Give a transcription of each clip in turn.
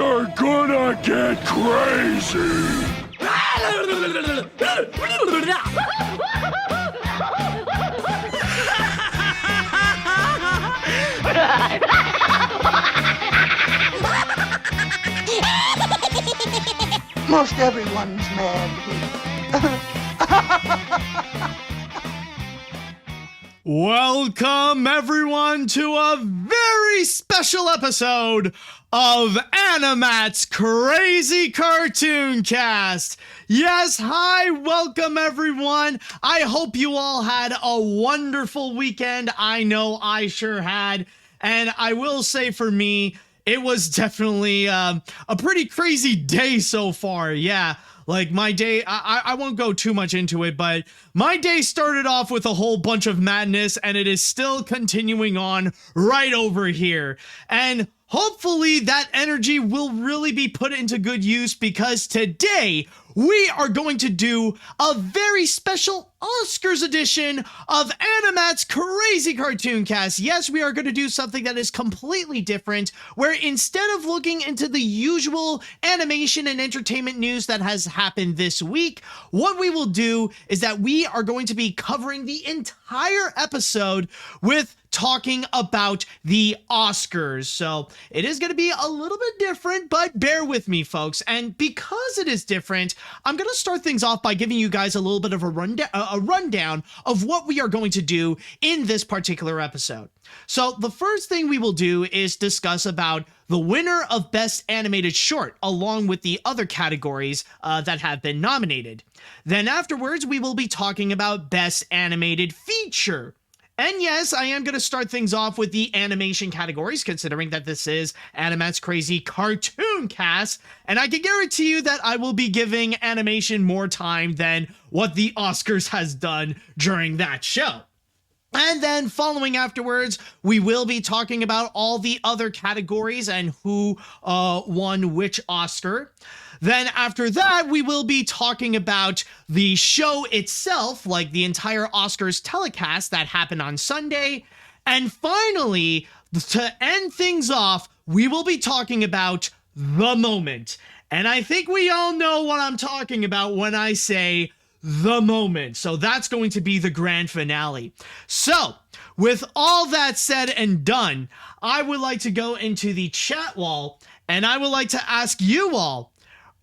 are gonna get crazy! Most everyone's mad here. Welcome, everyone, to a very special episode of AniMat's Crazy Cartoon Cast. Yes, hi, welcome, everyone. I hope you all had a wonderful weekend. I know I sure had. And I will say for me, it was definitely a pretty crazy day so far. Yeah. Like my day, I won't go too much into it, but my day started off with a whole bunch of madness and it is still continuing on right over here. And hopefully that energy will really be put into good use because today we are going to do a very special Oscars edition of AniMat's Crazy Cartoon Cast. Yes, we are going to do something that is completely different, where instead of looking into the usual animation and entertainment news that has happened this week, what we will do is that we are going to be covering the entire episode with talking about the Oscars. So it is going to be a little bit different, but bear with me, folks. And because it is different, I'm going to start things off by giving you guys a little bit of a rundown of what we are going to do in this particular episode. So the first thing we will do is discuss about the winner of Best Animated Short, along with the other categories that have been nominated. Then afterwards, we will be talking about Best Animated Feature. And yes, I am going to start things off with the animation categories, considering that this is AniMat's Crazy Cartoon Cast, and I can guarantee you that I will be giving animation more time than what the Oscars has done during that show. And then following afterwards, we will be talking about all the other categories and who won which Oscar. Then after that, we will be talking about the show itself, like the entire Oscars telecast that happened on Sunday. And finally, to end things off, we will be talking about the moment. And I think we all know what I'm talking about when I say the moment. So that's going to be the grand finale. So with all that said and done, I would like to go into the chat wall and I would like to ask you all,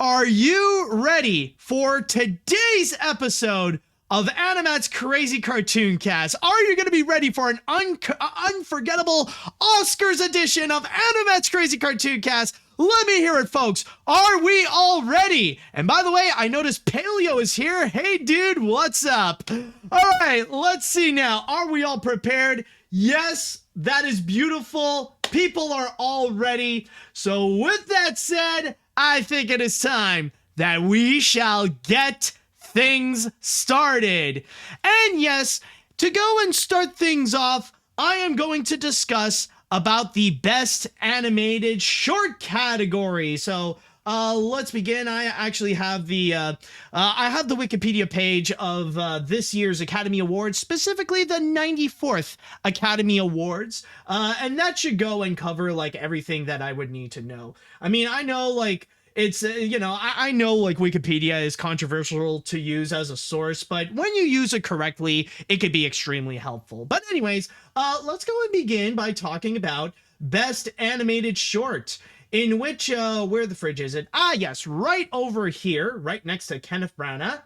are you ready for today's episode of AniMat's Crazy Cartoon Cast? Are you going to be ready for an unforgettable Oscars edition of AniMat's Crazy Cartoon Cast? Let me hear it, folks. Are we all ready? And by the way, I noticed Paleo is here. Hey, dude, what's up? All right, let's see now. Are we all prepared? Yes, that is beautiful. People are all ready. So with that said, I think it is time that we shall get things started. And yes, to go and start things off, I am going to discuss about the Best Animated Short category. So let's begin. I actually have the Wikipedia page of this year's Academy Awards, specifically the 94th Academy Awards, and that should go and cover like everything that I would need to know. I mean, I know like it's, I know like Wikipedia is controversial to use as a source, but when you use it correctly, it could be extremely helpful. But anyways, let's go and begin by talking about Best Animated Short, in which, where the fridge is it? Ah, yes, right over here, right next to Kenneth Branagh.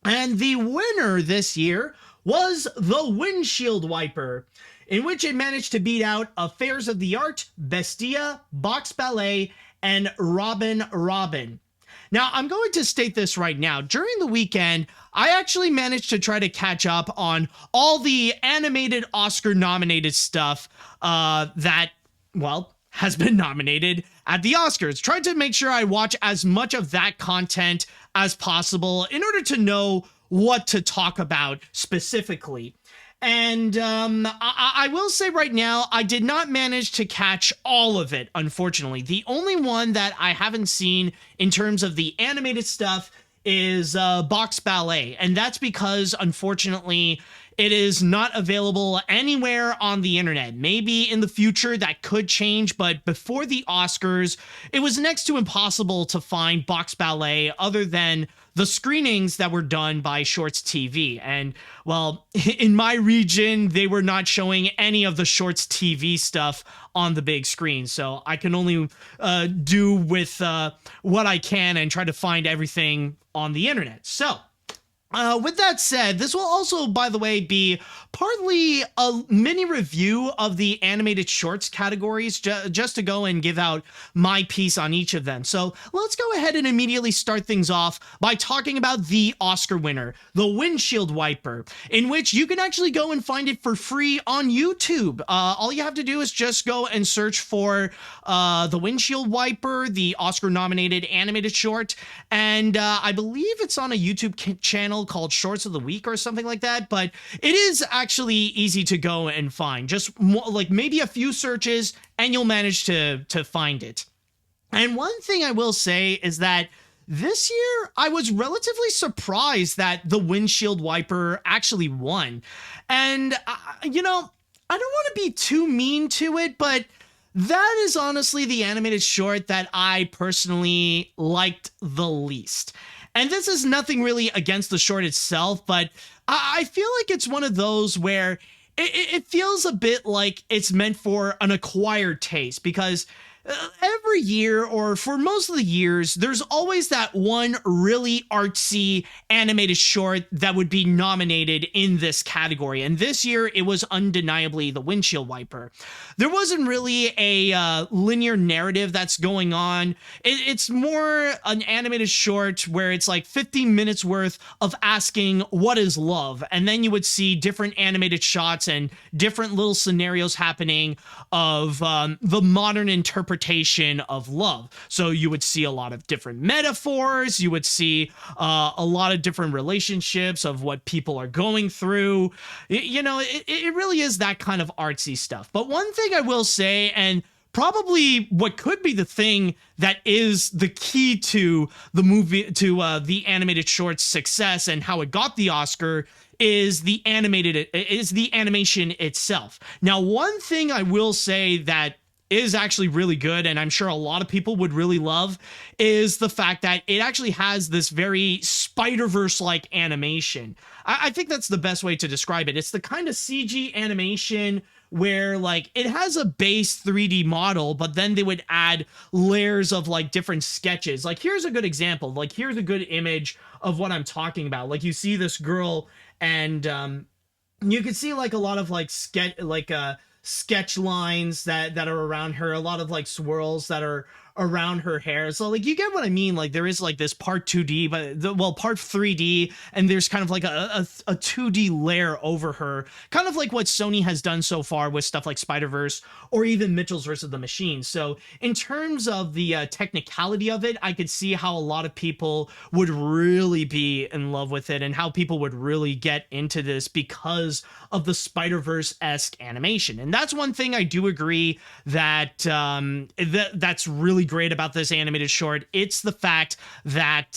And the winner this year was The Windshield Wiper, in which it managed to beat out Affairs of the Art, Bestia, Box Ballet, and Robin Robin. Now, I'm going to state this right now. During the weekend, I actually managed to try to catch up on all the animated Oscar-nominated stuff that, well, has been nominated at the Oscars. Tried to make sure I watch as much of that content as possible in order to know what to talk about specifically. And I will say right now, I did not manage to catch all of it, unfortunately. The only one that I haven't seen in terms of the animated stuff is Box Ballet. And that's because, unfortunately, it is not available anywhere on the internet. Maybe in the future that could change, but before the Oscars, it was next to impossible to find Box Ballet other than the screenings that were done by Shorts TV. And well, in my region, they were not showing any of the Shorts TV stuff on the big screen. So I can only do with what I can and try to find everything on the internet. So with that said, this will also, by the way, be partly a mini review of the animated shorts categories, just to go and give out my piece on each of them. So let's go ahead and immediately start things off by talking about the Oscar winner, the Windshield Wiper, in which you can actually go and find it for free on YouTube. All you have to do is just go and search for the Windshield Wiper, the Oscar-nominated animated short, and I believe it's on a YouTube channel called Shorts of the Week or something like that, but it is actually easy to go and find. Just like maybe a few searches and you'll manage to find it. And one thing I will say is that this year I was relatively surprised that the Windshield Wiper actually won. And you know, I don't want to be too mean to it, but that is honestly the animated short that I personally liked the least. And this is nothing really against the short itself, but I feel like it's one of those where it feels a bit like it's meant for an acquired taste, because every year, or for most of the years, there's always that one really artsy animated short that would be nominated in this category. And this year, it was undeniably the Windshield Wiper. There wasn't really a linear narrative that's going on. It's more an animated short where it's like 15 minutes worth of asking, what is love? And then you would see different animated shots and different little scenarios happening of the modern interpretation of love. So you would see a lot of different metaphors, you would see a lot of different relationships of what people are going through. You know, it really is that kind of artsy stuff. But one thing I will say, and probably what could be the thing that is the key to the movie, to the animated short's success and how it got the Oscar, is the animation itself. Now, one thing I will say that is actually really good, and I'm sure a lot of people would really love, is the fact that it actually has this very Spider-Verse-like animation. I think that's the best way to describe it. It's the kind of CG animation where like it has a base 3D model, but then they would add layers of like different sketches. Like here's a good example. Like here's a good image of what I'm talking about. Like you see this girl, and you can see like a lot of like sketch lines that are around her, a lot of like swirls that are around her hair. So like you get what I mean. Like there is like this part 2D, but part 3D, and there's kind of like a 2D layer over her, kind of like what Sony has done so far with stuff like Spider-Verse or even Mitchell's vs. the Machines. So in terms of the technicality of it, I could see how a lot of people would really be in love with it and how people would really get into this because of the Spider-Verse-esque animation. And that's one thing I do agree that that's really great about this animated short. It's the fact that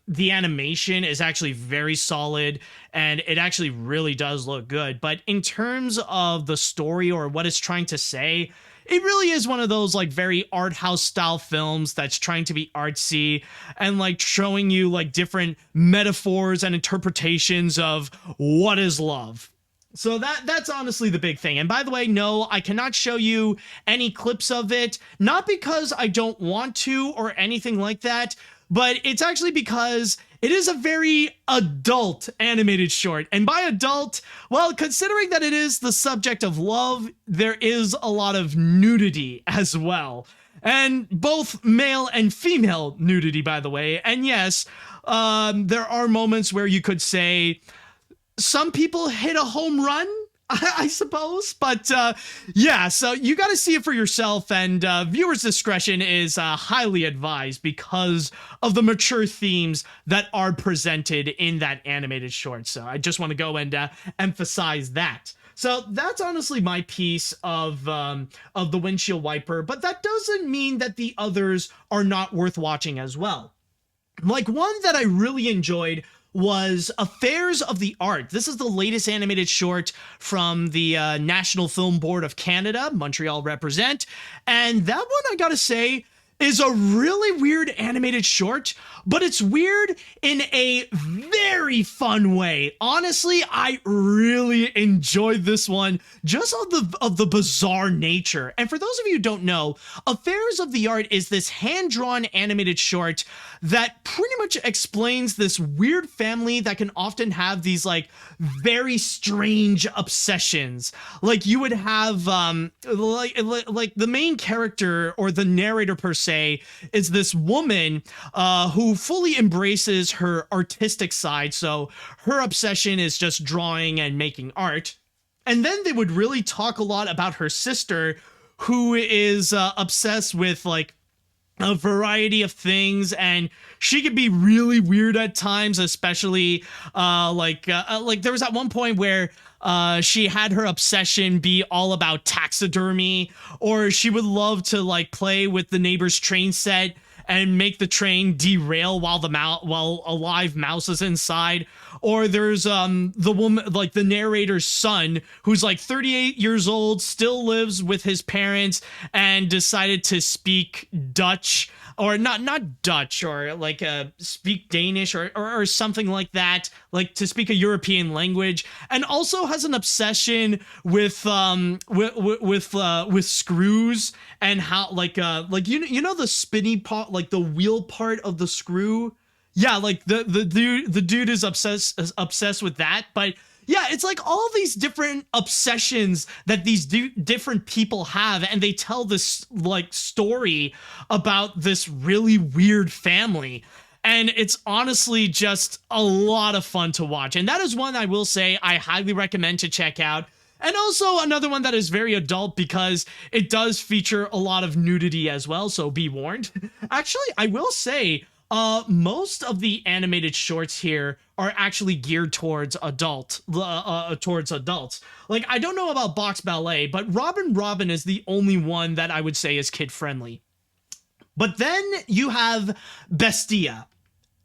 the animation is actually very solid and it actually really does look good. But in terms of the story or what it's trying to say, it really is one of those like very art house style films that's trying to be artsy and like showing you like different metaphors and interpretations of what is love. So that's honestly the big thing. And by the way, no, I cannot show you any clips of it, not because I don't want to or anything like that, but it's actually because it is a very adult animated short. And by adult, well, considering that it is the subject of love, there is a lot of nudity as well. And both male and female nudity, by the way. And yes, there are moments where you could say some people hit a home run, I suppose. But yeah, so you got to see it for yourself, and viewers' discretion is highly advised because of the mature themes that are presented in that animated short. So I just want to go and emphasize that. So that's honestly my piece of the Windshield Wiper, but that doesn't mean that the others are not worth watching as well. Like one that I really enjoyed was Affairs of the Art. This is the latest animated short from the National Film Board of Canada, Montreal represent. And that one, I gotta say, is a really weird animated short, but it's weird in a very fun way. Honestly, I really enjoyed this one just of the bizarre nature. And for those of you who don't know, Affairs of the Art is this hand-drawn animated short that pretty much explains this weird family that can often have these like very strange obsessions. Like you would have like the main character or the narrator per se is this woman who fully embraces her artistic side. So her obsession is just drawing and making art. And then they would really talk a lot about her sister, who is obsessed with like a variety of things, and she could be really weird at times, especially like there was at one point where she had her obsession be all about taxidermy, or she would love to like play with the neighbor's train set and make the train derail while while a live mouse is inside. Or there's the woman, like the narrator's son, who's like 38 years old, still lives with his parents, and decided to speak Dutch, or not Dutch, or like speak Danish or something like that, like to speak a European language, and also has an obsession with screws, and how like you know the spinny part, like the wheel part of the screw. Yeah, like the dude is obsessed with that. But yeah, it's like all these different obsessions that these different people have, and they tell this like story about this really weird family. And it's honestly just a lot of fun to watch. And that is one I will say I highly recommend to check out. And also another one that is very adult because it does feature a lot of nudity as well, so be warned. Actually, I will say, most of the animated shorts here are actually geared towards adults. Like, I don't know about Box Ballet, but Robin is the only one that I would say is kid friendly. But then you have Bestia.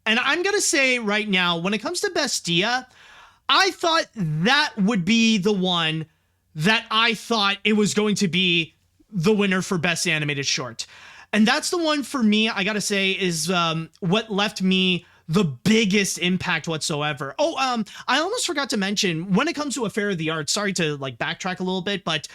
And I'm gonna say right now, when it comes to Bestia, I thought that would be the one that I thought it was going to be the winner for Best Animated Short. And that's the one for me, I gotta say, is what left me the biggest impact whatsoever. Oh, I almost forgot to mention, when it comes to Affair of the Art, sorry to like backtrack a little bit, but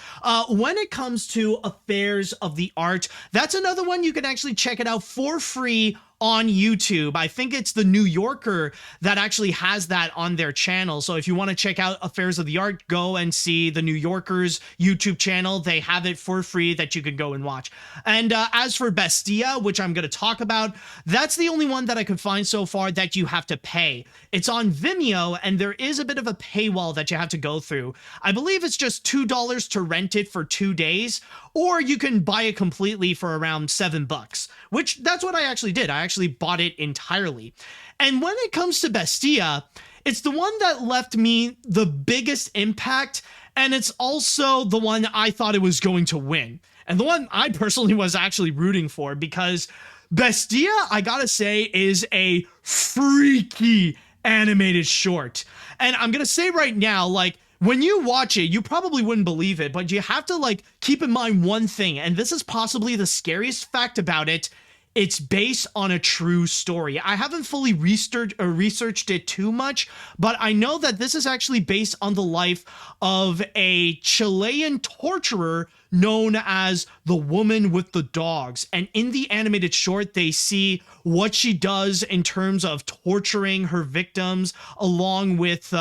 when it comes to Affairs of the Art, that's another one you can actually check it out for free on YouTube. I think it's the New Yorker that actually has that on their channel. So if you want to check out Affairs of the Art, go and see the New Yorker's YouTube channel. They have it for free that you can go and watch. And as for Bestia, which I'm going to talk about, that's the only one that I could find so far that you have to pay. It's on Vimeo, and there is a bit of a paywall that you have to go through. I believe it's just $2 to rent it for 2 days, or you can buy it completely for around $7, which that's what I actually did. I actually bought it entirely. And when it comes to Bestia, it's the one that left me the biggest impact, and it's also the one I thought it was going to win, and the one I personally was actually rooting for, because Bestia, I gotta say, is a freaky animated short. And I'm gonna say right now, like, when you watch it, you probably wouldn't believe it, but you have to like keep in mind one thing, and this is possibly the scariest fact about it. It's based on a true story. I haven't fully researched it too much, but I know that this is actually based on the life of a Chilean torturer known as the Woman with the Dogs. And in the animated short, they see what she does in terms of torturing her victims, along with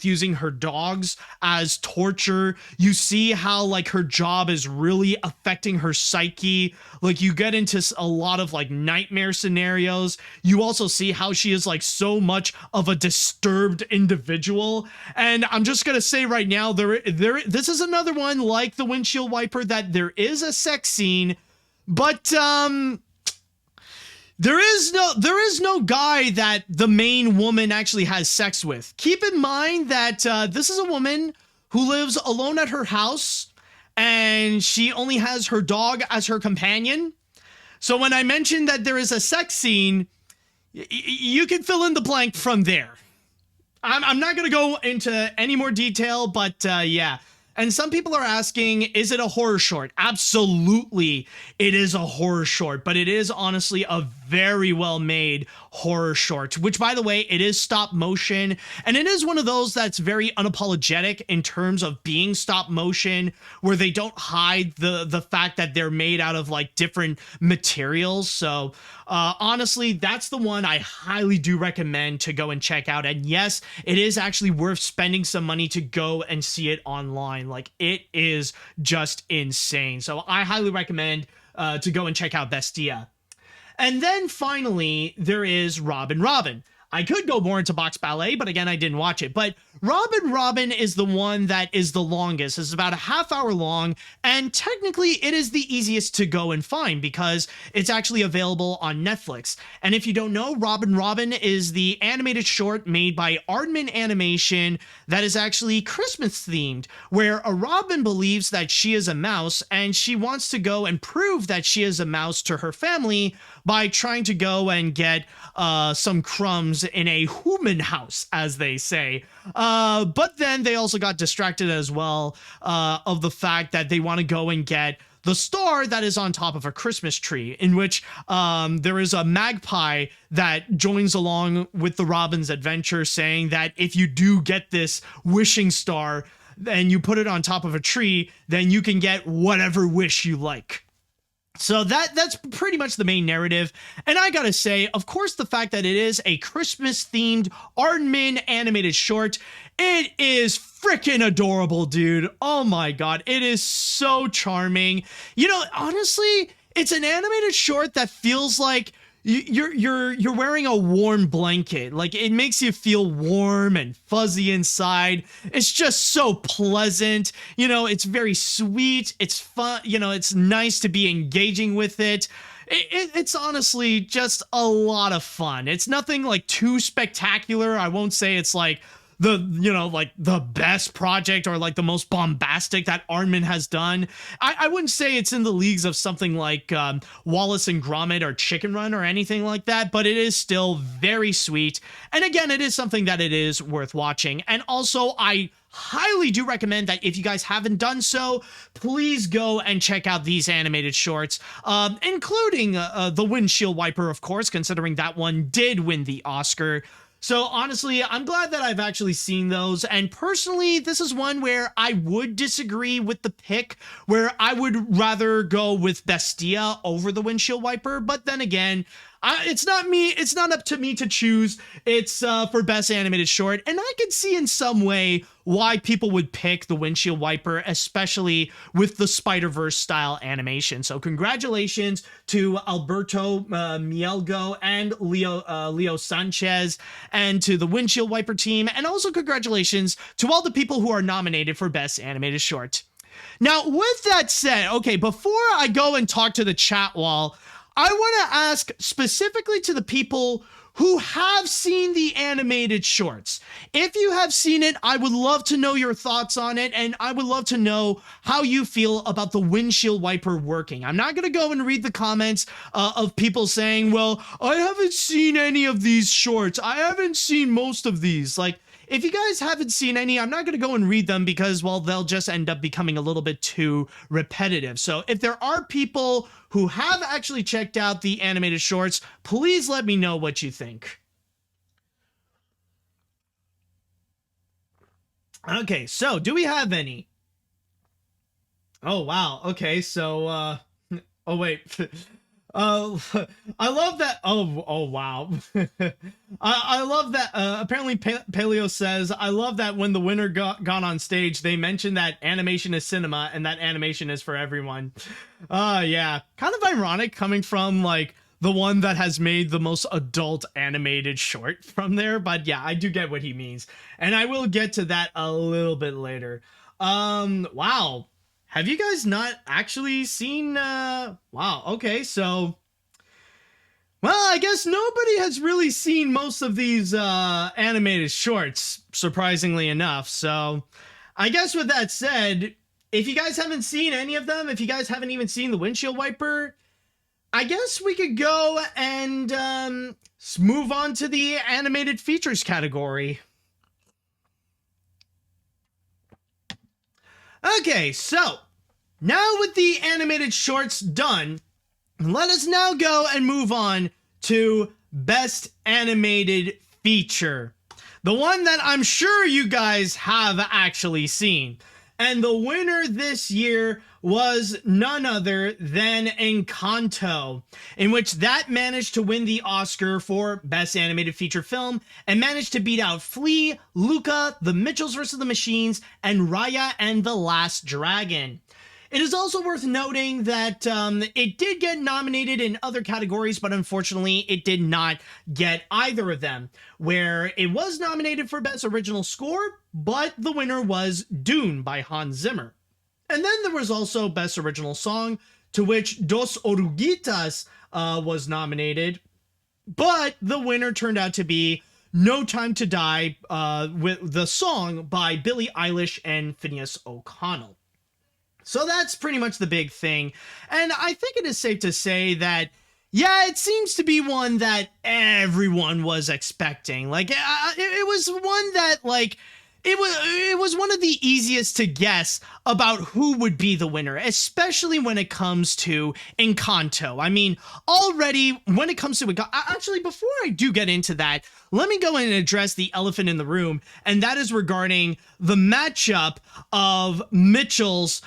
using her dogs as torture. You see how like her job is really affecting her psyche. Like, you get into a lot of like nightmare scenarios. You also see how she is like so much of a disturbed individual. And I'm just gonna say right now, this is another one like the Windshield Wiper that there is a sex scene, but there is no guy that the main woman actually has sex with. Keep in mind that this is a woman who lives alone at her house, and she only has her dog as her companion. So when I mentioned that there is a sex scene, you can fill in the blank from there. I'm not going to go into any more detail, but yeah. And some people are asking, is it a horror short? Absolutely, it is a horror short, but it is honestly a very well-made horror short, which, by the way, it is stop motion, and it is one of those that's very unapologetic in terms of being stop motion, where they don't hide the fact that they're made out of like different materials. So honestly, that's the one I highly do recommend to go and check out. And yes, it is actually worth spending some money to go and see it online. Like, it is just insane. So I highly recommend to go and check out Bestia. And then finally, there is Robin Robin. I could go more into Box Ballet, but again, I didn't watch it. But Robin Robin is the one that is the longest. It's about a half hour long, and technically it is the easiest to go and find because it's actually available on Netflix. And if you don't know, Robin Robin is the animated short made by Aardman Animation that is actually Christmas themed, where a robin believes that she is a mouse, and she wants to go and prove that she is a mouse to her family by trying to go and get some crumbs in a human house, as they say. But then they also got distracted as well of the fact that they want to go and get the star that is on top of a Christmas tree, in which there is a magpie that joins along with the robin's adventure, saying that if you do get this wishing star and you put it on top of a tree, then you can get whatever wish you like. So that's pretty much the main narrative. And I gotta say, of course, the fact that it is a Christmas-themed Aardman animated short, it is freaking adorable, dude. Oh my god, it is so charming. You know, honestly, it's an animated short that feels like you're wearing a warm blanket. Like, it makes you feel warm and fuzzy inside. It's just so pleasant. You know, it's very sweet. It's fun. You know, it's nice to be engaging with it. It's honestly just a lot of fun. It's nothing like too spectacular. I won't say it's like the best project or like the most bombastic that Aardman has done. I wouldn't say it's in the leagues of something like Wallace and Gromit or Chicken Run or anything like that, but it is still very sweet. And again, it is something that it is worth watching. And also, I highly do recommend that if you guys haven't done so, please go and check out these animated shorts, including the Windshield Wiper, of course, considering that one did win the Oscar. So honestly, I'm glad that I've actually seen those, and personally, this is one where I would disagree with the pick, where I would rather go with Bestia over the Windshield Wiper, but then again, it's not up to me to choose. It's for best animated short, and I can see in some way why people would pick the Windshield Wiper, especially with the Spider-Verse style animation. So congratulations to Alberto Mielgo and Leo Sanchez, and to the Windshield Wiper team, and also congratulations to all the people who are nominated for best animated short. Now, with that said, okay, before I go and talk to the chat wall, I want to ask specifically to the people who have seen the animated shorts. If you have seen it, I would love to know your thoughts on it, and I would love to know how you feel about the Windshield Wiper working. I'm not going to go and read the comments of people saying, well, I haven't seen any of these shorts. I haven't seen most of these. Like, if you guys haven't seen any, I'm not going to go and read them because, well, they'll just end up becoming a little bit too repetitive. So if there are people who have actually checked out the animated shorts, please let me know what you think. Okay, so do we have any? Oh, wow. Okay, so, oh, wait. I love that. Oh, wow. I love that. Apparently Paleo says, I love that when the winner got on stage, they mentioned that animation is cinema and that animation is for everyone. Yeah. Kind of ironic coming from like the one that has made the most adult animated short from there. But yeah, I do get what he means. And I will get to that a little bit later. Wow. Have you guys not actually seen, wow, okay, so, well, I guess nobody has really seen most of these, animated shorts, surprisingly enough, so, I guess with that said, if you guys haven't seen any of them, if you guys haven't even seen the Windshield Wiper, I guess we could go and move on to the animated features category. Okay, so now with the animated shorts done, let us now go and move on to Best Animated Feature. The one that I'm sure you guys have actually seen. And the winner this year was none other than Encanto, in which that managed to win the Oscar for Best Animated Feature Film and managed to beat out Flea, Luca, The Mitchells vs. the Machines, and Raya and the Last Dragon. It is also worth noting that it did get nominated in other categories, but unfortunately it did not get either of them, where it was nominated for Best Original Score, but the winner was Dune by Hans Zimmer. And then there was also Best Original Song, to which Dos Oruguitas was nominated, but the winner turned out to be No Time to Die with the song by Billie Eilish and Phineas O'Connell. So that's pretty much the big thing. And I think it is safe to say that, yeah, it seems to be one that everyone was expecting. Like, it was one that, like, it was one of the easiest to guess about who would be the winner, especially when it comes to Encanto. I mean, already when it comes to Encanto, actually, before I do get into that, let me go in and address the elephant in the room, and that is regarding the matchup of Mitchells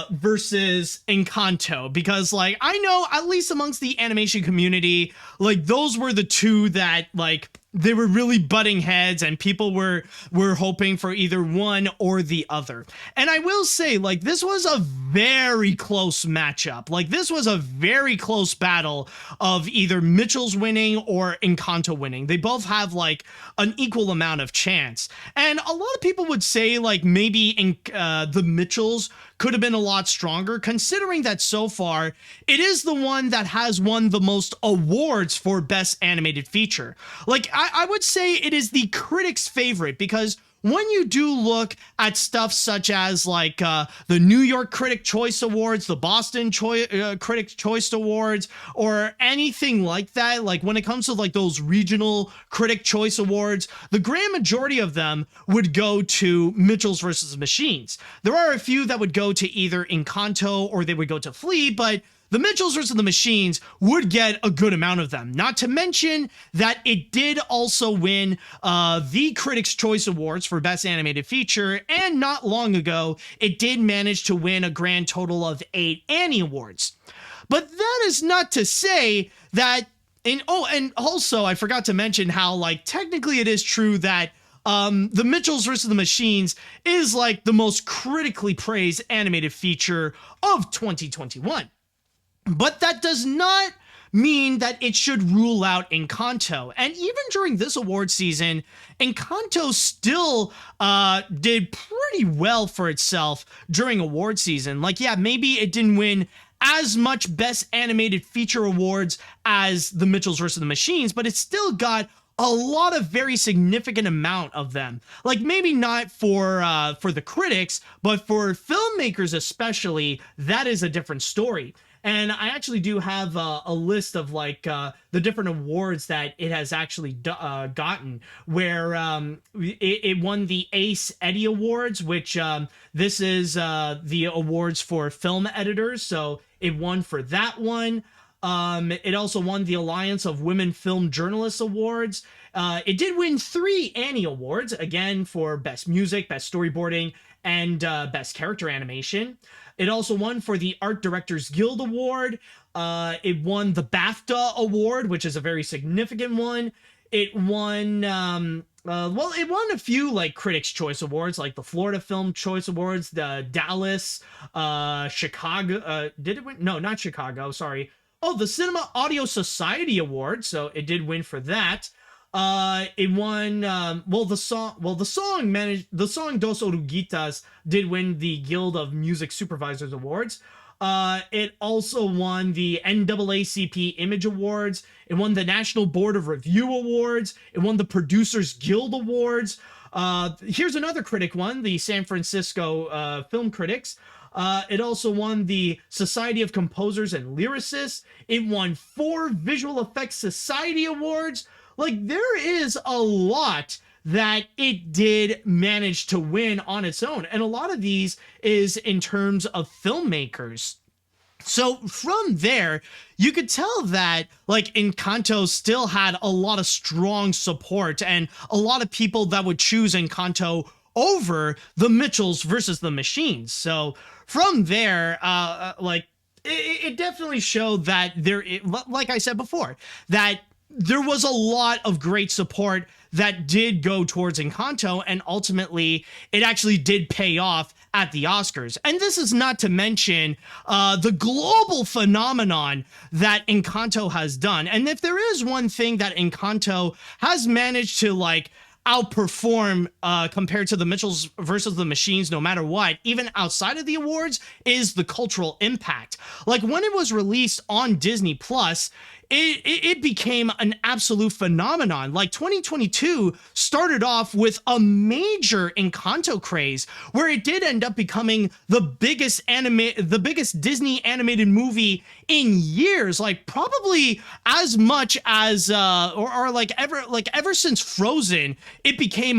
versus Encanto, because, like, I know, at least amongst the animation community, like, those were the two that, like, they were really butting heads, and people were hoping for either one or the other. And I will say, like, this was a very close matchup. Like, this was a very close battle of either Mitchell's winning or Encanto winning. They both have, like, an equal amount of chance. And a lot of people would say, like, maybe the Mitchells could have been a lot stronger, considering that so far it is the one that has won the most awards for Best Animated Feature. Like, I would say it is the critics' favorite, because when you do look at stuff such as, like, the New York Critic Choice Awards, the Boston Critic Choice Awards, or anything like that, like when it comes to, like, those regional Critic Choice Awards, the grand majority of them would go to Mitchells vs. Machines. There are a few that would go to either Encanto or they would go to Flea, but the Mitchells vs. the Machines would get a good amount of them. Not to mention that it did also win the Critics' Choice Awards for Best Animated Feature, and not long ago, it did manage to win a grand total of 8 Annie Awards. But that is not to say that, and also I forgot to mention how, like, technically it is true that the Mitchells vs. the Machines is, like, the most critically praised animated feature of 2021. But that does not mean that it should rule out Encanto. And even during this award season, Encanto still did pretty well for itself during award season. Like, yeah, maybe it didn't win as much Best Animated Feature awards as the Mitchells vs. the Machines, but it still got a lot of very significant amount of them. Like, maybe not for the critics, but for filmmakers especially, that is a different story. And I actually do have a list of, like, the different awards that it has actually gotten, where it won the Ace Eddie Awards, which this is the awards for film editors. So it won for that one. It also won the Alliance of Women Film Journalists Awards. It did win 3 Annie Awards, again, for Best Music, Best Storyboarding, and Best Character Animation. It also won for the Art Directors Guild Award. It won the BAFTA Award, which is a very significant one. It won, it won a few, like, Critics' Choice Awards, like the Florida Film Choice Awards, the Dallas, Chicago, did it win? No, not Chicago, sorry. Oh, the Cinema Audio Society Award, so it did win for that. It won, the song Dos Oruguitas did win the Guild of Music Supervisors Awards. It also won the NAACP Image Awards. It won the National Board of Review Awards. It won the Producers Guild Awards. Here's another critic one, the San Francisco Film Critics. It also won the Society of Composers and Lyricists. It won 4 Visual Effects Society Awards. Like, there is a lot that it did manage to win on its own. And a lot of these is in terms of filmmakers. So from there, you could tell that like Encanto still had a lot of strong support and a lot of people that would choose Encanto over the Mitchells versus the Machines. So from there, it definitely showed that like I said before, that there was a lot of great support that did go towards Encanto, and ultimately it actually did pay off at the Oscars. And this is not to mention the global phenomenon that Encanto has done. And if there is one thing that Encanto has managed to like outperform compared to the Mitchells versus the Machines, no matter what, even outside of the awards, is the cultural impact. Like when it was released on Disney Plus, it became an absolute phenomenon. Like 2022 started off with a major Encanto craze, where it did end up becoming the biggest Disney animated movie in years, like probably as much as ever since Frozen. It became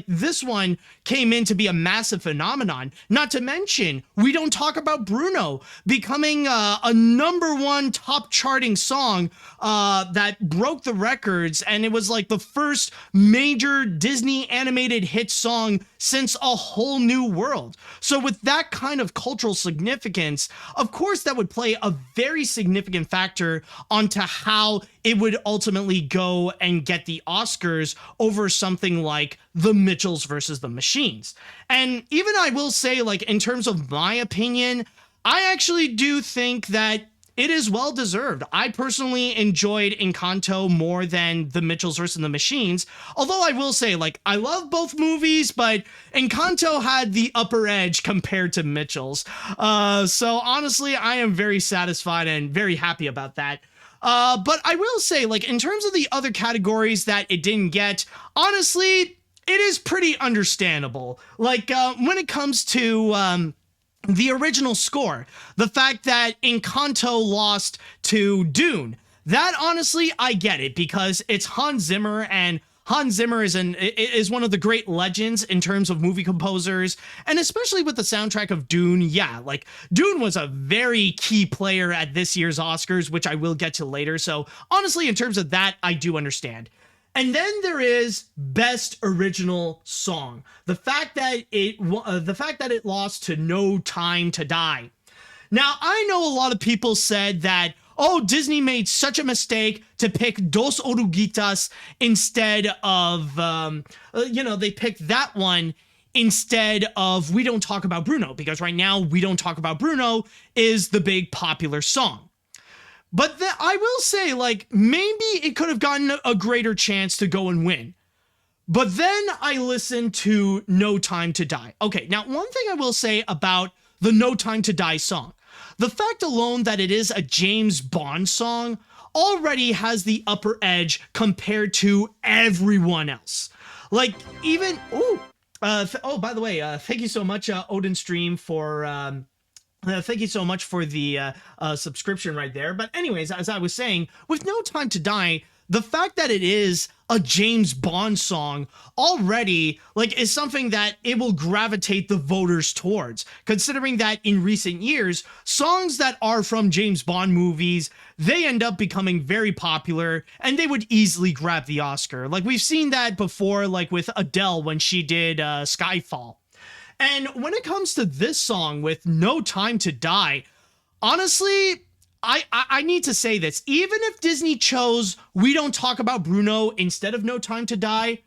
this one came in to be a massive phenomenon. Not to mention, We Don't Talk About Bruno becoming a #1 top charting song that broke the records, and it was like the first major Disney animated hit song since A Whole New World. So with that kind of cultural significance, of course that would play a very significant factor onto how it would ultimately go and get the Oscars over something like the Mitchells versus the Machines. And even I will say, like, in terms of my opinion, I actually do think that it is well deserved. I personally enjoyed Encanto more than the Mitchells versus the Machines. Although I will say, like, I love both movies, but Encanto had the upper edge compared to Mitchells. So honestly, I am very satisfied and very happy about that. But I will say, like, in terms of the other categories that it didn't get, honestly, it is pretty understandable. Like, when it comes to the original score, the fact that Encanto lost to Dune, that honestly, I get it, because it's Hans Zimmer, and Hans Zimmer is one of the great legends in terms of movie composers, and especially with the soundtrack of Dune. Yeah, like Dune was a very key player at this year's Oscars, which I will get to later. So honestly, in terms of that, I do understand. And then there is Best Original Song. The fact that it lost to No Time to Die. Now, I know a lot of people said that, oh, Disney made such a mistake to pick Dos Oruguitas instead of, they picked that one instead of We Don't Talk About Bruno, because right now We Don't Talk About Bruno is the big popular song. But I will say, like, maybe it could have gotten a greater chance to go and win. But then I listened to No Time to Die. Okay, now one thing I will say about the No Time to Die song, the fact alone that it is a James Bond song already has the upper edge compared to everyone else. Like, even, by the way, thank you so much, Odin Stream, for... thank you so much for the subscription right there. But anyways, as I was saying, with No Time to Die, the fact that it is a James Bond song already, like, is something that it will gravitate the voters towards, considering that in recent years, songs that are from James Bond movies, they end up becoming very popular and they would easily grab the Oscar. Like, we've seen that before, like with Adele when she did Skyfall. And when it comes to this song with No Time to Die, honestly, I need to say this. Even if Disney chose We Don't Talk About Bruno instead of No Time to Die,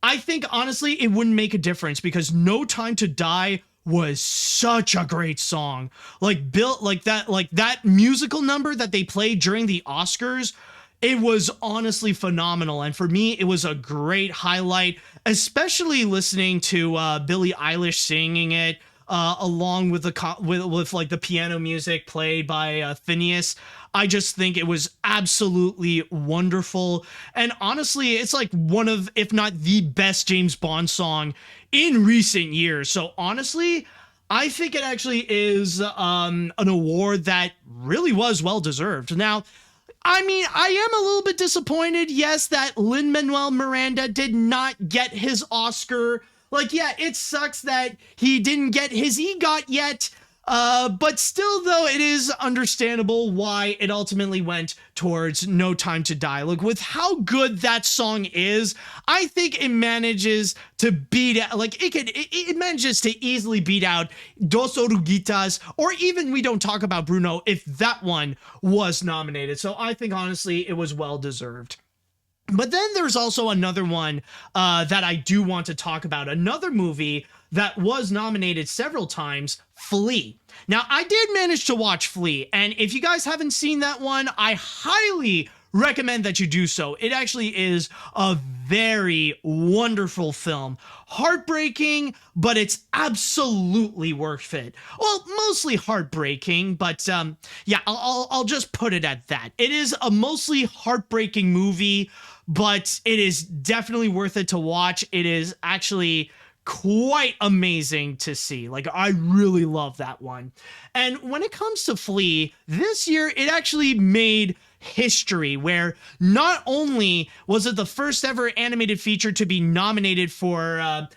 I think honestly it wouldn't make a difference, because No Time to Die was such a great song. Like, built like that musical number that they played during the Oscars, it was honestly phenomenal. And for me, it was a great highlight, especially listening to Billie Eilish singing it, along with like the piano music played by Phineas. I just think it was absolutely wonderful. And honestly, it's like one of, if not the best James Bond song in recent years. So honestly, I think it actually is an award that really was well deserved. Now, I mean, I am a little bit disappointed, yes, that Lin-Manuel Miranda did not get his Oscar. Like, yeah, it sucks that he didn't get his EGOT yet, but still, though, it is understandable why it ultimately went towards No Time to Die. Look, with how good that song is, I think it manages to beat out, like, it manages to easily beat out Dos Oruguitas, or even We Don't Talk About Bruno, if that one was nominated. So I think, honestly, it was well deserved. But then there's also another one that I do want to talk about. Another movie that was nominated several times, Flea. Now, I did manage to watch Flea, and if you guys haven't seen that one, I highly recommend that you do so. It actually is a very wonderful film. Heartbreaking, but it's absolutely worth it. Well, mostly heartbreaking, but yeah, I'll just put it at that. It is a mostly heartbreaking movie, but it is definitely worth it to watch. It is actually quite amazing to see. Like, I really love that one. And when it comes to Flea, this year it actually made history, where not only was it the first ever animated feature to be nominated for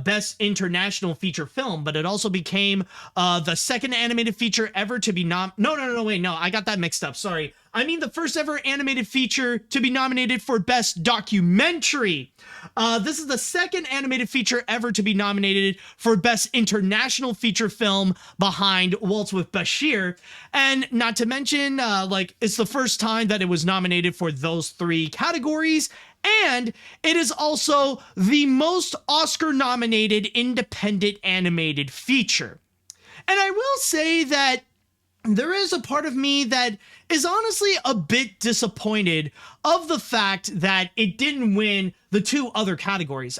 Best International Feature Film, but it also became the second animated feature ever to be No, I got that mixed up. Sorry. I mean the first ever animated feature to be nominated for Best Documentary. This is the second animated feature ever to be nominated for Best International Feature Film, behind Waltz with Bashir. And not to mention, like, it's the first time that it was nominated for those three categories. And it is also the most Oscar-nominated independent animated feature. And I will say that there is a part of me that is honestly a bit disappointed of the fact that it didn't win the two other categories.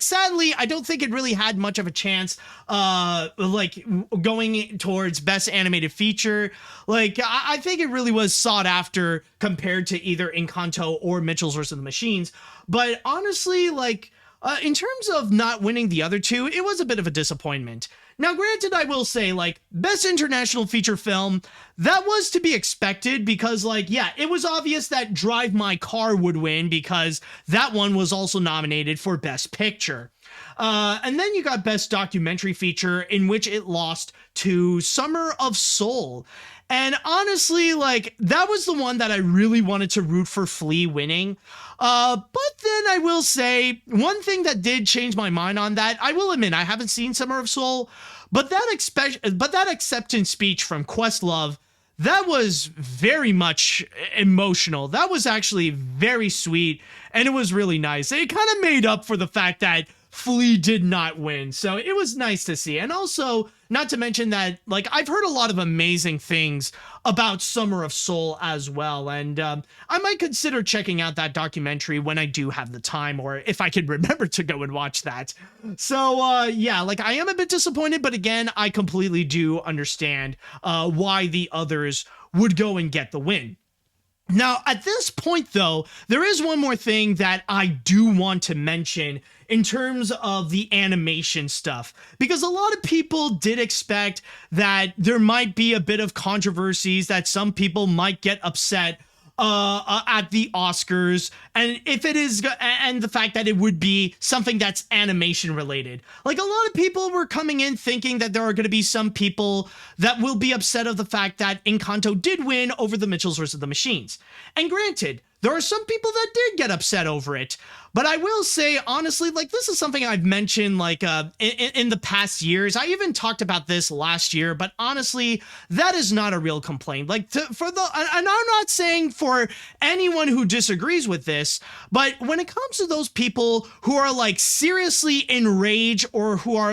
Sadly, I don't think it really had much of a chance, going towards Best Animated Feature. Like, I think it really was sought after compared to either Encanto or Mitchell's vs. the Machines. But honestly, in terms of not winning the other two, it was a bit of a disappointment. Now, granted, I will say, Best International Feature Film, that was to be expected because, it was obvious that Drive My Car would win because that one was also nominated for Best Picture. And then you got Best Documentary Feature, in which it lost to Summer of Soul. And honestly, that was the one that I really wanted to root for Flea winning. But then I will say, one thing that did change my mind on that, I will admit, I haven't seen Summer of Soul, but that acceptance speech from Questlove, that was very much emotional. That was actually very sweet, and it was really nice. It kind of made up for the fact that Flea did not win, so it was nice to see. And also, not to mention that, I've heard a lot of amazing things about Summer of Soul as well, and I might consider checking out that documentary when I do have the time, or if I can remember to go and watch that. So, yeah, I am a bit disappointed, but again, I completely do understand why the others would go and get the win. Now, at this point, though, there is one more thing that I do want to mention in terms of the animation stuff, because a lot of people did expect that there might be a bit of controversies, that some people might get upset at the Oscars, and if it is, and the fact that it would be something that's animation related. A lot of people were coming in thinking that there are going to be some people that will be upset of the fact that Encanto did win over the Mitchells vs. the Machines. And granted, there are some people that did get upset over it. But I will say, honestly, this is something I've mentioned, in the past years. I even talked about this last year, but honestly, that is not a real complaint. And I'm not saying for anyone who disagrees with this, but when it comes to those people who are, seriously enraged, or who are,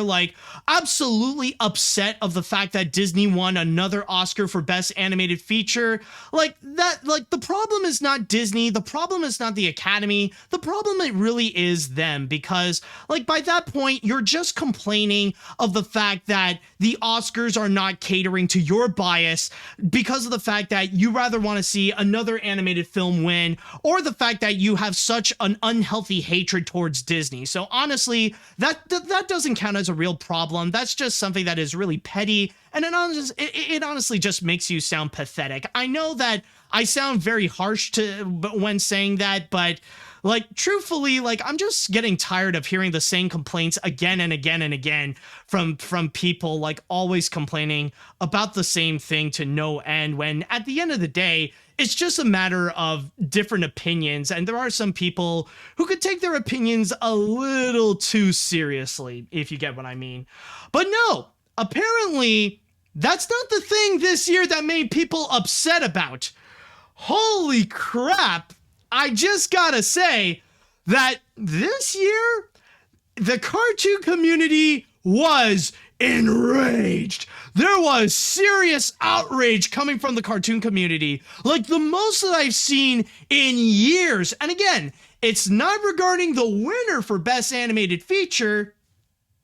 absolutely upset of the fact that Disney won another Oscar for Best Animated Feature, the problem is not Disney Disney. The problem is not the Academy. The problem, it really is them, because like by that point, you're just complaining of the fact that the Oscars are not catering to your bias because of the fact that you rather want to see another animated film win, or the fact that you have such an unhealthy hatred towards Disney. So honestly, that doesn't count as a real problem. That's just something that is really petty, and it honestly just makes you sound pathetic. I know that I sound very harsh when saying that, but like truthfully, like I'm just getting tired of hearing the same complaints again and again and again from people, like always complaining about the same thing to no end, when at the end of the day, it's just a matter of different opinions, and there are some people who could take their opinions a little too seriously, if you get what I mean. But no, apparently that's not the thing this year that made people upset about. Holy crap, I just gotta say that this year, the cartoon community was enraged. There was serious outrage coming from the cartoon community, like the most that I've seen in years. And again, it's not regarding the winner for Best Animated Feature.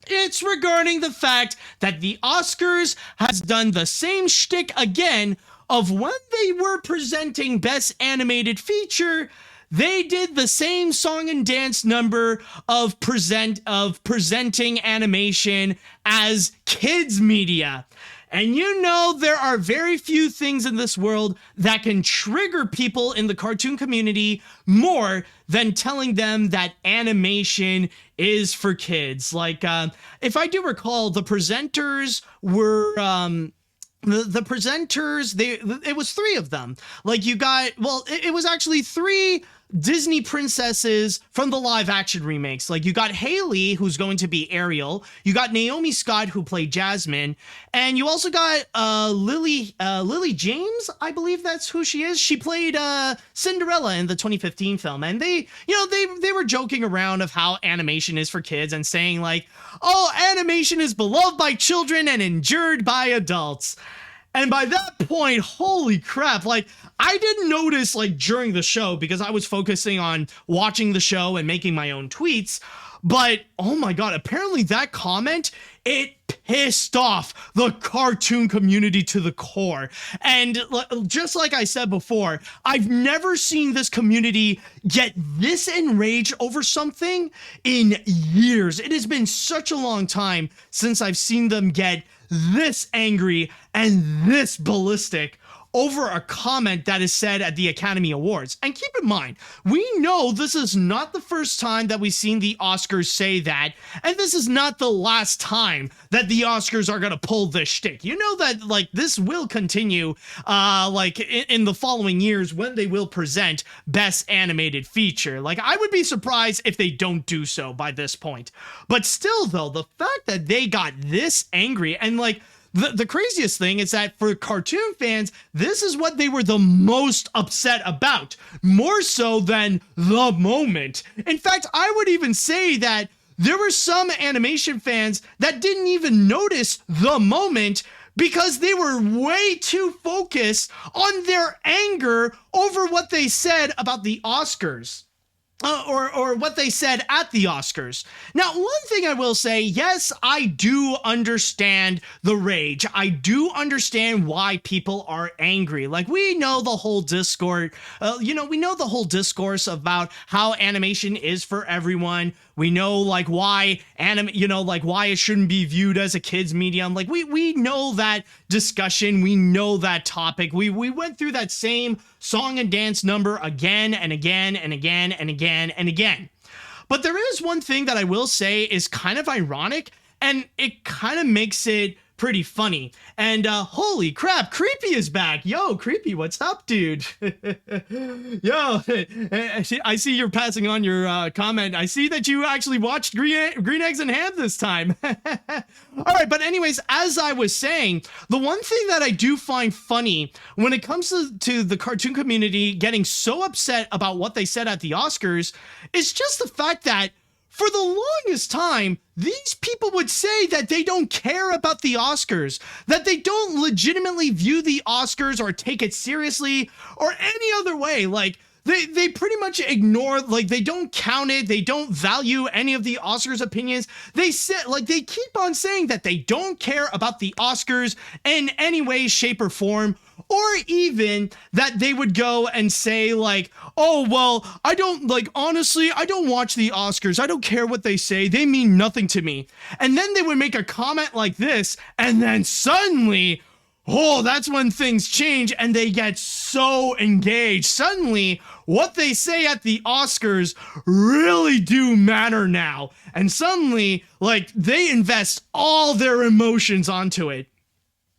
It's regarding the fact that the Oscars has done the same shtick again of when they were presenting Best Animated Feature. They did the same song and dance number of presenting animation as kids media. And you know, there are very few things in this world that can trigger people in the cartoon community more than telling them that animation is for kids. Like, if I do recall, the presenters were... The presenters, it was three of them. Like you got, well, it was actually three Disney princesses from the live action remakes. Like you got Haley, who's going to be Ariel. You got Naomi Scott, who played Jasmine. And you also got Lily James, I believe that's who she is. She played Cinderella in the 2015 film. And they were joking around of how animation is for kids and saying like, oh, animation is beloved by children and endured by adults. And by that point, holy crap, like I didn't notice like during the show because I was focusing on watching the show and making my own tweets. But oh my God, apparently that comment, it pissed off the cartoon community to the core. And just like I said before, I've never seen this community get this enraged over something in years. It has been such a long time since I've seen them get this angry and this ballistic over a comment that is said at the Academy Awards. And keep in mind, we know this is not the first time that we've seen the Oscars say that, and this is not the last time that the Oscars are gonna pull this shtick. You know that like this will continue like in the following years when they will present Best Animated Feature. Like I would be surprised if they don't do so by this point. But still though, the fact that they got this angry, and like the craziest thing is that for cartoon fans, this is what they were the most upset about, more so than the moment. In fact, I would even say that there were some animation fans that didn't even notice the moment because they were way too focused on their anger over what they said about the Oscars. Or what they said at the Oscars. Now, one thing I will say, yes, I do understand the rage. I do understand why people are angry. Like, we know the whole discourse, we know the whole discourse about how animation is for everyone. We know like why why it shouldn't be viewed as a kid's medium. Like we know that discussion. We know that topic. We went through that same song and dance number again and again and again and again and again. But there is one thing that I will say is kind of ironic, and it kind of makes it pretty funny. And holy crap, Creepy is back. Yo, Creepy, what's up, dude? Yo, I see you're passing on your comment. I see that you actually watched Green Eggs and Ham this time. All right, but anyways, as I was saying, the one thing that I do find funny when it comes to the cartoon community getting so upset about what they said at the Oscars is just the fact that for the longest time, these people would say that they don't care about the Oscars, that they don't legitimately view the Oscars or take it seriously or any other way. Like, they pretty much ignore, like, they don't count it. They don't value any of the Oscars opinions. They keep on saying that they don't care about the Oscars in any way, shape, or form. Or even that they would go and say, like, oh, well, honestly, I don't watch the Oscars. I don't care what they say. They mean nothing to me. And then they would make a comment like this, and then suddenly, oh, that's when things change and they get so engaged. Suddenly, what they say at the Oscars really do matter now. And suddenly, like, they invest all their emotions onto it.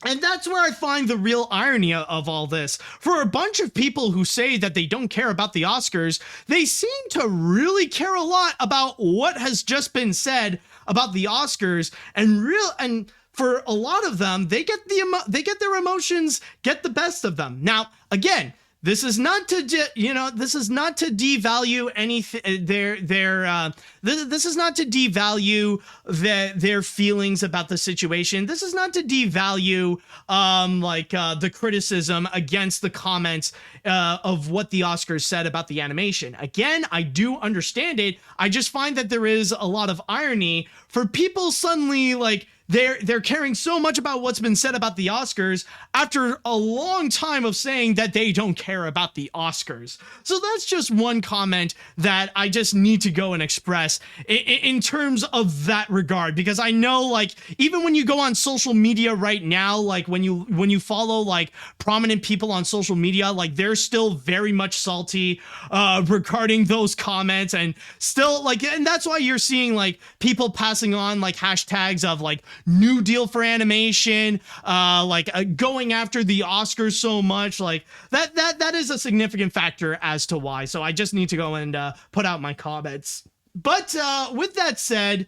And that's where I find the real irony of all this. For a bunch of people who say that they don't care about the Oscars, they seem to really care a lot about what has just been said about the Oscars, and for a lot of them, they get their emotions get the best of them. Now, again, this is not to devalue anything. This is not to devalue their feelings about the situation. This is not to devalue the criticism against the comments of what the Oscars said about the animation. Again, I do understand it. I just find that there is a lot of irony for people suddenly, like, they're caring so much about what's been said about the Oscars after a long time of saying that they don't care about the Oscars. So that's just one comment that I just need to go and express in terms of that regard, because I know, like, even when you go on social media right now, like when you follow like prominent people on social media, like, they're still very much salty regarding those comments, and still, like, and that's why you're seeing like people passing on like hashtags of like New Deal for animation, going after the Oscars so much. Like, that is a significant factor as to why. So I just need to go and put out my comments. But with that said,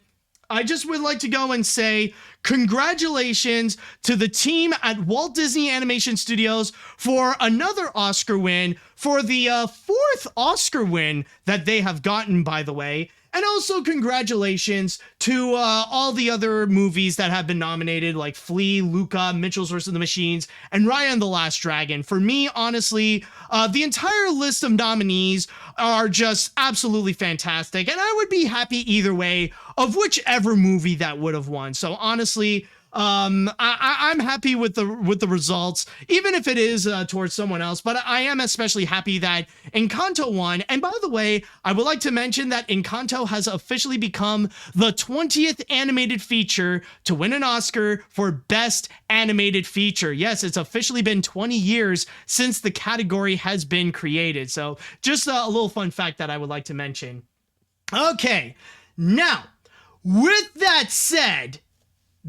I just would like to go and say congratulations to the team at Walt Disney Animation Studios for another Oscar win, for the fourth Oscar win that they have gotten, by the way. And also congratulations to all the other movies that have been nominated, like Flea, Luca, Mitchell's vs. the Machines, and Raya and the Last Dragon. For me, honestly, the entire list of nominees are just absolutely fantastic, and I would be happy either way of whichever movie that would have won. So honestly, I'm happy with the results, even if it is towards someone else. But I am especially happy that Encanto won. And by the way, I would like to mention that Encanto has officially become the 20th animated feature to win an Oscar for Best Animated Feature. Yes, it's officially been 20 years since the category has been created. So just a little fun fact that I would like to mention. Okay, now, with that said,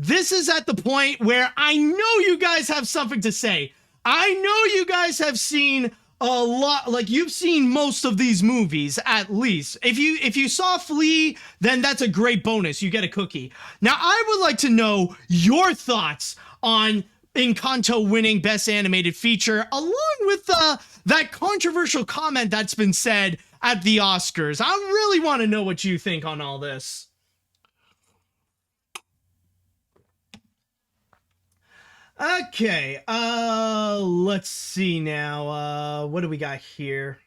this is at the point where I know you guys have something to say. I know you guys have seen a lot, like, you've seen most of these movies, at least. If you saw Flea, then that's a great bonus. You get a cookie. Now, I would like to know your thoughts on Encanto winning Best Animated Feature, along with that controversial comment that's been said at the Oscars. I really want to know what you think on all this. Okay, let's see now, what do we got here?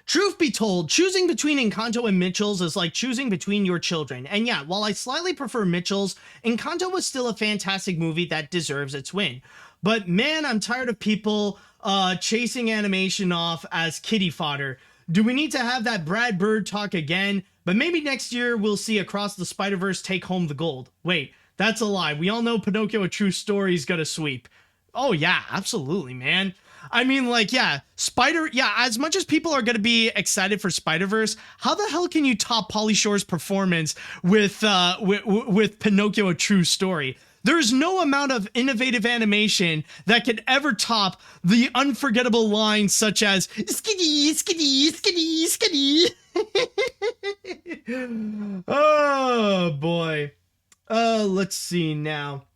Truth be told, choosing between Encanto and Mitchell's is like choosing between your children. And yeah, while I slightly prefer Mitchell's, Encanto was still a fantastic movie that deserves its win. But man, I'm tired of people chasing animation off as kitty fodder. Do we need to have that Brad Bird talk again? But maybe next year we'll see Across the Spider-Verse take home the gold. Wait. That's a lie. We all know Pinocchio, A True Story is gonna sweep. Oh yeah, absolutely, man. I mean, like, yeah, as much as people are gonna be excited for Spider-Verse, how the hell can you top Pauly Shore's performance with Pinocchio, A True Story? There's no amount of innovative animation that could ever top the unforgettable lines such as skitty, skitty, skitty, skitty. Oh boy. Let's see now.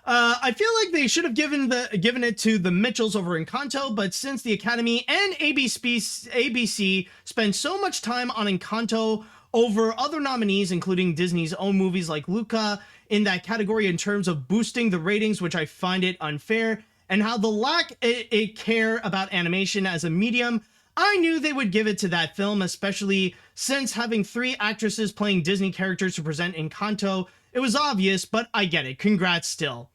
I feel like they should have given it to the Mitchells over Encanto, but since the Academy and ABC spend so much time on Encanto over other nominees, including Disney's own movies like Luca, in that category in terms of boosting the ratings, which I find it unfair, and how the lack of care about animation as a medium, I knew they would give it to that film, especially since having 3 actresses playing Disney characters to present Encanto. It was obvious, but I get it. Congrats still.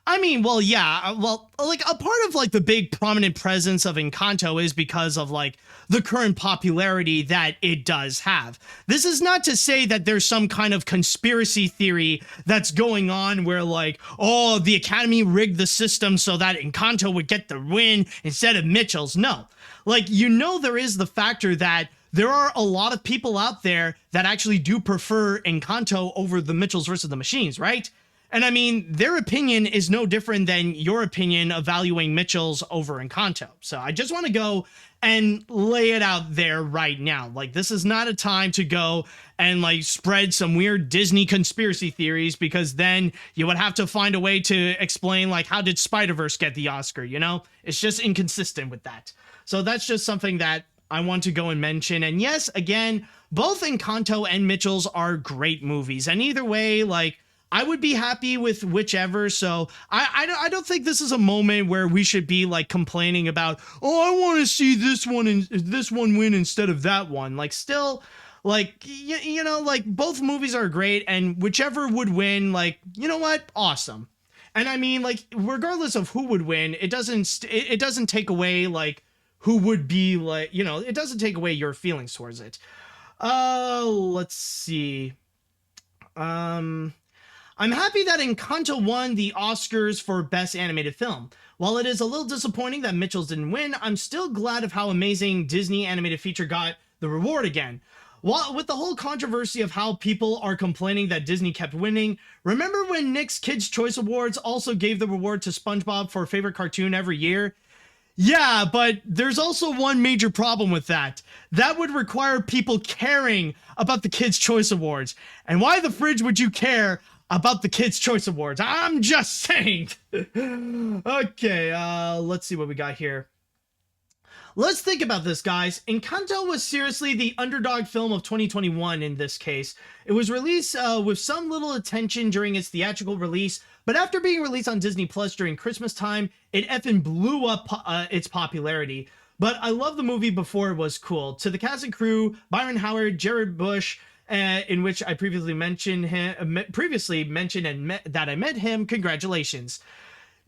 I mean, well, yeah, well, like, a part of, like, the big prominent presence of Encanto is because of, like, the current popularity that it does have. This is not to say that there's some kind of conspiracy theory that's going on where, like, oh, the Academy rigged the system so that Encanto would get the win instead of Mitchell's. No. Like, you know, there is the factor that there are a lot of people out there that actually do prefer Encanto over the Mitchells versus the Machines, right? And I mean, their opinion is no different than your opinion of valuing Mitchell's over Encanto. So I just want to go and lay it out there right now. Like, this is not a time to go and, like, spread some weird Disney conspiracy theories, because then you would have to find a way to explain, like, how did Spider-Verse get the Oscar, you know? It's just inconsistent with that. So that's just something that I want to go and mention. And yes, again, both Encanto and Mitchell's are great movies. And either way, like, I would be happy with whichever. So I don't think this is a moment where we should be, like, complaining about, oh, I want to see this one and this one win instead of that one. Like, still, like, you know, like, both movies are great, and whichever would win, like, you know what? Awesome. And I mean, like, regardless of who would win, it doesn't take away, like, who would be, like, you know, it doesn't take away your feelings towards it. Let's see. I'm happy that Encanto won the Oscars for Best Animated Film. While it is a little disappointing that Mitchell's didn't win, I'm still glad of how amazing Disney Animated Feature got the reward again. While with the whole controversy of how people are complaining that Disney kept winning, remember when Nick's Kids' Choice Awards also gave the reward to SpongeBob for favorite cartoon every year? Yeah, but there's also one major problem with that. That would require people caring about the Kids' Choice Awards. And why the fridge would you care about the Kids' Choice Awards? I'm just saying. Okay, let's see what we got here. Let's think about this, guys. Encanto was seriously the underdog film of 2021 in this case. It was released with some little attention during its theatrical release, but after being released on Disney Plus during Christmas time, it effing blew up its popularity. But I love the movie before it was cool. To the cast and crew, Byron Howard, Jared Bush, in which I previously mentioned that I met him, congratulations.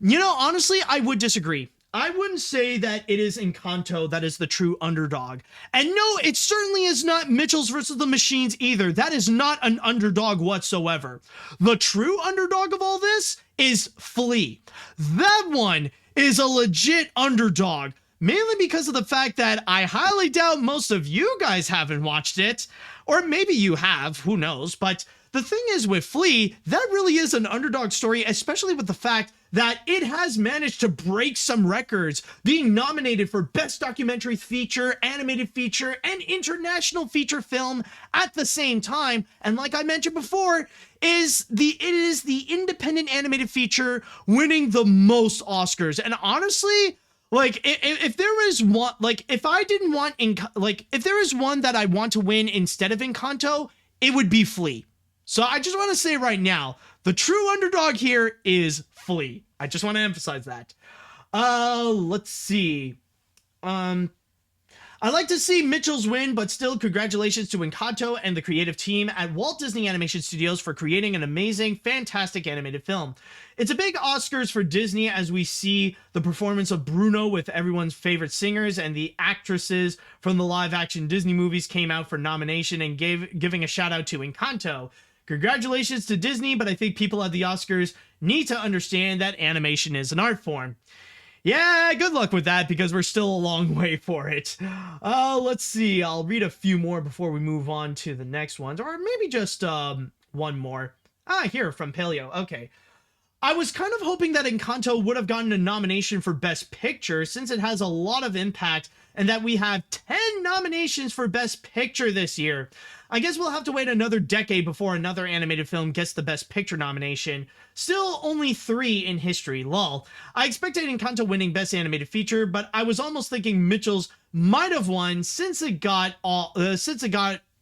You know, honestly, I would disagree. I wouldn't say that it is Encanto that is the true underdog. And no, it certainly is not Mitchell's versus the Machines either. That is not an underdog whatsoever. The true underdog of all this is Flea. That one is a legit underdog. Mainly because of the fact that I highly doubt most of you guys haven't watched it. Or maybe you have, who knows. But the thing is with Flea, that really is an underdog story, especially with the fact that it has managed to break some records, being nominated for Best Documentary Feature, Animated Feature, and International Feature Film at the same time. And like I mentioned before, it is the independent animated feature winning the most Oscars. And honestly, like, if there is one, like, if there is one that I want to win instead of Encanto, it would be Flea. So I just want to say right now, the true underdog here is Flea. I just want to emphasize that. Let's see. I like to see Mitchell's win, but still, congratulations to Encanto and the creative team at Walt Disney Animation Studios for creating an amazing, fantastic animated film. It's a big Oscars for Disney as we see the performance of Bruno with everyone's favorite singers, and the actresses from the live-action Disney movies came out for nomination and giving a shout-out to Encanto. Congratulations to Disney, but I think people at the Oscars need to understand that animation is an art form. Yeah, good luck with that, because we're still a long way for it. Let's see. I'll read a few more before we move on to the next ones, or maybe just one more. Here from Paleo. Okay. I was kind of hoping that Encanto would have gotten a nomination for Best Picture, since it has a lot of impact, and that we have 10 nominations for Best Picture this year. I guess we'll have to wait another decade before another animated film gets the Best Picture nomination. Still only 3 in history, lol. I expected Encanto winning Best Animated Feature, but I was almost thinking Mitchell's might have won since it got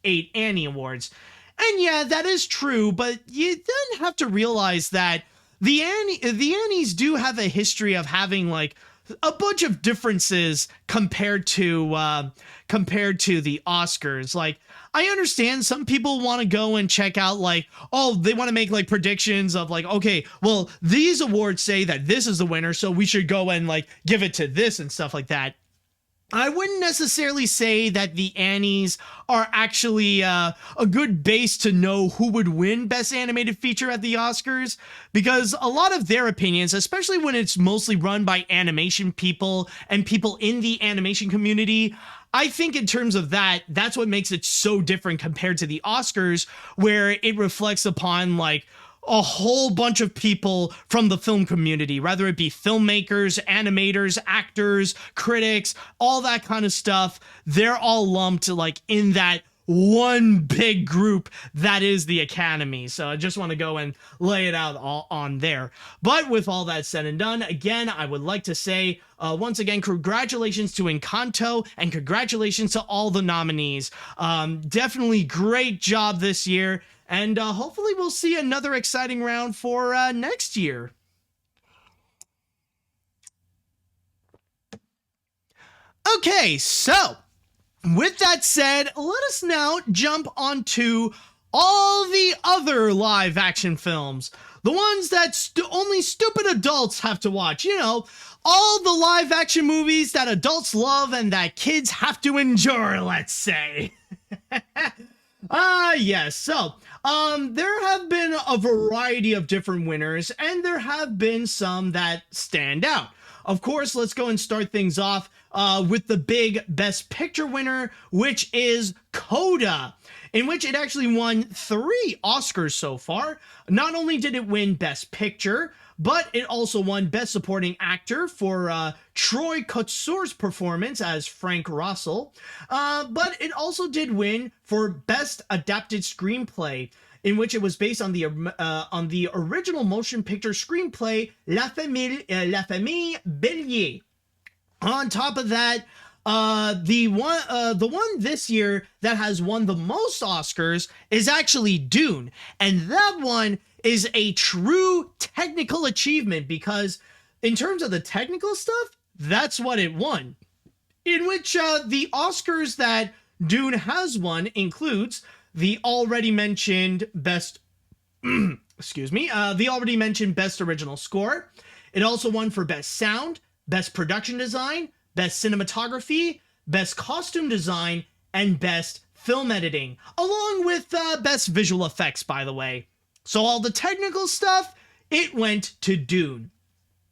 8 Annie Awards. And yeah, that is true, but you then have to realize that the Annies do have a history of having, like, a bunch of differences compared to the Oscars. Like, I understand some people want to go and check out, like, oh, they want to make like predictions of like, okay, well, these awards say that this is the winner, so we should go and like give it to this and stuff like that. I wouldn't necessarily say that the Annies are actually a good base to know who would win Best Animated Feature at the Oscars, because a lot of their opinions, especially when it's mostly run by animation people and people in the animation community, I think in terms of that, that's what makes it so different compared to the Oscars, where it reflects upon like a whole bunch of people from the film community, whether it be filmmakers, animators, actors, critics, all that kind of stuff. They're all lumped like in that one big group that is the Academy. So I just want to go and lay it out all on there. But with all that said and done, again, I would like to say once again, congratulations to Encanto and congratulations to all the nominees. Definitely great job this year. And hopefully we'll see another exciting round for next year. Okay, so with that said, let us now jump onto all the other live action films. The ones that only stupid adults have to watch. You know, all the live action movies that adults love and that kids have to endure, let's say. Yes. So, there have been a variety of different winners, and there have been some that stand out. Of course, let's go and start things off with the big Best Picture winner, which is CODA, in which it actually won 3 Oscars so far. Not only did it win Best Picture, but it also won Best Supporting Actor for Troy Kotsur's performance as Frank Russell. But it also did win for Best Adapted Screenplay, in which it was based on the original motion picture screenplay La Famille Bélier. On top of that, the one this year that has won the most Oscars is actually Dune, and that one is a true technical achievement, because in terms of the technical stuff, that's what it won. In which the Oscars that Dune has won includes the already mentioned Best Original Score. It also won for Best Sound, Best Production Design, Best Cinematography, Best Costume Design, and Best Film Editing, along with Best Visual Effects, by the way. So all the technical stuff, it went to Dune.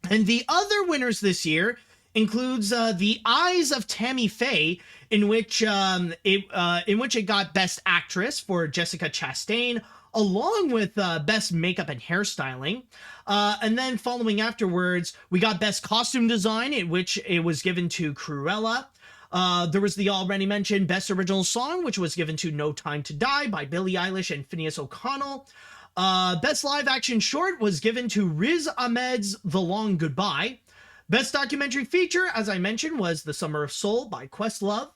And the other winners this year includes The Eyes of Tammy Faye, in which it got Best Actress for Jessica Chastain, along with Best Makeup and Hairstyling. And then following afterwards, we got Best Costume Design, in which it was given to Cruella. There was the already mentioned Best Original Song, which was given to No Time to Die by Billie Eilish and Phineas O'Connell. Best Live Action Short was given to Riz Ahmed's The Long Goodbye. Best Documentary Feature, as I mentioned, was The Summer of Soul by Questlove.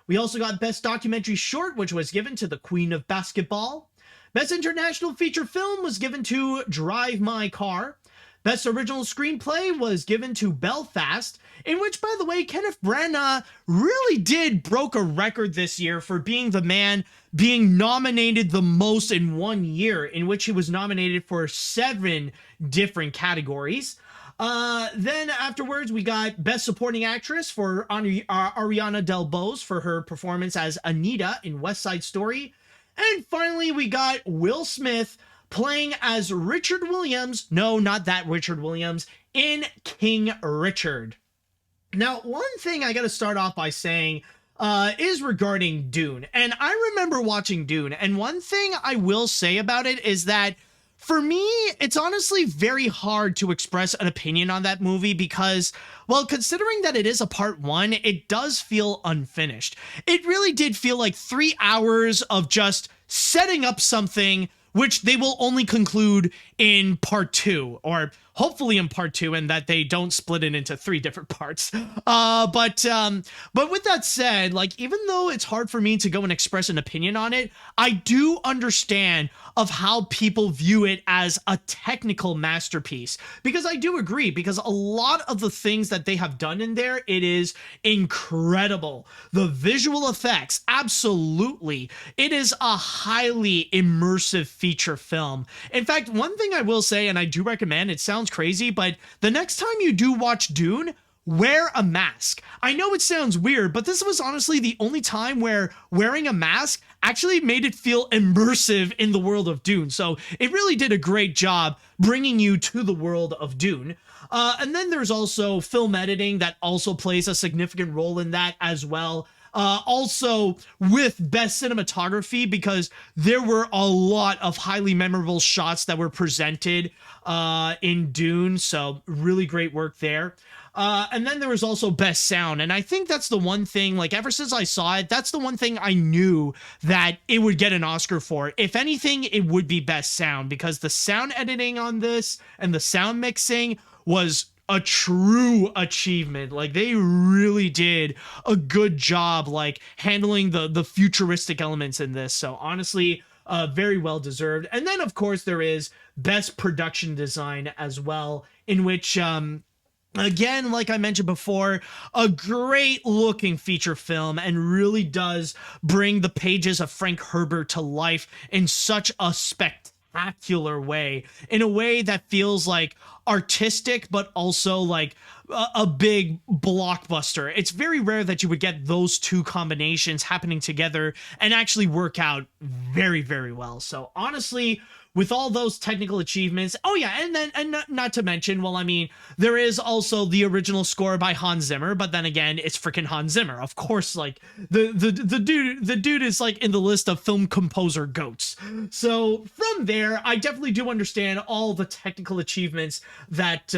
We also got Best Documentary Short, which was given to The Queen of Basketball. Best International Feature Film was given to Drive My Car. Best Original Screenplay was given to Belfast, in which, by the way, Kenneth Branagh really did broke a record this year for being the man being nominated the most in one year, in which he was nominated for 7 different categories. Then afterwards, we got Best Supporting Actress for Ariana DeBose for her performance as Anita in West Side Story. And finally, we got Will Smith playing as Richard Williams, no, not that Richard Williams, in King Richard. Now, one thing I gotta start off by saying is regarding Dune. And I remember watching Dune, and one thing I will say about it is that for me, it's honestly very hard to express an opinion on that movie because, well, considering that it is a part 1, it does feel unfinished. It really did feel like 3 hours of just setting up something which they will only conclude in part 2, or hopefully in part 2, and that they don't split it into 3 different parts. But with that said, like, even though it's hard for me to go and express an opinion on it, I do understand of how people view it as a technical masterpiece, because I do agree, because a lot of the things that they have done in there, it is incredible. The visual effects, absolutely. It is a highly immersive feature film. In fact, one thing I will say, and I do recommend, it sounds crazy, but the next time you do watch Dune, wear a mask. I know it sounds weird, but this was honestly the only time where wearing a mask actually made it feel immersive in the world of Dune. So it really did a great job bringing you to the world of Dune. And then there's also film editing that also plays a significant role in that as well. Also with best cinematography, because there were a lot of highly memorable shots that were presented in Dune. So really great work there. And then there was also best sound. And I think that's the one thing, like, ever since I saw it, that's the one thing I knew that it would get an Oscar for. If anything, it would be best sound, because the sound editing on this and the sound mixing was a true achievement. Like, they really did a good job, like, handling the futuristic elements in this. So honestly, very well deserved. And then of course there is best production design as well, in which, again, like I mentioned before, a great looking feature film, and really does bring the pages of Frank Herbert to life in such a spectacular way, in a way that feels like artistic, but also like a big blockbuster. It's very rare that you would get those two combinations happening together and actually work out very, very well. So honestly, with all those technical achievements, oh yeah, and not to mention, well, I mean, there is also the original score by Hans Zimmer, but then again, it's freaking Hans Zimmer. Of course, like the dude is like in the list of film composer goats. So from there, I definitely do understand all the technical achievements that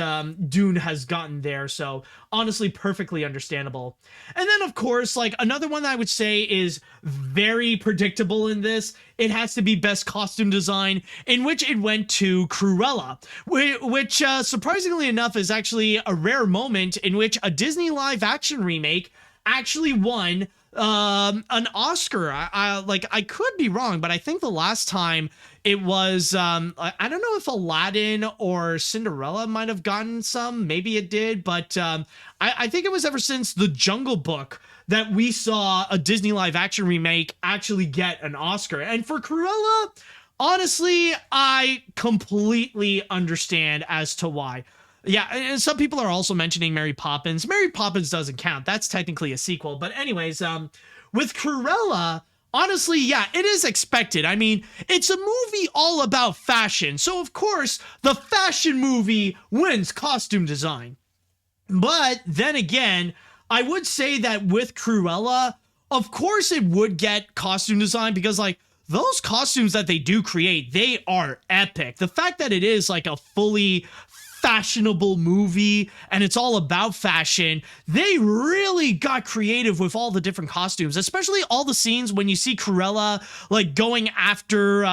Dune has gotten there. So honestly, perfectly understandable. And then of course, like, another one that I would say is very predictable in this, it has to be best costume design, in which it went to Cruella, which surprisingly enough is actually a rare moment in which a Disney live action remake actually won an Oscar. I could be wrong, but I think the last time it was, I don't know if Aladdin or Cinderella might have gotten some, maybe it did, but I think it was ever since The Jungle Book that we saw a Disney live action remake actually get an Oscar. And for Cruella, honestly, I completely understand as to why. Yeah, and some people are also mentioning Mary Poppins. Mary Poppins doesn't count. That's technically a sequel. But anyways, with Cruella, honestly, yeah, it is expected. I mean, it's a movie all about fashion. So, of course, the fashion movie wins costume design. But then again, I would say that with Cruella, of course it would get costume design, because, like, those costumes that they do create, they are epic. The fact that it is like a fully fashionable movie and it's all about fashion, they really got creative with all the different costumes, especially all the scenes when you see Cruella like going after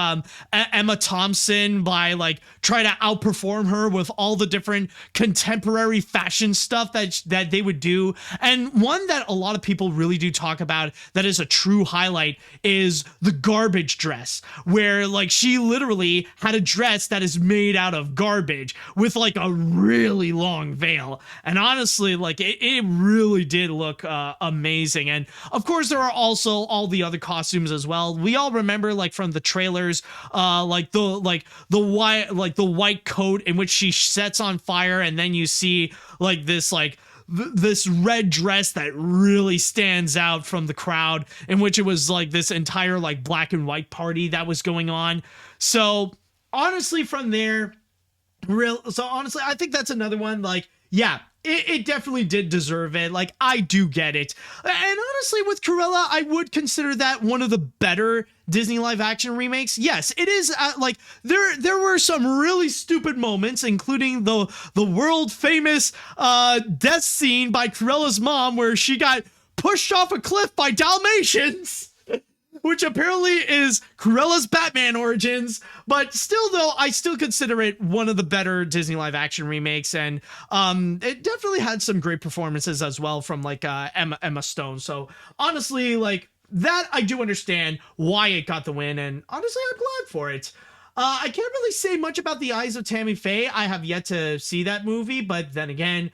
Emma Thompson by like trying to outperform her with all the different contemporary fashion stuff that they would do. And one that a lot of people really do talk about that is a true highlight is the garbage dress, where like she literally had a dress that is made out of garbage with like a really long veil. And honestly, like it really did look amazing. And of course there are also all the other costumes as well. We all remember like from the trailers, like the white coat in which she sets on fire, and then you see like this this red dress that really stands out from the crowd, in which it was like this entire like black and white party that was going on. So honestly, from there, I think that's another one. Like, yeah, it definitely did deserve it. Like, I do get it. And honestly, with Cruella, I would consider that one of the better Disney live action remakes. Yes, it is. Like, there were some really stupid moments, including the world famous death scene by Cruella's mom, where she got pushed off a cliff by Dalmatians. which apparently is Cruella's Batman origins, but still though, I still consider it one of the better Disney live action remakes, and it definitely had some great performances as well from like Emma Stone. So honestly, like that I do understand why it got the win, and honestly I'm glad for it. I can't really say much about The Eyes of Tammy Faye. I have yet to see that movie, but then again,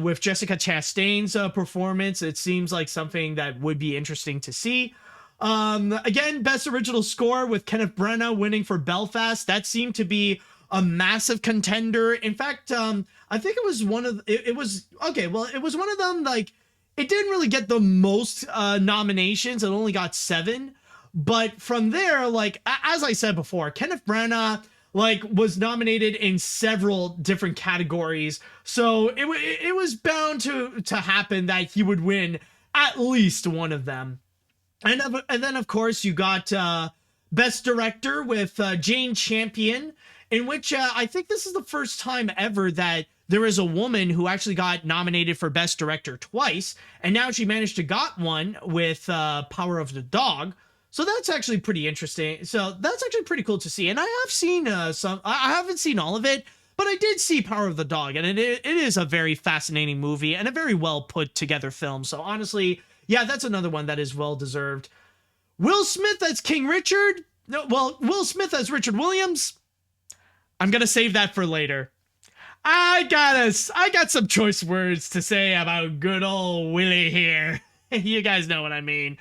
with Jessica Chastain's performance, it seems like something that would be interesting to see. Again, Best Original Score with Kenneth Branagh winning for Belfast. That seemed to be a massive contender. In fact, I think it was one of it was okay. Well, it was one of them. Like, it didn't really get the most nominations. It only got 7. But from there, like, as I said before, Kenneth Branagh, like, was nominated in several different categories. So it was bound to happen that he would win at least one of them. And then, of course, you got Best Director with Jane Champion, in which I think this is the first time ever that there is a woman who actually got nominated for Best Director twice. And now she managed to got one with Power of the Dog. So that's actually pretty interesting. So that's actually pretty cool to see. And I have seen some, I haven't seen all of it, but I did see Power of the Dog. And it is a very fascinating movie and a very well put together film. So honestly, yeah, that's another one that is well deserved. Will Smith as King Richard. No, well, Will Smith as Richard Williams. I'm going to save that for later. I got some choice words to say about good old Willie here. You guys know what I mean.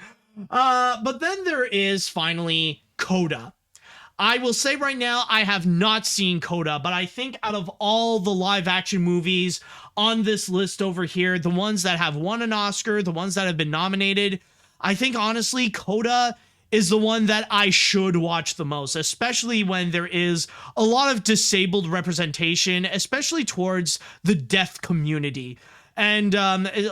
But then there is finally CODA. I will say right now, I have not seen CODA, but I think out of all the live action movies on this list over here, the ones that have won an Oscar, the ones that have been nominated, I think honestly, CODA is the one that I should watch the most, especially when there is a lot of disabled representation, especially towards the deaf community. And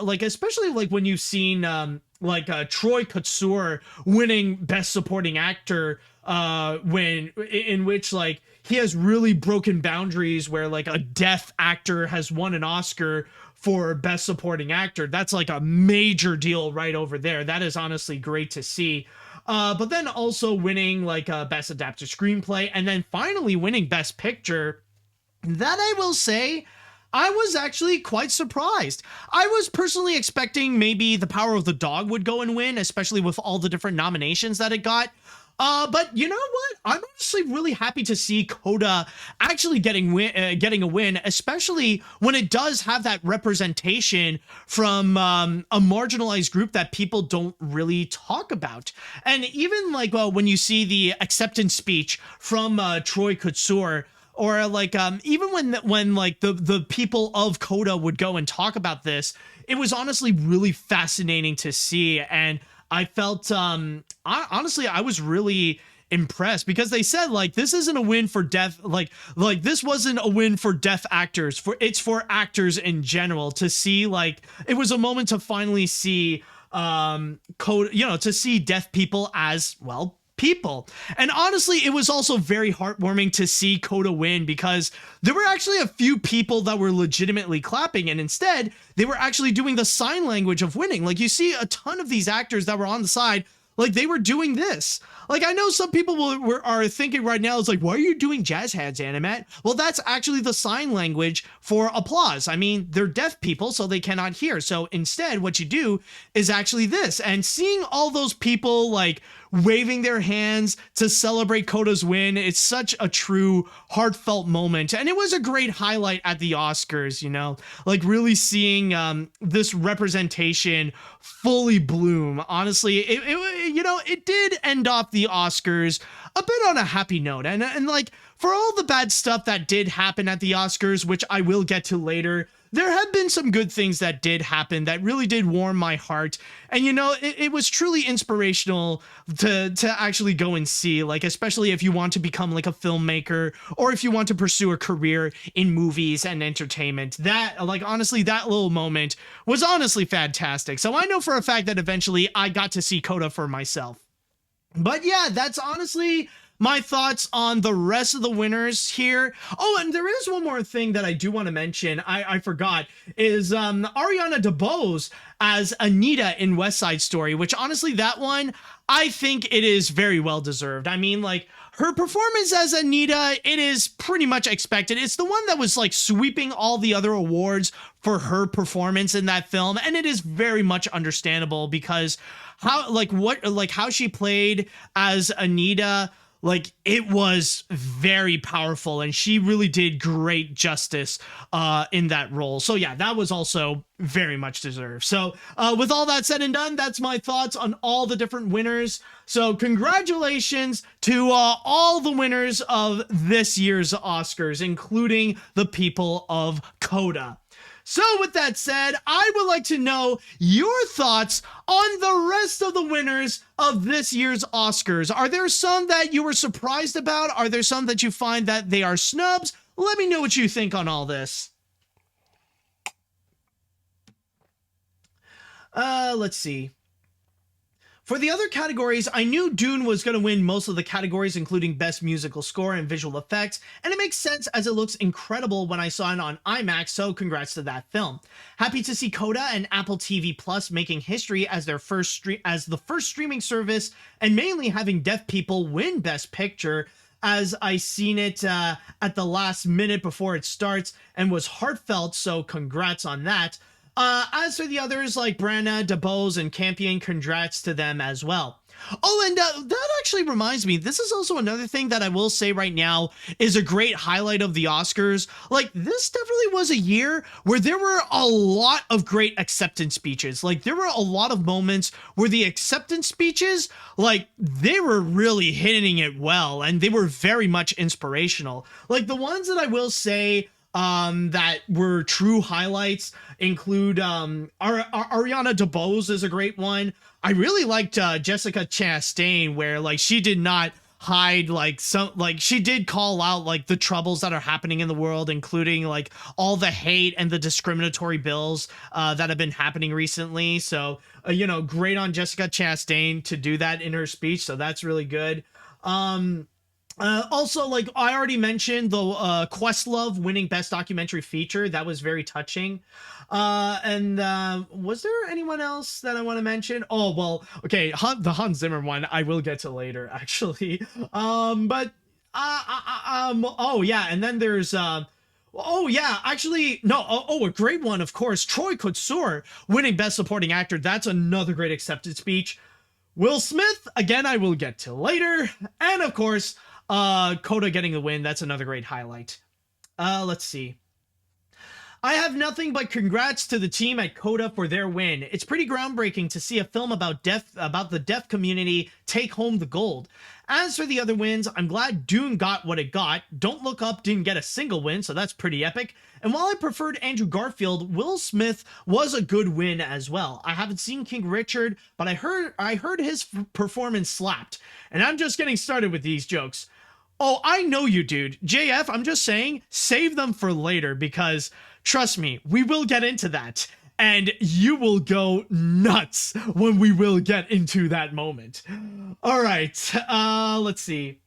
like, especially like when you've seen Troy Kotsur winning Best Supporting Actor, in which like he has really broken boundaries where like a deaf actor has won an Oscar for Best Supporting Actor. That's like a major deal right over there. That is honestly great to see. But then also winning like Best Adapted Screenplay, and then finally winning Best Picture. That I will say, I was actually quite surprised. I was personally expecting maybe The Power of the Dog would go and win, especially with all the different nominations that it got. But you know what? I'm honestly really happy to see CODA actually getting a win, especially when it does have that representation from a marginalized group that people don't really talk about. And even like when you see the acceptance speech from Troy Kotsur, or like even when like the people of CODA would go and talk about this, it was honestly really fascinating to see. And I felt honestly I was really impressed, because they said like this isn't a win for deaf, like this wasn't a win for deaf actors, it's for actors in general. To see, like, it was a moment to finally see CODA, to see deaf people as, well, people. And honestly, it was also very heartwarming to see CODA win, because there were actually a few people that were legitimately clapping, and instead they were actually doing the sign language of winning. Like, you see a ton of these actors that were on the side, like they were doing this. Like, I know some people are thinking right now, it's like, why are you doing jazz hands, AniMat? Well, that's actually the sign language for applause. I mean, they're deaf people, so they cannot hear. So instead, what you do is actually this. And seeing all those people, like, waving their hands to celebrate CODA's win, it's such a true, heartfelt moment. And it was a great highlight at the Oscars, like really seeing this representation fully bloom. Honestly, it did end off the Oscars a bit on a happy note. And like, for all the bad stuff that did happen at the Oscars, which I will get to later, there have been some good things that did happen that really did warm my heart. And, it was truly inspirational to actually go and see, like, especially if you want to become like a filmmaker, or if you want to pursue a career in movies and entertainment. That, like, honestly, that little moment was honestly fantastic. So I know for a fact that eventually I got to see CODA for myself. But yeah, that's honestly my thoughts on the rest of the winners here. Oh, and there is one more thing that I do want to mention. I forgot, is Ariana DeBose as Anita in West Side Story, which honestly, that one, I think it is very well deserved. I mean, like, her performance as Anita, it is pretty much expected. It's the one that was like sweeping all the other awards for her performance in that film, and it is very much understandable because how she played as Anita, like, it was very powerful, and she really did great justice in that role. So yeah, that was also very much deserved. So with all that said and done, that's my thoughts on all the different winners. So congratulations to all the winners of this year's Oscars, including the people of CODA. So with that said, I would like to know your thoughts on the rest of the winners of this year's Oscars. Are there some that you were surprised about? Are there some that you find that they are snubs? Let me know what you think on all this. Let's see. For the other categories, I knew Dune was going to win most of the categories, including Best Musical Score and Visual Effects, and it makes sense as it looks incredible when I saw it on IMAX, so congrats to that film. Happy to see CODA and Apple TV Plus making history as the first streaming service, and mainly having deaf people win Best Picture, as I seen it at the last minute before it starts, and was heartfelt, so congrats on that. As for the others like Branagh, DeBose, and Campion, congrats to them as well. Oh, and that actually reminds me, this is also another thing that I will say right now is a great highlight of the Oscars. Like, this definitely was a year where there were a lot of great acceptance speeches. Like, there were a lot of moments where the acceptance speeches, like, they were really hitting it well, and they were very much inspirational. Like, the ones that I will say that were true highlights include Ariana DeBose is a great one. I really liked Jessica Chastain, where like she did not hide she did call out like the troubles that are happening in the world, including like all the hate and the discriminatory bills that have been happening recently. So great on Jessica Chastain to do that in her speech, so that's really good. Also, like I already mentioned, the Questlove winning Best Documentary Feature, that was very touching. And was there anyone else that I want to mention? Oh, well, okay, the Hans Zimmer one I will get to later, actually. Oh yeah, and then there's oh yeah, actually no. A great one, of course, Troy Kotsur winning Best Supporting Actor. That's another great acceptance speech. Will Smith, again, I will get to later, and of course, CODA getting the win. That's another great highlight. Let's see. I have nothing but congrats to the team at CODA for their win. It's pretty groundbreaking to see a film about the deaf community take home the gold. As for the other wins, I'm glad Dune got what it got. Don't Look Up didn't get a single win, so that's pretty epic. And while I preferred Andrew Garfield, Will Smith was a good win as well. I haven't seen King Richard, but I heard his performance slapped. And I'm just getting started with these jokes. Oh, I know you, dude. JF, I'm just saying, save them for later, because trust me, we will get into that. And you will go nuts when we will get into that moment. All right, let's see.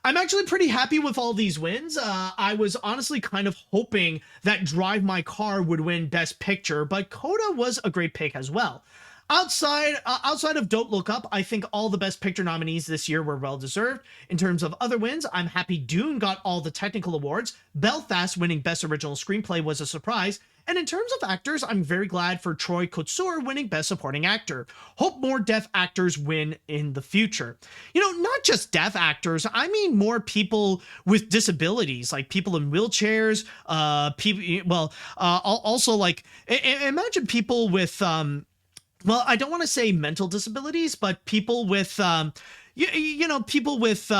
I'm actually pretty happy with all these wins. I was honestly kind of hoping that Drive My Car would win Best Picture, but CODA was a great pick as well. Outside of Don't Look Up, I think all the Best Picture nominees this year were well-deserved. In terms of other wins, I'm happy Dune got all the technical awards. Belfast winning Best Original Screenplay was a surprise. And in terms of actors, I'm very glad for Troy Kotsur winning Best Supporting Actor. Hope more deaf actors win in the future. Not just deaf actors, I mean more people with disabilities, like people in wheelchairs, also like, imagine people with, well, I don't want to say mental disabilities, but people with, people with,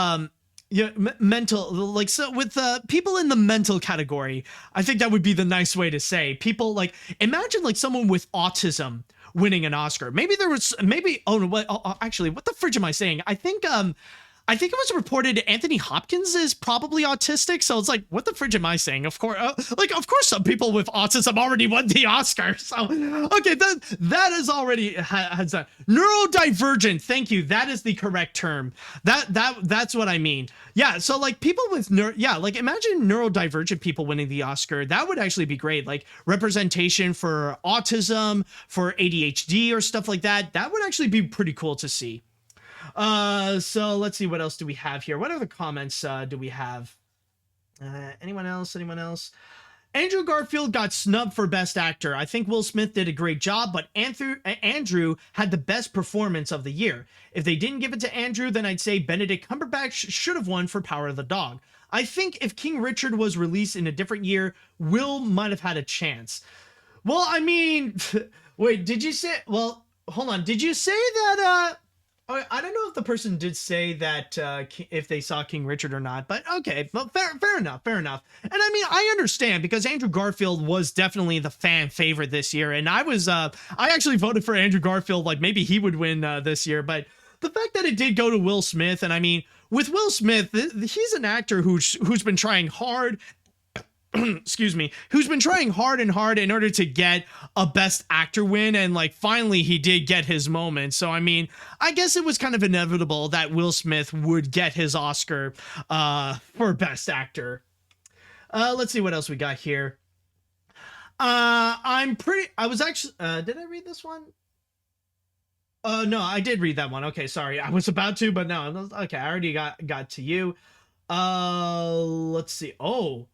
mental, like, so with people in the mental category, I think that would be the nice way to say. People like, imagine like someone with autism winning an Oscar. Actually, what the fridge am I saying? I think it was reported Anthony Hopkins is probably autistic, so it's like, what the fridge am I saying? Of course, of course, some people with autism already won the Oscar. So, okay, that is already has that. Neurodivergent. Thank you. That is the correct term. That's what I mean. Yeah. So like people with imagine neurodivergent people winning the Oscar. That would actually be great. Like representation for autism, for ADHD or stuff like that. That would actually be pretty cool to see. So let's see, what else do we have here? What other comments do we have? Anyone else? Andrew Garfield got snubbed for Best Actor. I think Will Smith did a great job, but Andrew had the best performance of the year. If they didn't give it to Andrew, then I'd say Benedict Cumberbatch should have won for Power of the Dog. I think if King Richard was released in a different year, Will might have had a chance. Well, I mean, wait, did you say, well, hold on. Did you say that, I don't know if the person did say that if they saw King Richard or not, but okay, well, fair enough. And I mean, I understand because Andrew Garfield was definitely the fan favorite this year, and I actually voted for Andrew Garfield, like maybe he would win this year, but the fact that it did go to Will Smith, and I mean, with Will Smith, he's an actor who's been trying hard. Excuse me, who's been trying hard in order to get a Best Actor win, and like finally he did get his moment. So I mean, I guess it was kind of inevitable that Will Smith would get his Oscar for Best Actor. Let's see what else we got here. I was actually did I read this one? No, I did read that one. Okay, sorry, I was about to, but no. Okay, I already got to you. Let's see. Oh,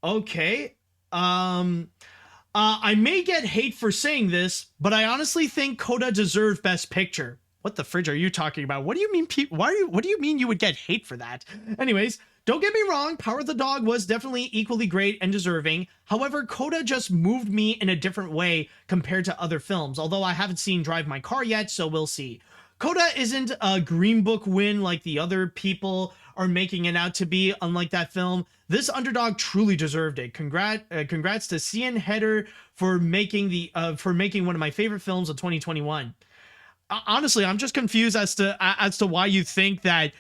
okay. I may get hate for saying this, but I honestly think CODA deserved Best Picture. What the fridge are you talking about? What do you mean, what do you mean you would get hate for that? Anyways, don't get me wrong, Power of the Dog was definitely equally great and deserving. However, CODA just moved me in a different way compared to other films, although I haven't seen Drive My Car yet, so we'll see. CODA isn't a Green Book win like the other people are making it out to be. Unlike that film, this underdog truly deserved it. Congrats to Cian Heder for making one of my favorite films of 2021. Honestly, I'm just confused as to why you think that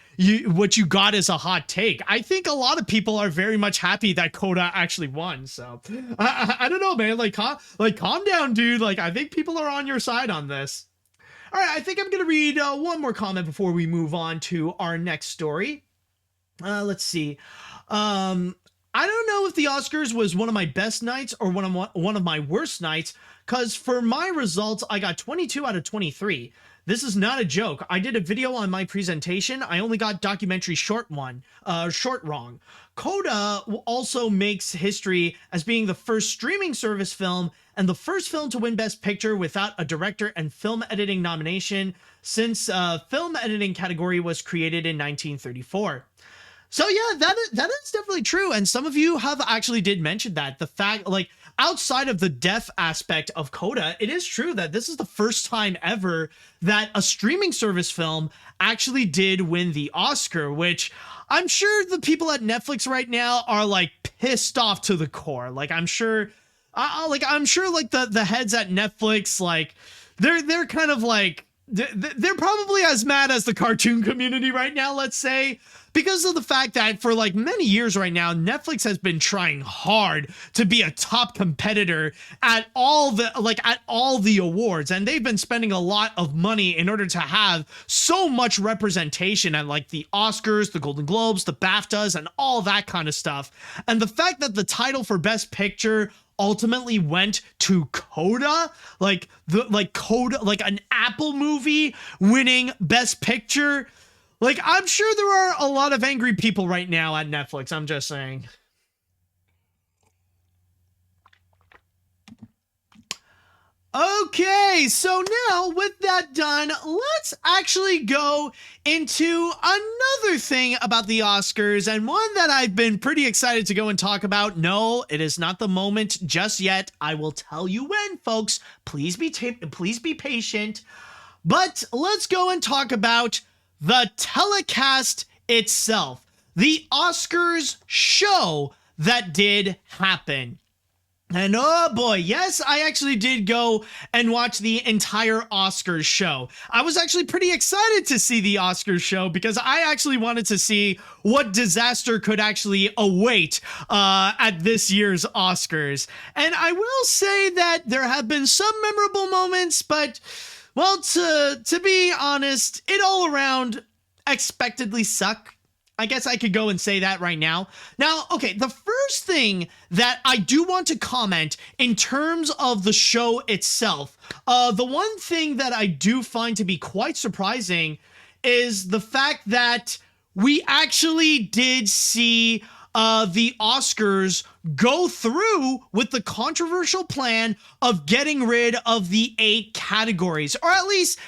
what you got is a hot take. I think a lot of people are very much happy that CODA actually won. So I don't know, man. Like calm down, dude. Like I think people are on your side on this. All right, I think I'm gonna read one more comment before we move on to our next story. Let's see. I don't know if the Oscars was one of my best nights or one of my worst nights, because for my results, I got 22 out of 23. This is not a joke. I did a video on my presentation. I only got documentary short wrong. CODA also makes history as being the first streaming service film and the first film to win Best Picture without a director and film editing nomination since film editing category was created in 1934. So yeah, that is definitely true. And some of you have actually did mention that. The fact, like, outside of the deaf aspect of CODA, it is true that this is the first time ever that a streaming service film actually did win the Oscar, which I'm sure the people at Netflix right now are like pissed off to the core. Like I'm sure like the heads at Netflix, like they're kind of like, they're probably as mad as the cartoon community right now, let's say, because of the fact that for like many years right now, Netflix has been trying hard to be a top competitor at all the awards, and they've been spending a lot of money in order to have so much representation at like the Oscars, the Golden Globes, the BAFTAs, and all that kind of stuff. And the fact that the title for Best Picture ultimately went to CODA, like CODA, like an Apple movie winning Best Picture. Like, I'm sure there are a lot of angry people right now at Netflix. I'm just saying. Okay, so now with that done, let's actually go into another thing about the Oscars, and one that I've been pretty excited to go and talk about. No, it is not the moment just yet. I will tell you when, folks. Please be patient. But let's go and talk about the telecast itself, the Oscars show that did happen. And oh boy, yes, I actually did go and watch the entire Oscars show. I was actually pretty excited to see the Oscars show because I actually wanted to see what disaster could actually await at this year's Oscars. And I will say that there have been some memorable moments, but well, to be honest, it all around expectedly suck. I guess I could go and say that right now. Now, okay, the first thing that I do want to comment in terms of the show itself, the one thing that I do find to be quite surprising is the fact that we actually did see the Oscars go through with the controversial plan of getting rid of the 8 categories, or at least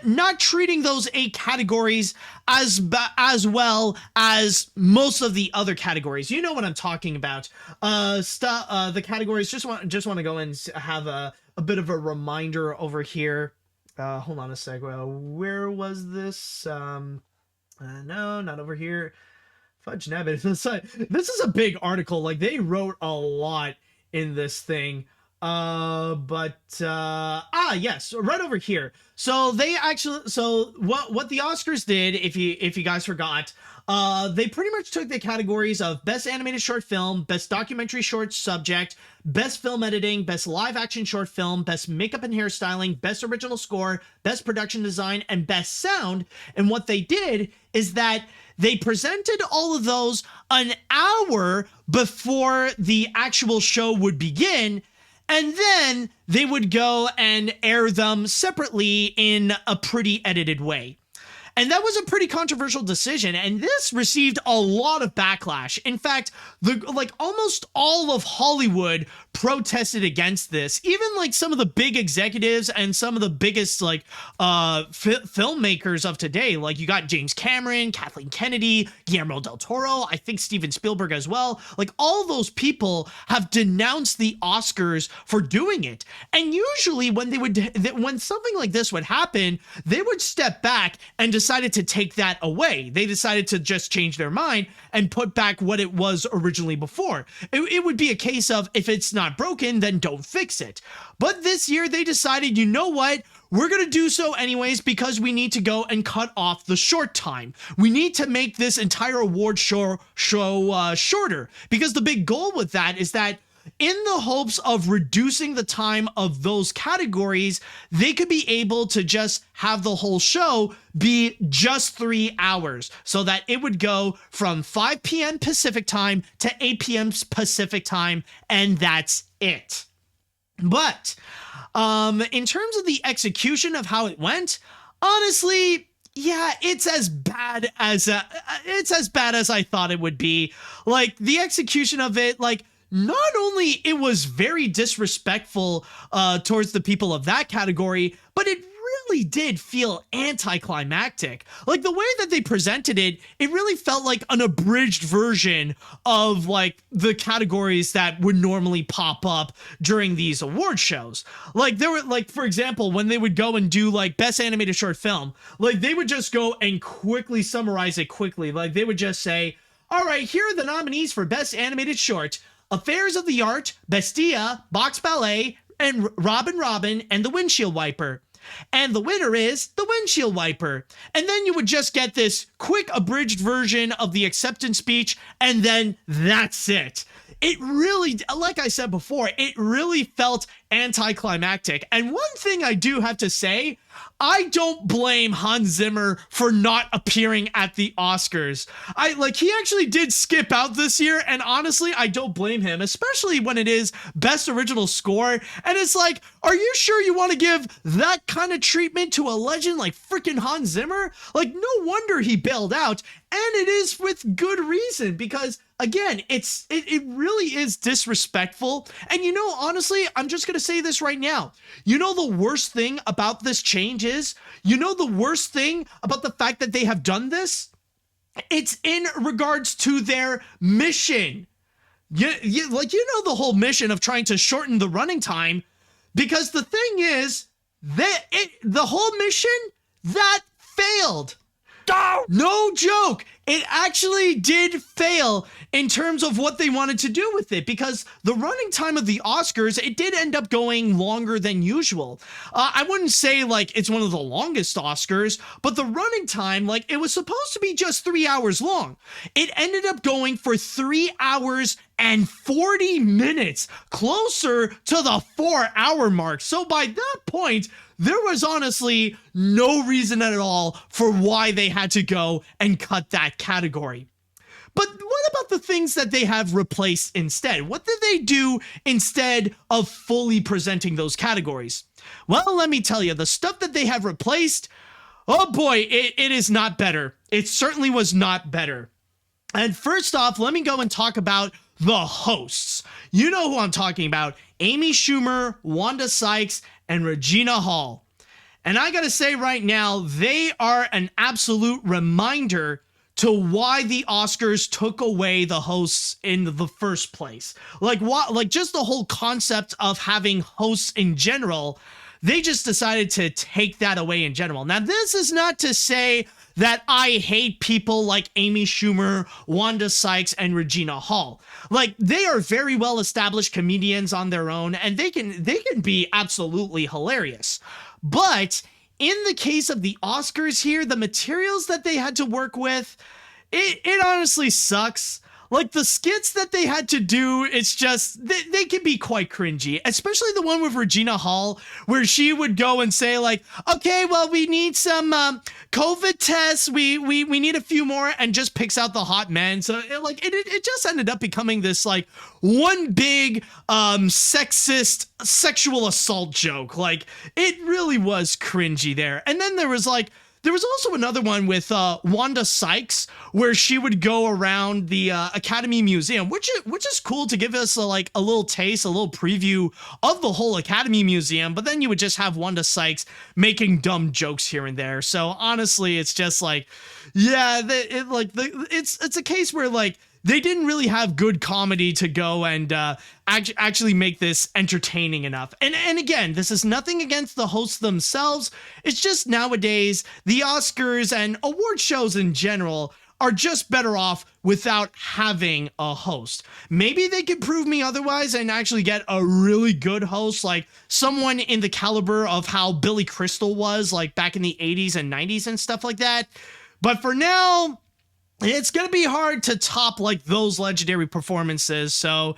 not treating those 8 categories as well as most of the other categories. You know what I'm talking about. The categories. Just want to go and have a bit of a reminder over here. Hold on a sec. Where was this? No, not over here. Fudge nabbit. This is a big article. Like, they wrote a lot in this thing. Yes, right over here. So what the Oscars did, if you guys forgot, they pretty much took the categories of Best Animated Short Film, Best Documentary Short Subject, Best Film Editing, Best Live Action Short Film, Best Makeup and Hairstyling, Best Original Score, Best Production Design, and Best Sound. And what they did is that they presented all of those an hour before the actual show would begin, and then they would go and air them separately in a pretty edited way. And that was a pretty controversial decision, and this received a lot of backlash. In fact, almost all of Hollywood protested against this. Even like some of the big executives and some of the biggest filmmakers of today, like you got James Cameron, Kathleen Kennedy, Guillermo del Toro, I think Steven Spielberg as well. Like, all those people have denounced the Oscars for doing it. And usually when something like this would happen, they would step back and decided to take that away. They decided to just change their mind and put back what it was originally before. It would be a case of, if it's not broken, then don't fix it. But this year they decided, you know what? We're going to do so anyways, because we need to go and cut off the short time. We need to make this entire award show shorter, because the big goal with that is that, in the hopes of reducing the time of those categories, they could be able to just have the whole show be just 3 hours, so that it would go from 5 p.m. Pacific time to 8 p.m. Pacific time, and that's it. But in terms of the execution of how it went, honestly, yeah, it's as bad as I thought it would be. Like, the execution of it, like, not only it was very disrespectful towards the people of that category, but it really did feel anticlimactic. Like, the way that they presented it, it really felt like an abridged version of like the categories that would normally pop up during these award shows. Like, there were, like, for example, when they would go and do like Best Animated Short Film, like, they would just go and quickly summarize it quickly. Like, they would just say, all right, here are the nominees for Best Animated Short: Affairs of the Art, Bestia, Box Ballet, and Robin, and The Windshield Wiper. And the winner is The Windshield Wiper. And then you would just get this quick abridged version of the acceptance speech, and then that's it. It really, like I said before, it really felt anticlimactic. And one thing I do have to say, I don't blame Hans Zimmer for not appearing at the Oscars. He actually did skip out this year, and honestly, I don't blame him, especially when it is Best Original Score. And it's like, are you sure you want to give that kind of treatment to a legend like freaking Hans Zimmer? Like, no wonder he bailed out, and it is with good reason, because again, it really is disrespectful. And you know, honestly, I'm just gonna say this right now. You know, the worst thing about this change is, you know, the worst thing about the fact that they have done this, it's in regards to their mission. You know, the whole mission of trying to shorten the running time, because the thing is that the whole mission that failed. No joke. It actually did fail in terms of what they wanted to do with it, because the running time of the Oscars, it did end up going longer than usual. I wouldn't say like it's one of the longest Oscars, but the running time, like, it was supposed to be just 3 hours long. It ended up going for 3 hours and 40 minutes, closer to the 4-hour mark. So by that point, there was honestly no reason at all for why they had to go and cut that category. But what about the things that they have replaced instead? What did they do instead of fully presenting those categories? Well, let me tell you, the stuff that they have replaced, Oh boy, it is not better. It certainly was not better. And first off, let me go and talk about the hosts. You know who I'm talking about. Amy Schumer, Wanda Sykes, and Regina Hall. And I gotta say right now, they are an absolute reminder to why the Oscars took away the hosts in the first place. Like what? Like just the whole concept of having hosts in general. They just decided to take that away in general. Now, this is not to say that I hate people like Amy Schumer, Wanda Sykes, and Regina Hall. Like, they are very well-established comedians on their own, and they can be absolutely hilarious. But in the case of the Oscars here, the materials that they had to work with, it honestly sucks. Like, the skits that they had to do, it's just, they can be quite cringy, especially the one with Regina Hall, where she would go and say, like, okay, well, we need some COVID tests, we need a few more, and just picks out the hot men. So, it just ended up becoming this, like, one big sexist sexual assault joke. Like, it really was cringy there. And then there was also another one with Wanda Sykes, where she would go around the Academy Museum, which is cool to give us a little taste, a little preview of the whole Academy Museum. But then you would just have Wanda Sykes making dumb jokes here and there. So honestly, it's just like, yeah, it's a case where like they didn't really have good comedy to go and actually make this entertaining enough. And again, this is nothing against the hosts themselves. It's just nowadays, the Oscars and award shows in general are just better off without having a host. Maybe they could prove me otherwise and actually get a really good host, like someone in the caliber of how Billy Crystal was, like back in the 80s and 90s and stuff like that. But for now, it's going to be hard to top like those legendary performances. So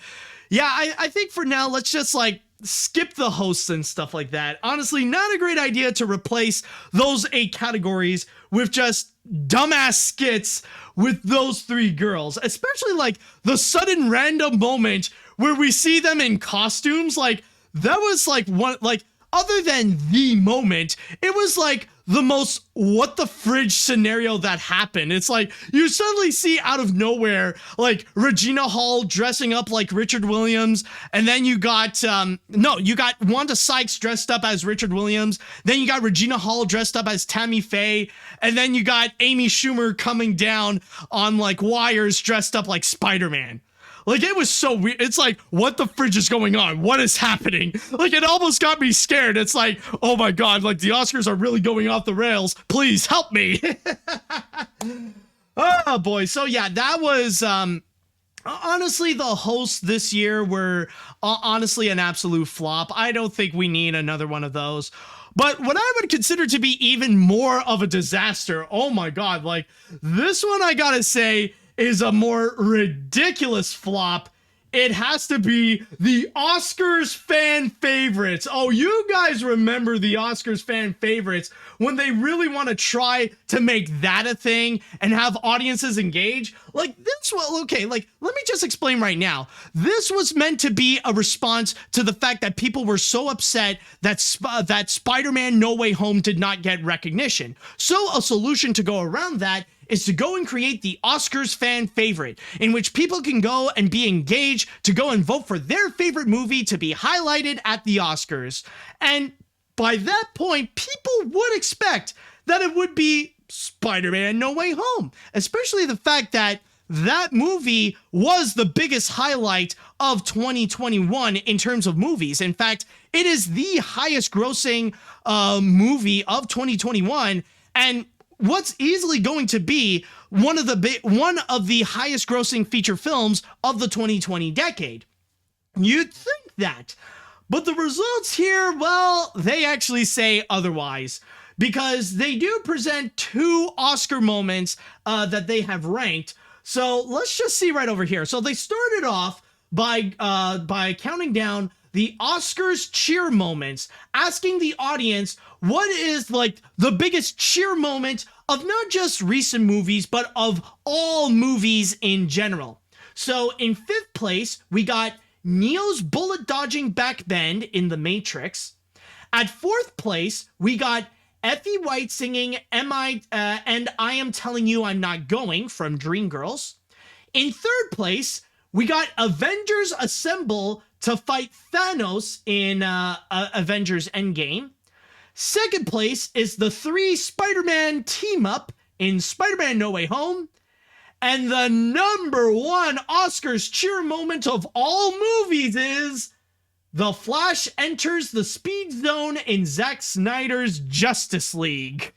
yeah, I think for now, let's just like skip the hosts and stuff like that. Honestly, not a great idea to replace those 8 categories with just dumbass skits with those 3 girls, especially like the sudden random moment where we see them in costumes. Like that was like one, like other than the moment, it was like the most what the fridge scenario that happened. It's like you suddenly see out of nowhere like Regina Hall dressing up like Richard Williams, and then you got you got Wanda Sykes dressed up as Richard Williams, then you got Regina Hall dressed up as Tammy Faye, and then you got Amy Schumer coming down on like wires dressed up like Spider-Man. Like, it was so weird. It's like, what the fridge is going on? What is happening? Like, it almost got me scared. It's like, oh my God, like the Oscars are really going off the rails. Please help me. Oh boy. So yeah, that was, honestly, the hosts this year were honestly an absolute flop. I don't think we need another one of those. But what I would consider to be even more of a disaster, oh my God, like this one I gotta say is a more ridiculous flop. It has to be the Oscars fan favorites. Oh, you guys remember the Oscars fan favorites when they really want to try to make that a thing and have audiences engage? Like this was, okay, like let me just explain right now. This was meant to be a response to the fact that people were so upset that that Spider-Man No Way Home did not get recognition. So a solution to go around that is to go and create the Oscars fan favorite, in which people can go and be engaged to go and vote for their favorite movie to be highlighted at the Oscars. And by that point, people would expect that it would be Spider-Man No Way Home, especially the fact that that movie was the biggest highlight of 2021 in terms of movies. In fact, it is the highest grossing movie of 2021, and what's easily going to be one of the highest grossing feature films of the 2020 decade. You'd think that, but the results here, well, they actually say otherwise, because they do present 2 Oscar moments that they have ranked. So let's just see right over here. So they started off by counting down the Oscars cheer moments, asking the audience what is like the biggest cheer moment of not just recent movies, but of all movies in general. So in 5th place, we got Neo's bullet dodging backbend in The Matrix. At 4th place, we got Effie White singing and I Am Telling You I'm Not Going from Dreamgirls. In third place, we got Avengers Assemble to fight Thanos in Avengers Endgame. Second place is the 3 Spider-Man team up in Spider-Man No Way Home. And the number 1 Oscars cheer moment of all movies is The Flash enters the Speed Zone in Zack Snyder's Justice League.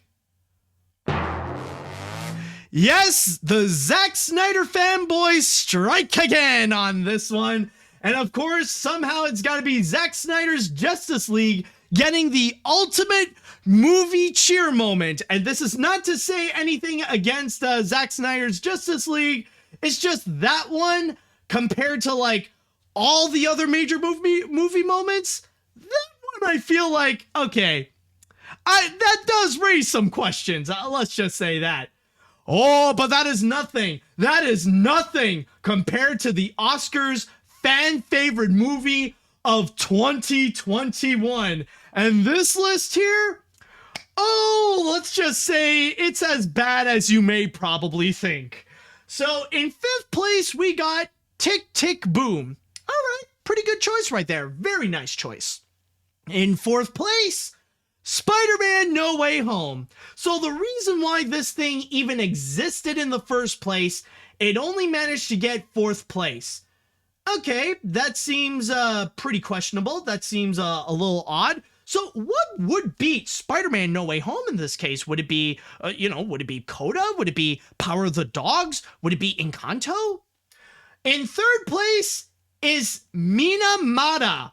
Yes, the Zack Snyder fanboys strike again on this one. And of course, somehow it's got to be Zack Snyder's Justice League getting the ultimate movie cheer moment. And this is not to say anything against Zack Snyder's Justice League. It's just that one compared to like all the other major movie moments. That one I feel like, okay, that does raise some questions. Let's just say that. Oh, but that is nothing. That is nothing compared to the Oscars fan favorite movie of 2021. And this list here, oh, let's just say it's as bad as you may probably think. So in 5th place, we got Tick, Tick, Boom. All right, pretty good choice right there. Very nice choice. In 4th place, Spider-Man No Way Home. So the reason why this thing even existed in the first place, it only managed to get 4th place. Okay, that seems pretty questionable. That seems a little odd. So what would beat Spider-Man No Way Home in this case? Would it be, would it be CODA? Would it be Power of the Dogs? Would it be Encanto? In 3rd place is Minamata.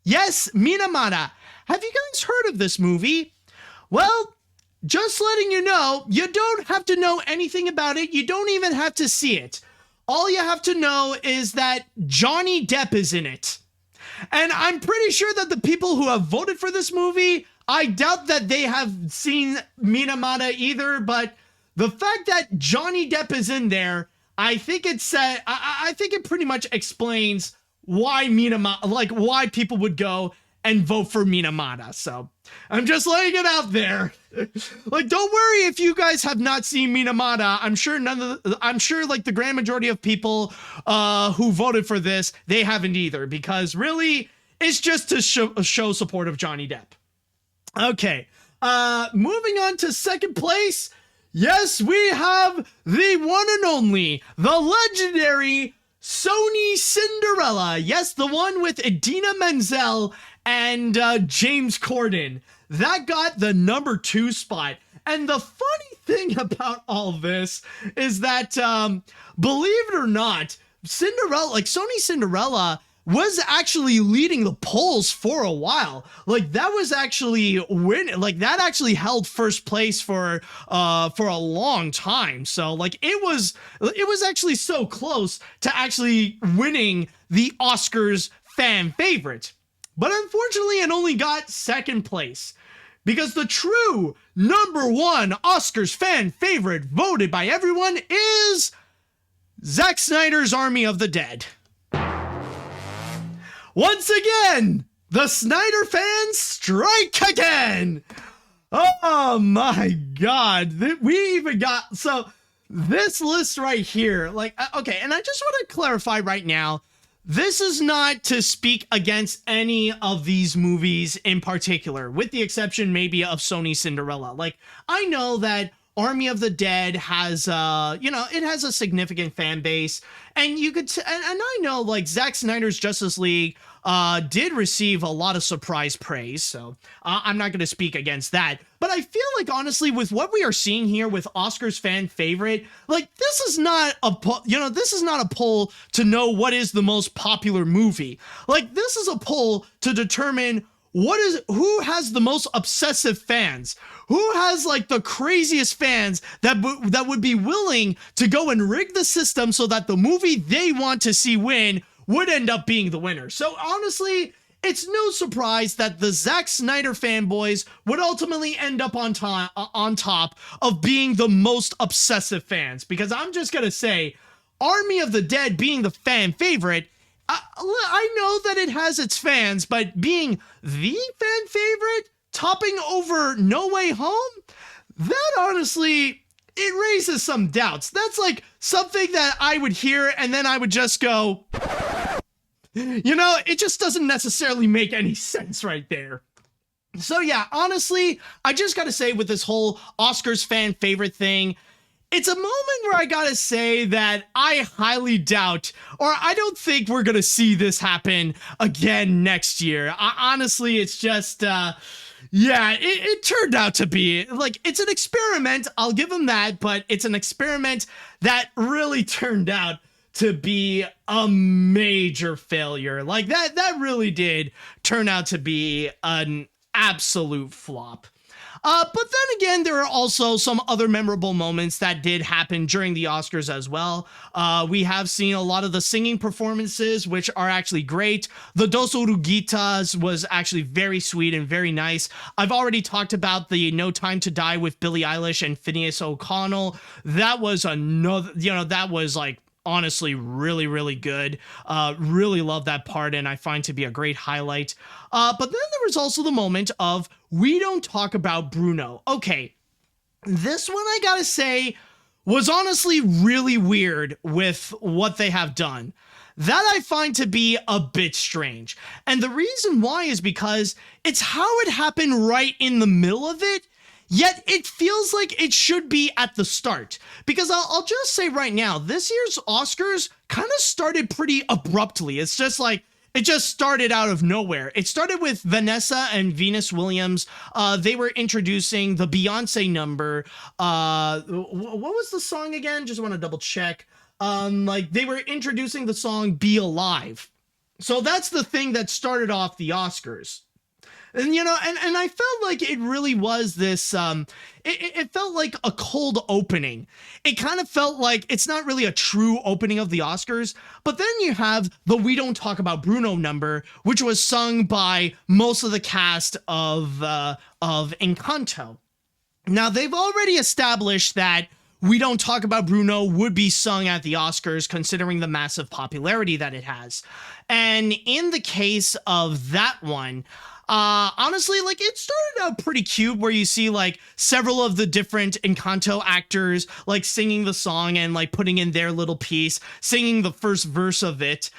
Yes, Minamata. Have you guys heard of this movie? Well, just letting you know, you don't have to know anything about it. You don't even have to see it. All you have to know is that Johnny Depp is in it. And I'm pretty sure that the people who have voted for this movie, I doubt that they have seen Minamata either, but the fact that Johnny Depp is in there, I think I think it pretty much explains why why people would go and vote for Minamata. So I'm just laying it out there. Like, don't worry if you guys have not seen Minamata. I'm sure like the grand majority of people who voted for this, they haven't either, because really it's just to show support of Johnny Depp. Okay, moving on to 2nd place. Yes, we have the one and only, the legendary Sony Cinderella. Yes, the one with Idina Menzel and James Corden. That got the number 2 spot. And the funny thing about all this is that, believe it or not, Sony Cinderella was actually leading the polls for a while. Like, that was actually that actually held first place for a long time. So like it was actually so close to actually winning the Oscars fan favorite. But unfortunately, it only got 2nd place, because the true number 1 Oscars fan favorite voted by everyone is Zack Snyder's Army of the Dead. Once again, the Snyder fans strike again. Oh my God. We even got, so this list right here, like, okay, and I just want to clarify right now, this is not to speak against any of these movies in particular, with the exception maybe of Sony Cinderella. Like, I know that Army of the Dead has, it has a significant fan base, and you could, and I know like Zack Snyder's Justice League did receive a lot of surprise praise, so I'm not going to speak against that. But I feel like, honestly, with what we are seeing here with Oscars fan favorite, like, this is not a poll to know what is the most popular movie. Like, this is a poll to determine who has the most obsessive fans, who has like the craziest fans that would be willing to go and rig the system so that the movie they want to see win would end up being the winner. So honestly, it's no surprise that the Zack Snyder fanboys would ultimately end up on top of being the most obsessive fans, because I'm just gonna say, Army of the Dead being the fan favorite, I know that it has its fans, but being the fan favorite, topping over No Way Home, that honestly, it raises some doubts. That's like something that I would hear and then I would just go, it just doesn't necessarily make any sense right there. So yeah, honestly, I just gotta say with this whole Oscars fan favorite thing, it's a moment where I gotta say that I highly doubt, or I don't think we're gonna see this happen again next year. Honestly, it's just, it turned out to be, like, it's an experiment, I'll give them that, but it's an experiment that really turned out to be a major failure. Like, that really did turn out to be an absolute flop. But then again, there are also some other memorable moments that did happen during the Oscars as well. We have seen a lot of the singing performances, which are actually great. The Dos Oruguitas was actually very sweet and very nice. I've already talked about the No Time to Die with Billie Eilish and Phineas O'Connell. That was another, that was like, honestly really, really good. Really love that part, and I find to be a great highlight. But then there was also the moment of We Don't Talk About Bruno. Okay, this one I gotta say was honestly really weird with what they have done. That I find to be a bit strange. And the reason why is because it's how it happened right in the middle of it. Yet it feels like it should be at the start. Because I'll just say right now, this year's Oscars kind of started pretty abruptly. It's just like, it just started out of nowhere. It started with Vanessa and Venus Williams. They were introducing the Beyonce number. What was the song again? Just want to double check. They were introducing the song Be Alive. So that's the thing that started off the Oscars. And, and I felt like it really was this, it felt like a cold opening. It kind of felt like it's not really a true opening of the Oscars, but then you have the We Don't Talk About Bruno number, which was sung by most of the cast of Encanto. Now, they've already established that We Don't Talk About Bruno would be sung at the Oscars, considering the massive popularity that it has. And in the case of that one, honestly, like, it started out pretty cute where you see like several of the different Encanto actors like singing the song and like putting in their little piece, singing the first verse of it,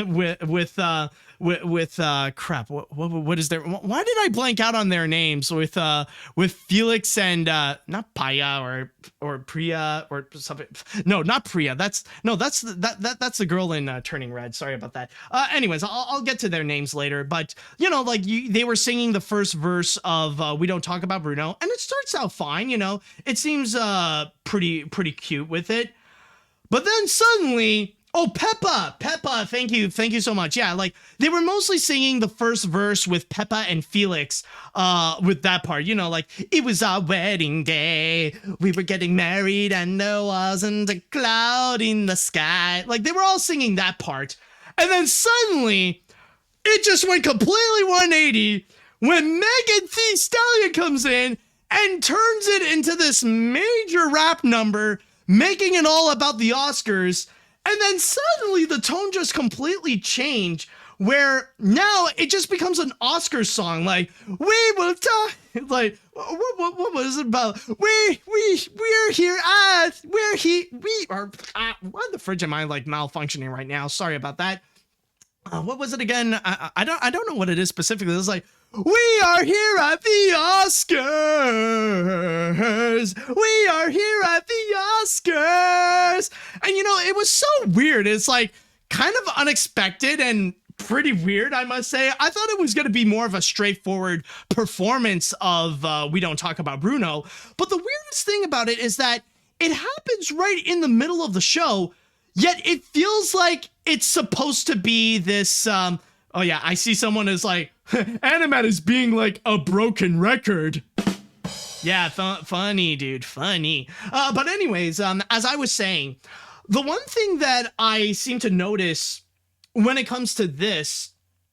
with crap, what is their, why did I blank out on their names with Felix and not Paya or Priya or something. No, not Priya. That's the girl in Turning Red. Sorry about that. Anyways, I'll get to their names later, but they were singing the first verse of We Don't Talk About Bruno, and it starts out fine. It seems pretty cute with it, but then suddenly, oh, Peppa, thank you so much. Yeah, like, they were mostly singing the first verse with Peppa and Felix, with that part, like, it was our wedding day, we were getting married, and there wasn't a cloud in the sky. Like, they were all singing that part, and then suddenly, it just went completely 180 when Megan Thee Stallion comes in and turns it into this major rap number, making it all about the Oscars. And then suddenly the tone just completely changed, where now it just becomes an Oscar song. Like, we will talk, like, what was it about? We're here at, we are, why the fridge am I like malfunctioning right now? Sorry about that. What was it again? I don't know what it is specifically. It's like, we are here at the Oscars. We are here at the Oscars. And it was so weird. It's like kind of unexpected and pretty weird, I must say. I thought it was going to be more of a straightforward performance of We Don't Talk About Bruno. But the weirdest thing about it is that it happens right in the middle of the show, yet it feels like it's supposed to be this, oh yeah, I see someone is like, AniMat's is being like a broken record. Yeah, funny, dude, funny. But anyways, as I was saying, the one thing that I seem to notice when it comes to this,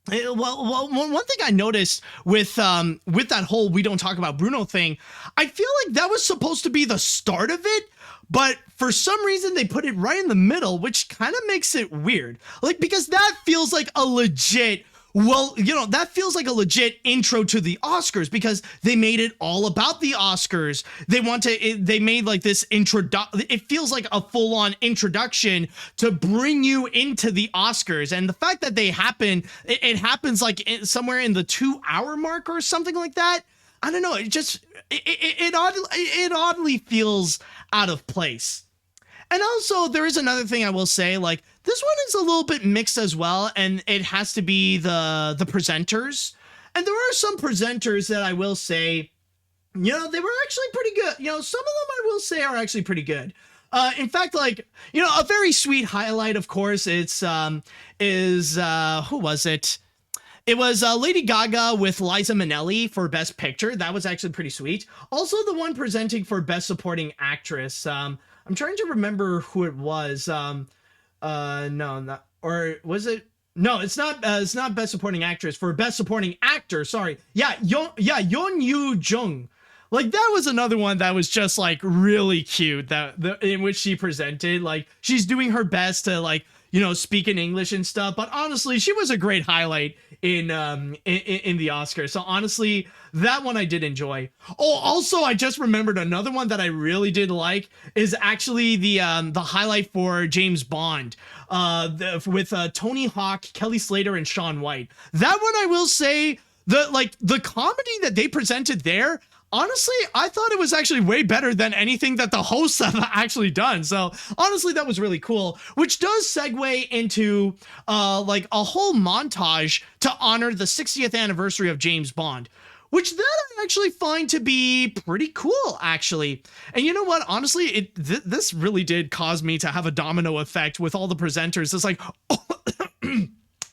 one thing I noticed with that whole We Don't Talk About Bruno thing, I feel like that was supposed to be the start of it, but for some reason they put it right in the middle, which kind of makes it weird. Like, because that feels like a legit Well, that feels like a legit intro to the Oscars because they made it all about the Oscars. They made like this it feels like a full on introduction to bring you into the Oscars. And the fact that it happens like somewhere in the 2-hour mark or something like that. I don't know. It oddly feels out of place. And also, there is another thing I will say, like, this one is a little bit mixed as well, and it has to be the presenters. And there are some presenters that I will say, they were actually pretty good. Some of them I will say are actually pretty good. In fact, like, a very sweet highlight, of course, who was it? It was Lady Gaga with Liza Minnelli for Best Picture. That was actually pretty sweet. Also, the one presenting for Best Supporting Actress. I'm trying to remember who it was. No, not, or was it? No, it's not. It's not Best Supporting Actress. For Best Supporting Actor. Sorry. Yeah, Yeon Yoo Jung. Like, that was another one that was just like really cute. In which she presented, like, she's doing her best to like, speak in English and stuff. But honestly, she was a great highlight in the Oscars. So honestly, that one I did enjoy. Oh, also, I just remembered another one that I really did like is actually the highlight for James Bond, with Tony Hawk, Kelly Slater, and Shaun White. That one I will say, the comedy that they presented there. Honestly, I thought it was actually way better than anything that the hosts have actually done. So honestly, that was really cool, which does segue into like a whole montage to honor the 60th anniversary of James Bond, which that I actually find to be pretty cool, actually. And you know what? Honestly, this really did cause me to have a domino effect with all the presenters. It's like,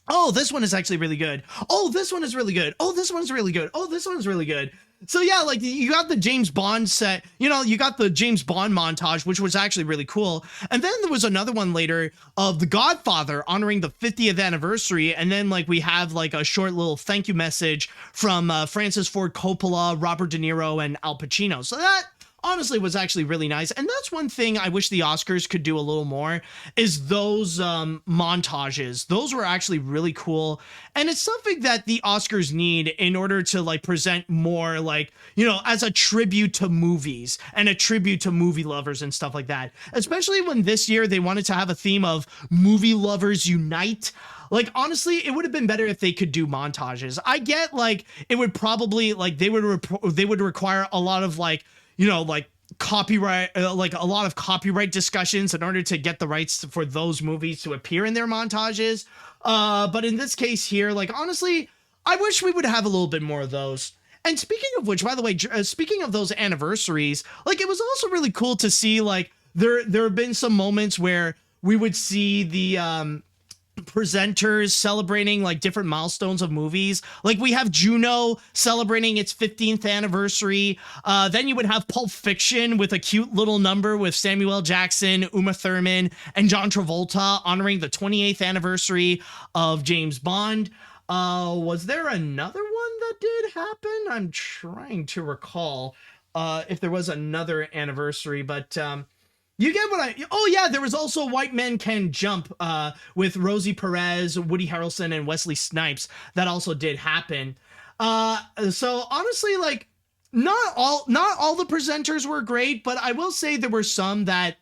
oh, this one is actually really good. Oh, this one is really good. Oh, this one's really good. Oh, this one's really good. So yeah, like you got the James Bond set, you got the James Bond montage, which was actually really cool. And then there was another one later of The Godfather honoring the 50th anniversary. And then like we have like a short little thank you message from Francis Ford Coppola, Robert De Niro, and Al Pacino. So that honestly was actually really nice. And that's one thing I wish the Oscars could do a little more is those montages. Those were actually really cool. And it's something that the Oscars need in order to like present more like, as a tribute to movies and a tribute to movie lovers and stuff like that. Especially when this year they wanted to have a theme of movie lovers unite. Like, honestly, it would have been better if they could do montages. I get like it would probably like they would require a lot of like, like copyright, like a lot of copyright discussions in order to get the rights for those movies to appear in their montages. But in this case here, like, honestly, I wish we would have a little bit more of those. And speaking of which, by the way, speaking of those anniversaries, like, it was also really cool to see, like, there have been some moments where we would see the, presenters celebrating like different milestones of movies. Like we have Juno celebrating its 15th anniversary. Then you would have Pulp Fiction with a cute little number with Samuel L. Jackson, Uma Thurman, and John Travolta honoring the 28th anniversary of James Bond. Was there another one that did happen? I'm trying to recall if there was another anniversary, but you get what oh yeah, there was also White Men Can Jump with Rosie Perez, Woody Harrelson, and Wesley Snipes. That also did happen. So honestly, like, not all the presenters were great, but I will say there were some that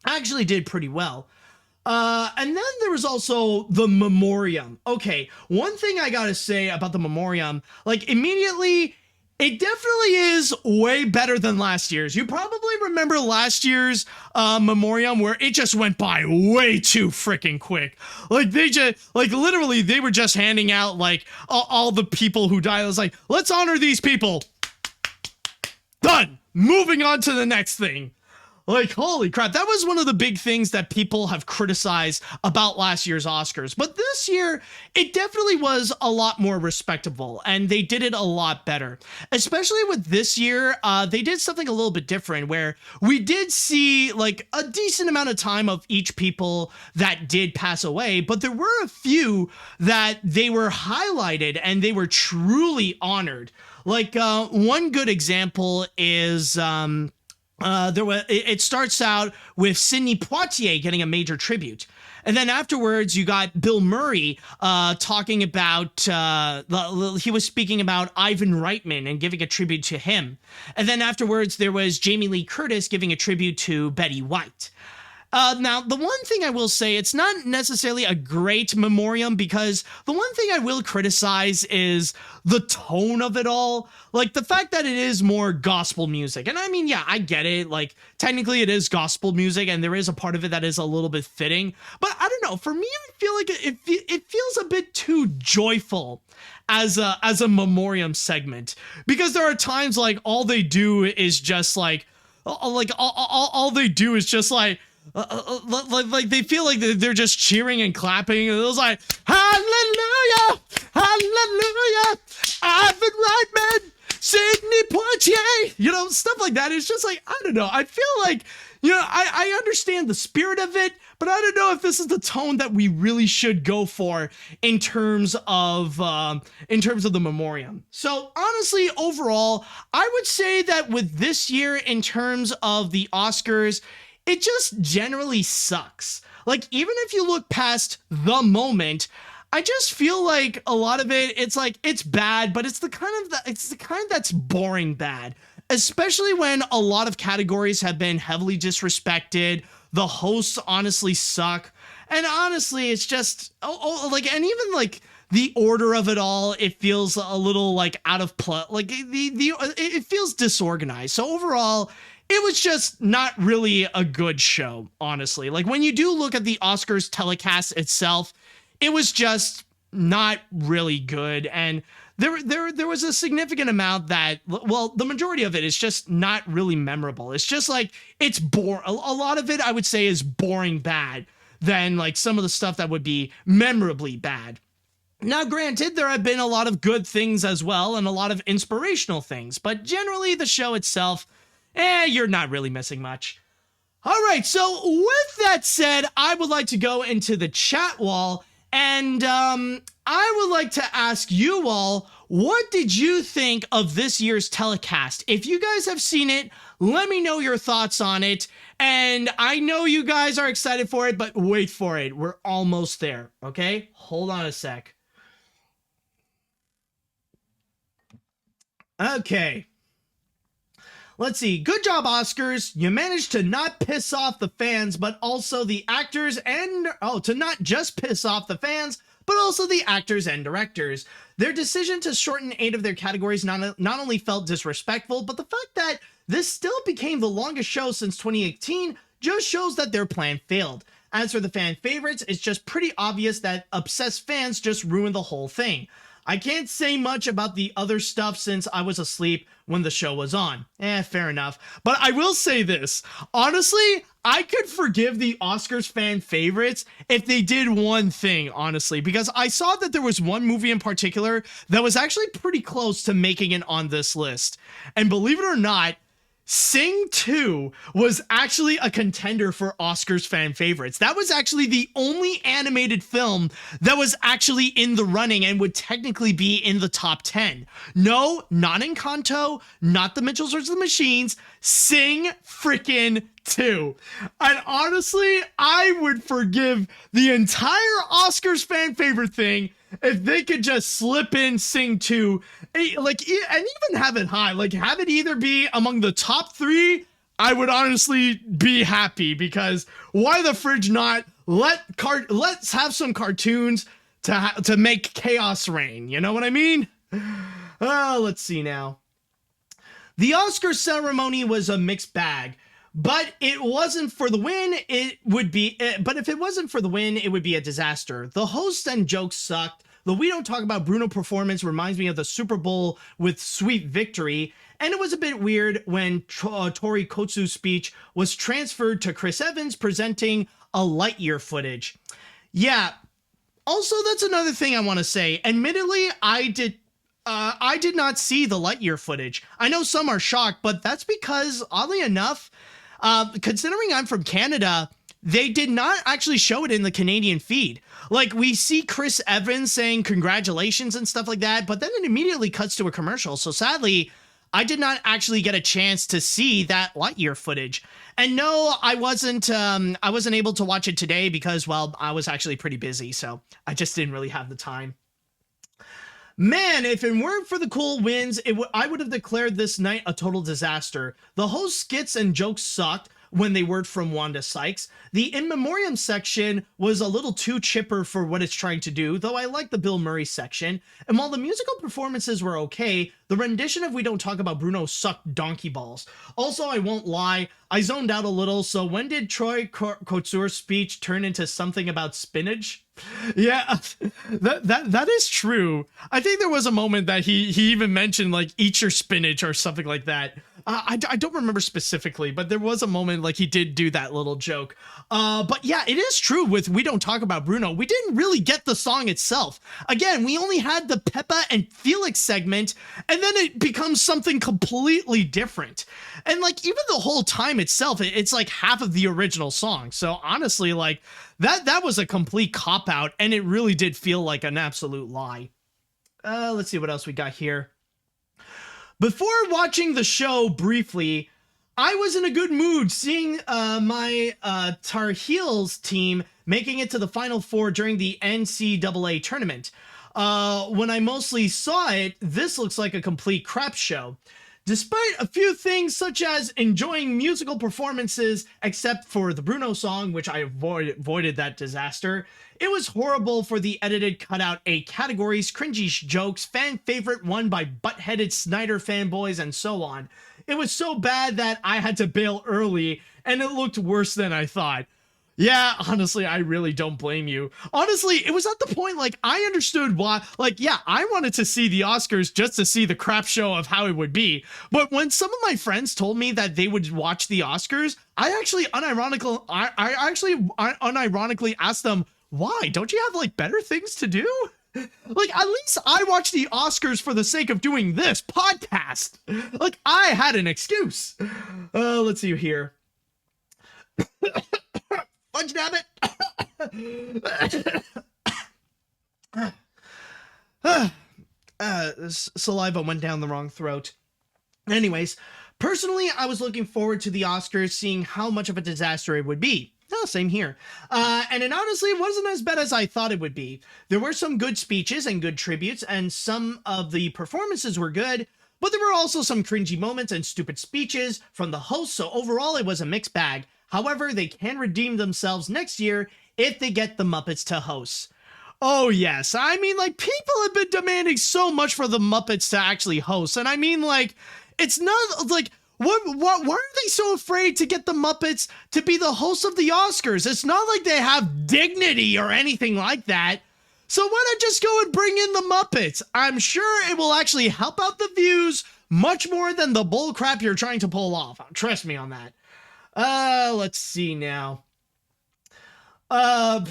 actually did pretty well. And then there was also the Memoriam. Okay, one thing I gotta say about the Memoriam, like, immediately, it definitely is way better than last year's. You probably remember last year's Memoriam where it just went by way too freaking quick. Like, they just, like, literally, they were just handing out, like, all the people who died. It was like, let's honor these people. Done. Moving on to the next thing. Like, holy crap, that was one of the big things that people have criticized about last year's Oscars. But this year, it definitely was a lot more respectable, and they did it a lot better. Especially with this year, they did something a little bit different, where we did see, like, a decent amount of time of each people that did pass away, but there were a few that they were highlighted, and they were truly honored. Like, one good example is... it starts out with Sidney Poitier getting a major tribute. And then afterwards, you got Bill Murray talking about, he was speaking about Ivan Reitman and giving a tribute to him. And then afterwards, there was Jamie Lee Curtis giving a tribute to Betty White. Now, the one thing I will say, it's not necessarily a great memoriam, because the one thing I will criticize is the tone of it all. Like, the fact that it is more gospel music. And I mean, yeah, I get it. Like, technically it is gospel music, and there is a part of it that is a little bit fitting. But I don't know. For me, I feel like it feels a bit too joyful as a memoriam segment. Because there are times, like, all they do is just, like all they do is just, like they feel like they're just cheering and clapping, and it was like, hallelujah, hallelujah, Ivan Reitman, Sidney Poitier, you know, stuff like that. It's just like, I don't know. I feel like, you know, I understand the spirit of it, but I don't know if this is the tone that we really should go for in terms of the memoriam. So honestly, overall, I would say that with this year, in terms of the Oscars, it just generally sucks. Like, even if you look past the moment, I just feel like a lot of it, it's like, it's bad, but it's the kind that's boring bad. Especially when a lot of categories have been heavily disrespected. The hosts honestly suck. And honestly, it's just, and even like the order of it all, it feels a little like out of place. Like it feels disorganized. So overall, it was just not really a good show, honestly. Like, when you do look at the Oscars telecast itself, it was just not really good. And there was a significant amount that, well, the majority of it is just not really memorable. It's just like, it's boring. A lot of it, I would say, is boring bad than like some of the stuff that would be memorably bad. Now, granted, there have been a lot of good things as well, and a lot of inspirational things, but generally the show itself, you're not really missing much. All right, so with that said, I would like to go into the chat wall, and I would like to ask you all, what did you think of this year's telecast? If you guys have seen it, let me know your thoughts on it. And I know you guys are excited for it, but wait for it. We're almost there, okay? Hold on a sec. Okay. Let's see. Good job, Oscars. You managed to not piss off the fans, but also the actors and... to not just piss off the fans, but also the actors and directors. Their decision to shorten 8 of their categories not only felt disrespectful, but the fact that this still became the longest show since 2018 just shows that their plan failed. As for the fan favorites, it's just pretty obvious that obsessed fans just ruined the whole thing. I can't say much about the other stuff since I was asleep when the show was on. Fair enough. But I will say this. Honestly, I could forgive the Oscars fan favorites if they did one thing, honestly, because I saw that there was one movie in particular that was actually pretty close to making it on this list. And believe it or not, Sing 2 was actually a contender for Oscars fan favorites. That was actually the only animated film that was actually in the running and would technically be in the top 10. No, not Encanto, not The Mitchells vs. the Machines, Sing freaking 2. And honestly, I would forgive the entire Oscars fan favorite thing if they could just slip in Sing 2, like, and even have it high, like have it either be among the top 3, I would honestly be happy, because why the fridge not? Let's have some cartoons to make chaos reign. You know what I mean? Let's see now. The Oscar ceremony was a mixed bag. But it wasn't for the win, it would be... But if it wasn't for the win, it would be a disaster. The hosts and jokes sucked. The We Don't Talk About Bruno performance reminds me of the Super Bowl with Sweet Victory. And it was a bit weird when Tori Kotsu's speech was transferred to Chris Evans presenting a Lightyear footage. Yeah. Also, that's another thing I want to say. Admittedly, I did not see the Lightyear footage. I know some are shocked, but that's because, oddly enough... considering I'm from Canada, they did not actually show it in the Canadian feed. Like, we see Chris Evans saying congratulations and stuff like that, but then it immediately cuts to a commercial. So sadly, I did not actually get a chance to see that Lightyear footage. And no, I wasn't able to watch it today because, well, I was actually pretty busy, so I just didn't really have the time. Man, if it weren't for the cool wins, I would have declared this night a total disaster. The whole skits and jokes sucked when they were from Wanda Sykes. The In Memoriam section was a little too chipper for what it's trying to do, though I like the Bill Murray section. And while the musical performances were okay, the rendition of We Don't Talk About Bruno sucked donkey balls. Also, I won't lie, I zoned out a little, so when did Troy Kotsur's speech turn into something about spinach? Yeah, that is true. I think there was a moment that he even mentioned, like, eat your spinach or something like that. I don't remember specifically, but there was a moment like he did do that little joke. But yeah, it is true with We Don't Talk About Bruno. We didn't really get the song itself. Again, we only had the Peppa and Felix segment, and then it becomes something completely different. And like, even the whole time itself, it's like half of the original song. So honestly, like, that was a complete cop-out, and it really did feel like an absolute lie. Let's see what else we got here. Before watching the show briefly, I was in a good mood seeing my Tar Heels team making it to the Final Four during the NCAA tournament. When I mostly saw it, this looks like a complete crap show. Despite a few things such as enjoying musical performances, except for the Bruno song, which I avoided that disaster, it was horrible for the edited cutout A categories, cringy jokes, fan favorite one by butt-headed Snyder fanboys, and so on. It was so bad that I had to bail early, and it looked worse than I thought. Yeah, honestly, I really don't blame you. Honestly, it was at the point, like, I understood why, like, yeah, I wanted to see the Oscars just to see the crap show of how it would be. But when some of my friends told me that they would watch the Oscars, I actually unironically asked them, why? Don't you have, like, better things to do? Like, at least I watched the Oscars for the sake of doing this podcast. Like, I had an excuse. Let's see here. Fudge nabbit. Saliva went down the wrong throat. Anyways, personally, I was looking forward to the Oscars, seeing how much of a disaster it would be. Oh, same here. And it honestly wasn't as bad as I thought it would be. There were some good speeches and good tributes, and some of the performances were good, but there were also some cringy moments and stupid speeches from the hosts, so overall it was a mixed bag. However, they can redeem themselves next year if they get the Muppets to host. Oh, yes. I mean, like, people have been demanding so much for the Muppets to actually host. And I mean, like, it's not, like, why are they so afraid to get the Muppets to be the host of the Oscars? It's not like they have dignity or anything like that. So why not just go and bring in the Muppets? I'm sure it will actually help out the views much more than the bullcrap you're trying to pull off. Trust me on that. Let's see now. The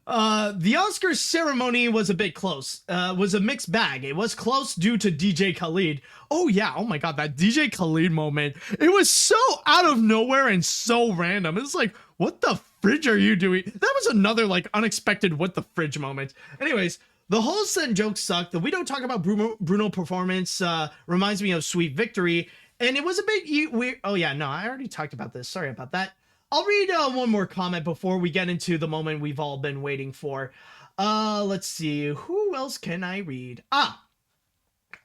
Oscars ceremony was a bit close. Was a mixed bag. It was close due to DJ Khaled. Oh yeah, oh my god, that DJ Khaled moment. It was so out of nowhere and so random. It's like, what the fridge are you doing? That was another, like, unexpected what the fridge moment. Anyways, the hosts and jokes sucked. The We Don't Talk About Bruno performance reminds me of Sweet Victory. And it was a bit weird. Oh, yeah, no, I already talked about this. Sorry about that. I'll read one more comment before we get into the moment we've all been waiting for. Let's see. Who else can I read?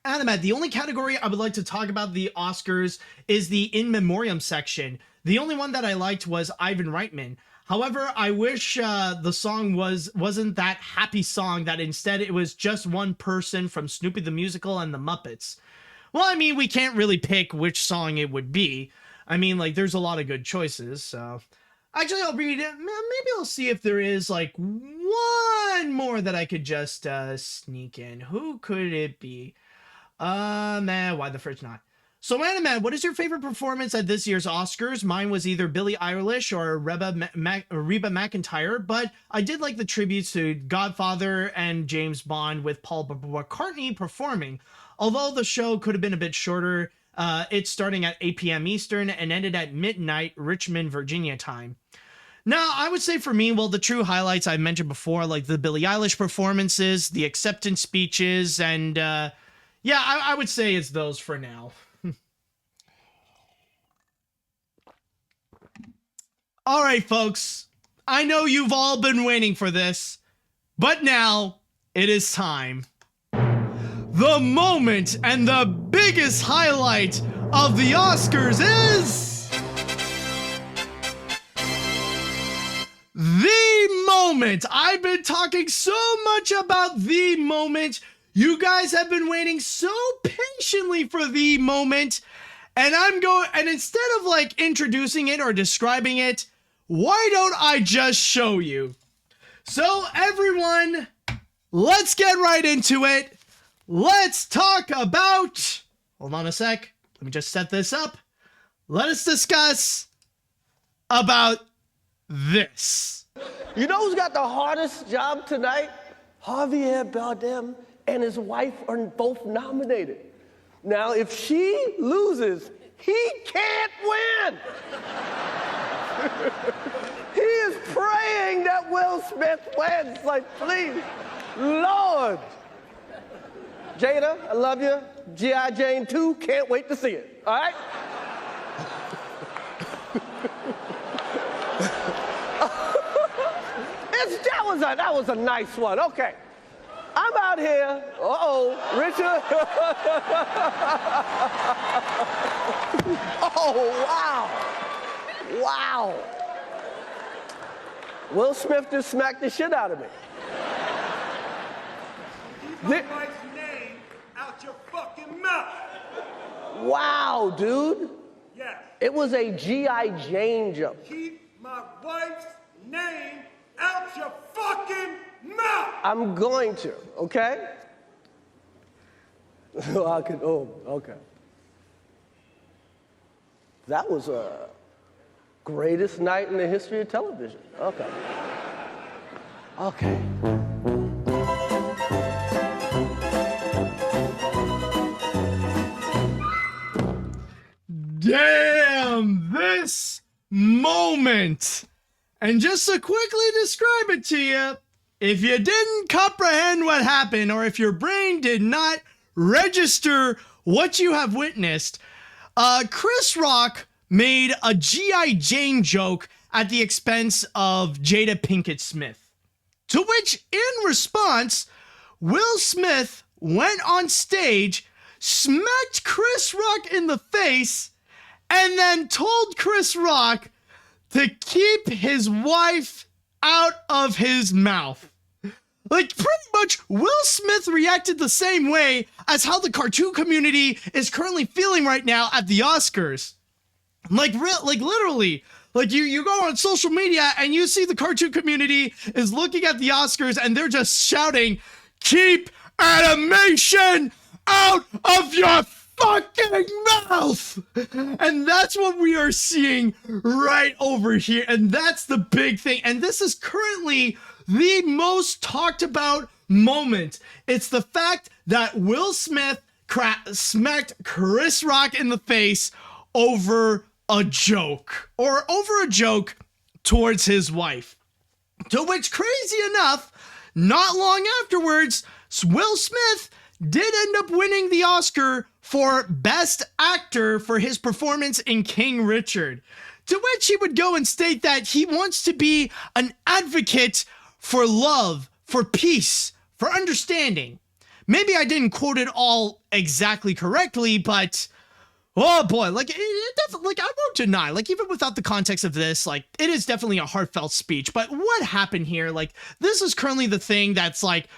AniMat's, the only category I would like to talk about the Oscars is the In Memoriam section. The only one that I liked was Ivan Reitman. However, I wish the song wasn't that happy song, that instead it was just one person from Snoopy the Musical and the Muppets. Well, I mean, we can't really pick which song it would be. I mean, like, there's a lot of good choices, so... Actually, I'll read it. Maybe I'll see if there is, like, one more that I could just sneak in. Who could it be? Man, why the fridge not? So, AniMat's, what is your favorite performance at this year's Oscars? Mine was either Billie Eilish or Reba McEntire, but I did like the tributes to Godfather and James Bond with Paul McCartney performing. Although the show could have been a bit shorter, it's starting at 8 p.m. Eastern and ended at midnight Richmond, Virginia time. Now, I would say for me, well, the true highlights I mentioned before, like the Billie Eilish performances, the acceptance speeches, and Yeah, I would say it's those for now. All right, folks. I know you've all been waiting for this, but now it is time. The moment and the biggest highlight of the Oscars is the moment. I've been talking so much about the moment. You guys have been waiting so patiently for the moment. And and instead of like introducing it or describing it, why don't I just show you? So everyone, let's get right into it. Let's talk about, hold on a sec. Let me just set this up. Let us discuss about this. You know who's got the hardest job tonight? Javier Bardem and his wife are both nominated. Now, if she loses, he can't win. He is praying that Will Smith wins. Like, please, Lord. Jada, I love you. G.I. Jane 2, can't wait to see it. All right? That was a nice one. Okay. I'm out here. Richard. Oh, wow. Wow. Will Smith just smacked the shit out of me. Keep my wife's name out your fucking mouth. Wow, dude. Yes. It was a G.I. Jane jump. Keep my wife's name out your fucking mouth. I'm going to, okay? Okay. That was a greatest night in the history of television. Okay. Okay. Damn, this moment. And just to quickly describe it to you, if you didn't comprehend what happened, or if your brain did not register what you have witnessed, Chris Rock made a G.I. Jane joke at the expense of Jada Pinkett Smith. To which, in response, Will Smith went on stage, smacked Chris Rock in the face, and then told Chris Rock to keep his wife out of his mouth. Like, pretty much, Will Smith reacted the same way as how the cartoon community is currently feeling right now at the Oscars. Like literally, like you go on social media and you see the cartoon community is looking at the Oscars and they're just shouting, "Keep animation out of your fucking mouth!" And that's what we are seeing right over here. And that's the big thing. And this is currently the most talked about moment. It's the fact that Will Smith smacked Chris Rock in the face over a joke towards his wife. To which, crazy enough, not long afterwards, Will Smith did end up winning the Oscar for Best Actor for his performance in King Richard. To which he would go and state that he wants to be an advocate for love, for peace, for understanding. Maybe I didn't quote it all exactly correctly, but oh boy, like it definitely, like I won't deny, like even without the context of this, like it is definitely a heartfelt speech. But what happened here? Like this is currently the thing that's like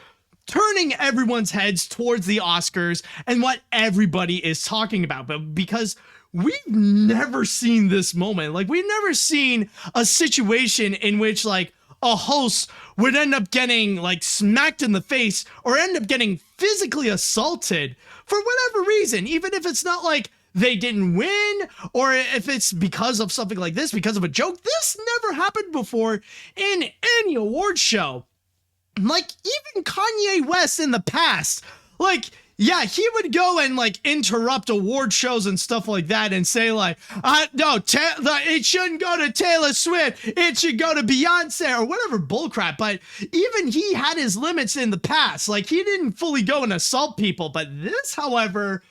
turning everyone's heads towards the Oscars and what everybody is talking about. But because we've never seen this moment, like we've never seen a situation in which like a host would end up getting like smacked in the face or end up getting physically assaulted for whatever reason, even if it's not like they didn't win or if it's because of something like this, because of a joke. This never happened before in any award show. Like even Kanye West in the past, like yeah, he would go and like interrupt award shows and stuff like that and say like, no, it shouldn't go to Taylor Swift. It should go to Beyonce or whatever bullcrap. But even he had his limits in the past. Like he didn't fully go and assault people. But this, however,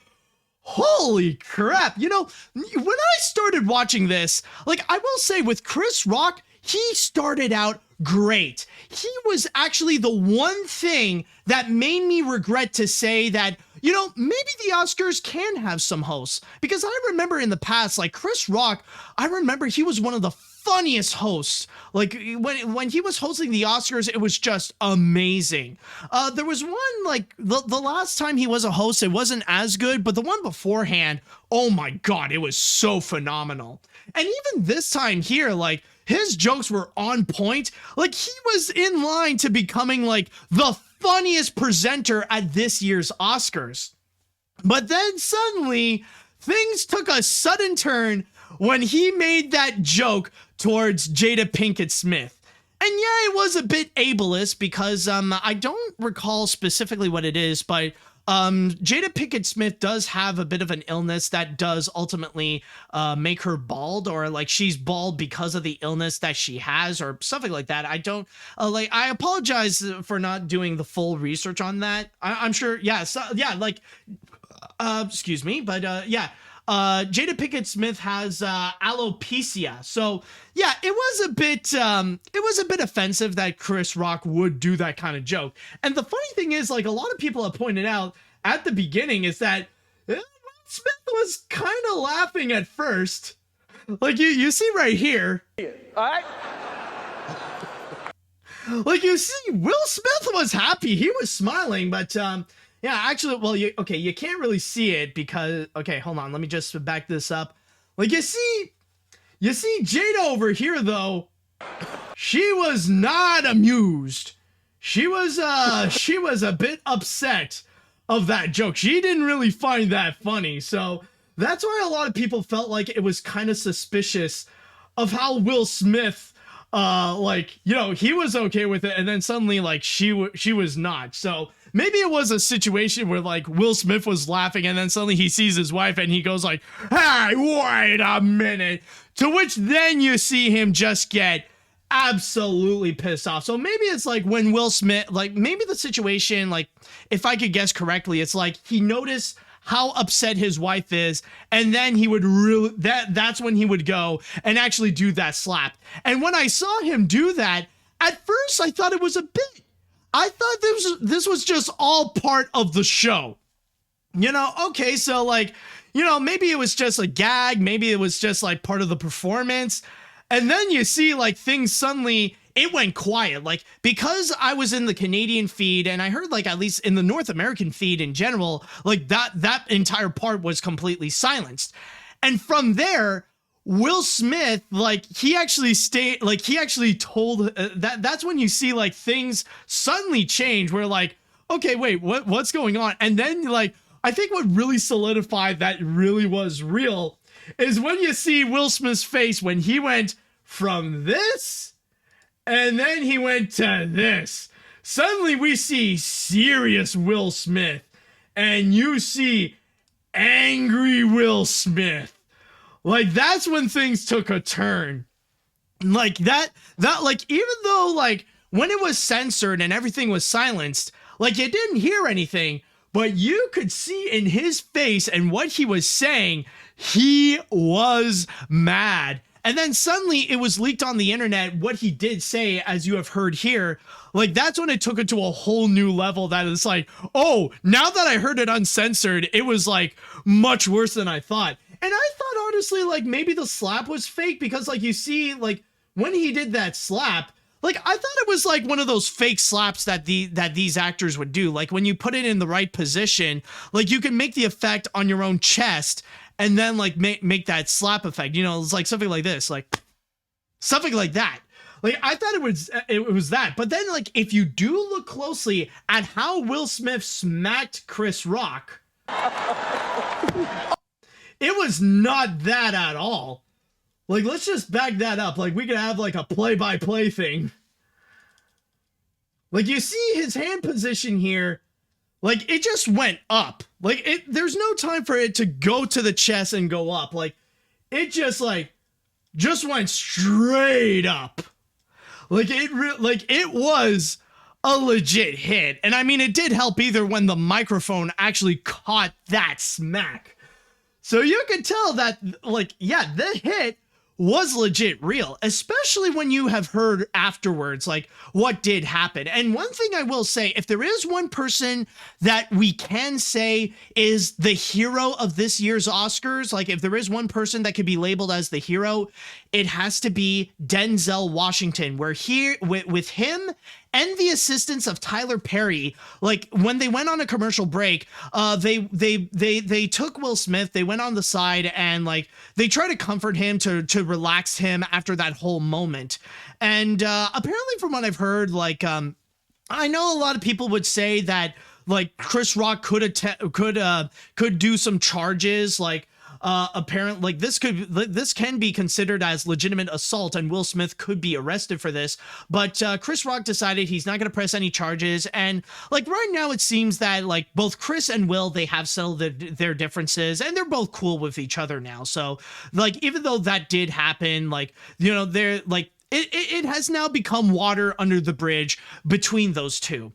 holy crap. You know, when I started watching this, like I will say with Chris Rock, he started out great. He was actually the one thing that made me regret to say that, you know, maybe the Oscars can have some hosts. Because I remember in the past, like Chris Rock, I remember he was one of the funniest hosts. Like when he was hosting the Oscars, it was just amazing. There was one, like the last time he was a host, it wasn't as good, but the one beforehand, oh my God, it was so phenomenal. And even this time here, like, his jokes were on point. Like he was in line to becoming like the funniest presenter at this year's Oscars. But then suddenly things took a sudden turn when he made that joke towards Jada Pinkett Smith. And yeah, it was a bit ableist because I don't recall specifically what it is, but Jada Pinkett Smith does have a bit of an illness that does ultimately make her bald, or like she's bald because of the illness that she has or something like that. I don't I apologize for not doing the full research on that. I'm sure. Yeah. So, yeah. Like, excuse me. But yeah. Jada Pinkett Smith has alopecia. So yeah, it was a bit offensive that Chris Rock would do that kind of joke. And the funny thing is, like a lot of people have pointed out at the beginning, is that Will Smith was kind of laughing at first. Like you see right here. All right? Like you see, Will Smith was happy. He was smiling, but yeah, actually, well, you can't really see it because, okay, hold on. Let me just back this up. Like you see Jada over here though. She was not amused. She was a bit upset of that joke. She didn't really find that funny. So that's why a lot of people felt like it was kind of suspicious of how Will Smith, like, you know, he was okay with it, and then suddenly like she was not. So maybe it was a situation where like Will Smith was laughing and then suddenly he sees his wife and he goes like, "Hey, wait a minute." To which then you see him just get absolutely pissed off. So maybe it's like when Will Smith, like maybe the situation, like if I could guess correctly, it's like he noticed how upset his wife is, and then he would really, that's when he would go and actually do that slap. And when I saw him do that, at first I thought it was a bit. I thought this was just all part of the show. You know, okay, so like, you know, maybe it was just a gag, maybe it was just like part of the performance. And then you see like things suddenly, it went quiet. Like because I was in the Canadian feed and I heard like at least in the North American feed in general, like that entire part was completely silenced. And from there, Will Smith, like he actually told that's when you see like things suddenly change where like, okay, wait, what's going on? And then like, I think what really solidified that really was real is when you see Will Smith's face when he went from this and then he went to this. Suddenly we see serious Will Smith and you see angry Will Smith. Like that's when things took a turn. Like that like even though like when it was censored and everything was silenced, like you didn't hear anything, but you could see in his face and what he was saying, he was mad. And then suddenly it was leaked on the internet what he did say, as you have heard here. Like that's when it took it to a whole new level that it's like, oh, now that I heard it uncensored, it was like much worse than I thought. And I thought honestly, like maybe the slap was fake because like you see, like when he did that slap, like I thought it was like one of those fake slaps that these actors would do. Like when you put it in the right position, like you can make the effect on your own chest and then like make that slap effect. You know, it's like something like this, like something like that. Like I thought it was that. But then like if you do look closely at how Will Smith smacked Chris Rock, it was not that at all. Like, let's just back that up. Like, we could have, like, a play-by-play thing. Like, you see his hand position here. Like, it just went up. Like, there's no time for it to go to the chest and go up. Like, it just went straight up. Like, it was a legit hit. And I mean, it did help either when the microphone actually caught that smack. So you could tell that, like, yeah, the hit was legit real, especially when you have heard afterwards, like, what did happen. And one thing I will say, if there is one person that we can say is the hero of this year's Oscars, like, if there is one person that could be labeled as the hero, it has to be Denzel Washington, where here with him and the assistance of Tyler Perry, like, when they went on a commercial break, they took Will Smith, they went on the side, and, like, they tried to comfort him to relax him after that whole moment. And apparently, from what I've heard, like, I know a lot of people would say that, like, Chris Rock could do some charges, like, apparent, like, this can be considered as legitimate assault and Will Smith could be arrested for this, but Chris Rock decided he's not going to press any charges. And, like, right now it seems that, like, both Chris and Will, they have settled their differences and they're both cool with each other now. So, like, even though that did happen, like, you know, they're like, it has now become water under the bridge between those two.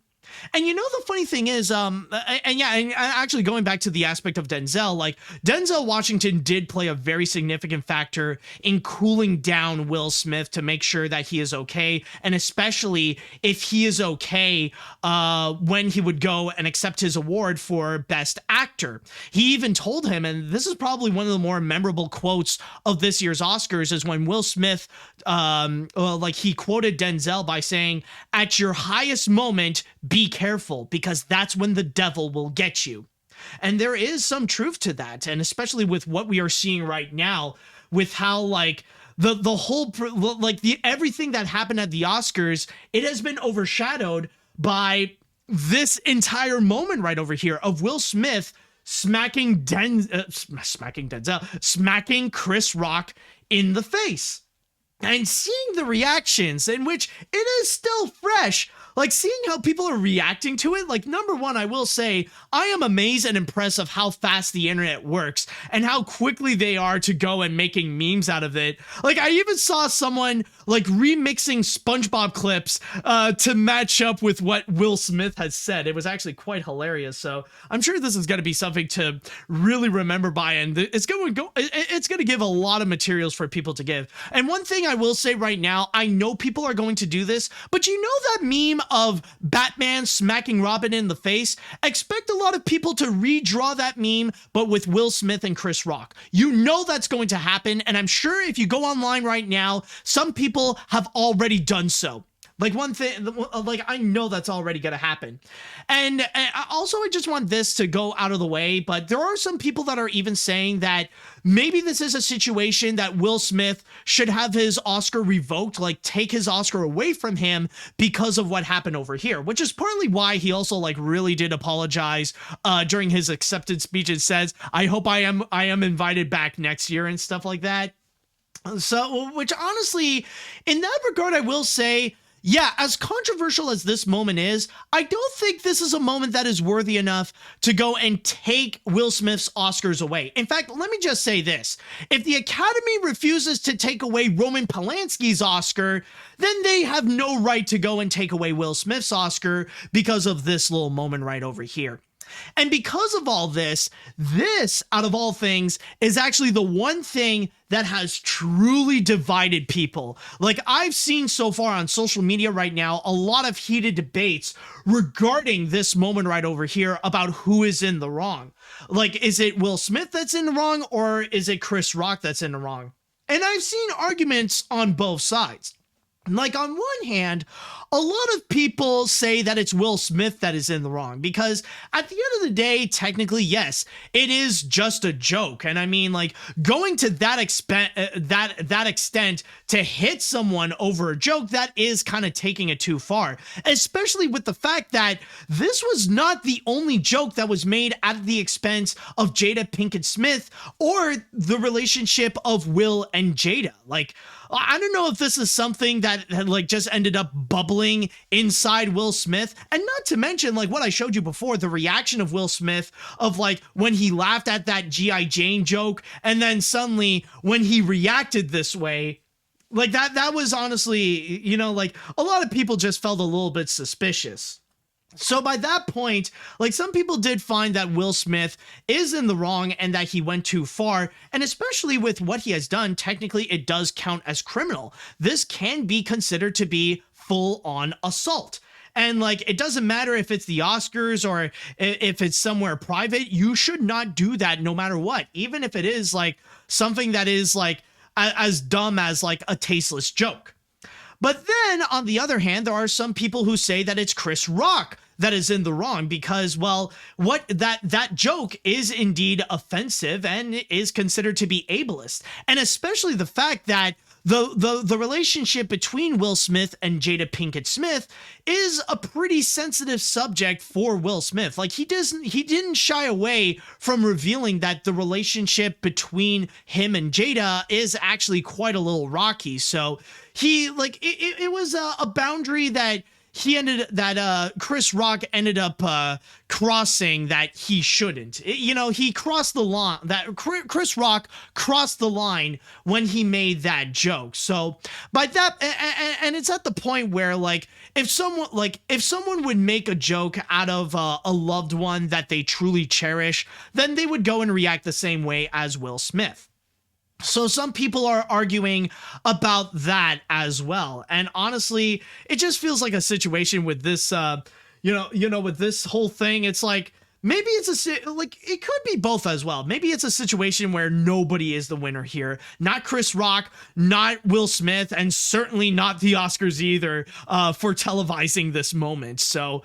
And you know, the funny thing is, and actually going back to the aspect of Denzel, like, Denzel Washington did play a very significant factor in cooling down Will Smith to make sure that he is okay. And especially if he is okay when he would go and accept his award for Best Actor. He even told him, and this is probably one of the more memorable quotes of this year's Oscars, is when Will Smith, like, he quoted Denzel by saying, "At your highest moment, be careful, because that's when the devil will get you." And there is some truth to that, and especially with what we are seeing right now, with how, like, the whole, like, everything that happened at the Oscars, it has been overshadowed by this entire moment right over here of Will Smith smacking Chris Rock in the face. And seeing the reactions, in which it is still fresh, like, seeing how people are reacting to it, like, number one, I will say, I am amazed and impressed of how fast the internet works and how quickly they are to go and making memes out of it. Like, I even saw someone, like, remixing SpongeBob clips to match up with what Will Smith has said. It was actually quite hilarious. So I'm sure this is going to be something to really remember by, and it's going to give a lot of materials for people to give. And one thing I will say right now, I know people are going to do this, but you know that meme of Batman smacking Robin in the face? Expect a lot of people to redraw that meme, but with Will Smith and Chris Rock. You know that's going to happen, and I'm sure if you go online right now, some people have already done so. Like, one thing, like, I know that's already going to happen. And also, I just want this to go out of the way, but there are some people that are even saying that maybe this is a situation that Will Smith should have his Oscar revoked, like, take his Oscar away from him because of what happened over here, which is partly why he also, like, really did apologize during his acceptance speech. It says, "I hope I am invited back next year," and stuff like that. So, which honestly, in that regard, I will say, yeah, as controversial as this moment is, I don't think this is a moment that is worthy enough to go and take Will Smith's Oscars away. In fact, let me just say this. If the Academy refuses to take away Roman Polanski's Oscar, then they have no right to go and take away Will Smith's Oscar because of this little moment right over here. And because of all this, out of all things, is actually the one thing that has truly divided people. Like, I've seen so far on social media right now, a lot of heated debates regarding this moment right over here about who is in the wrong. Like, is it Will Smith that's in the wrong, or is it Chris Rock that's in the wrong? And I've seen arguments on both sides. Like, on one hand, a lot of people say that it's Will Smith that is in the wrong, because at the end of the day, technically, yes, it is just a joke. And I mean, like, going to that extent to hit someone over a joke, that is kind of taking it too far, especially with the fact that this was not the only joke that was made at the expense of Jada Pinkett Smith or the relationship of Will and Jada. Like, I don't know if this is something that had, like, just ended up bubbling bubbling inside Will Smith. And not to mention, like what I showed you before, the reaction of Will Smith of like when he laughed at that G.I. Jane joke, and then suddenly when he reacted this way, like that was honestly, you know, like a lot of people just felt a little bit suspicious. So by that point, like some people did find that Will Smith is in the wrong and that he went too far. And especially with what he has done, technically it does count as criminal. This can be considered to be full on assault. And like, it doesn't matter if it's the Oscars or if it's somewhere private, you should not do that no matter what. Even if it is like something that is like as dumb as like a tasteless joke. But then, on the other hand, there are some people who say that it's Chris Rock that is in the wrong because, well, what that joke is indeed offensive and is considered to be ableist. And especially the fact that the relationship between Will Smith and Jada Pinkett Smith is a pretty sensitive subject for Will Smith. Like he didn't shy away from revealing that the relationship between him and Jada is actually quite a little rocky. So he like it was a boundary that Chris Rock ended up crossing that he shouldn't. He crossed the line. That Chris Rock crossed the line when he made that joke. So by that, and it's at the point where like if someone would make a joke out of a loved one that they truly cherish, then they would go and react the same way as Will Smith. So some people are arguing about that as well. And honestly, it just feels like a situation with this, with this whole thing. It's like, maybe it could be both as well. Maybe it's a situation where nobody is the winner here. Not Chris Rock, not Will Smith, and certainly not the Oscars either for televising this moment. So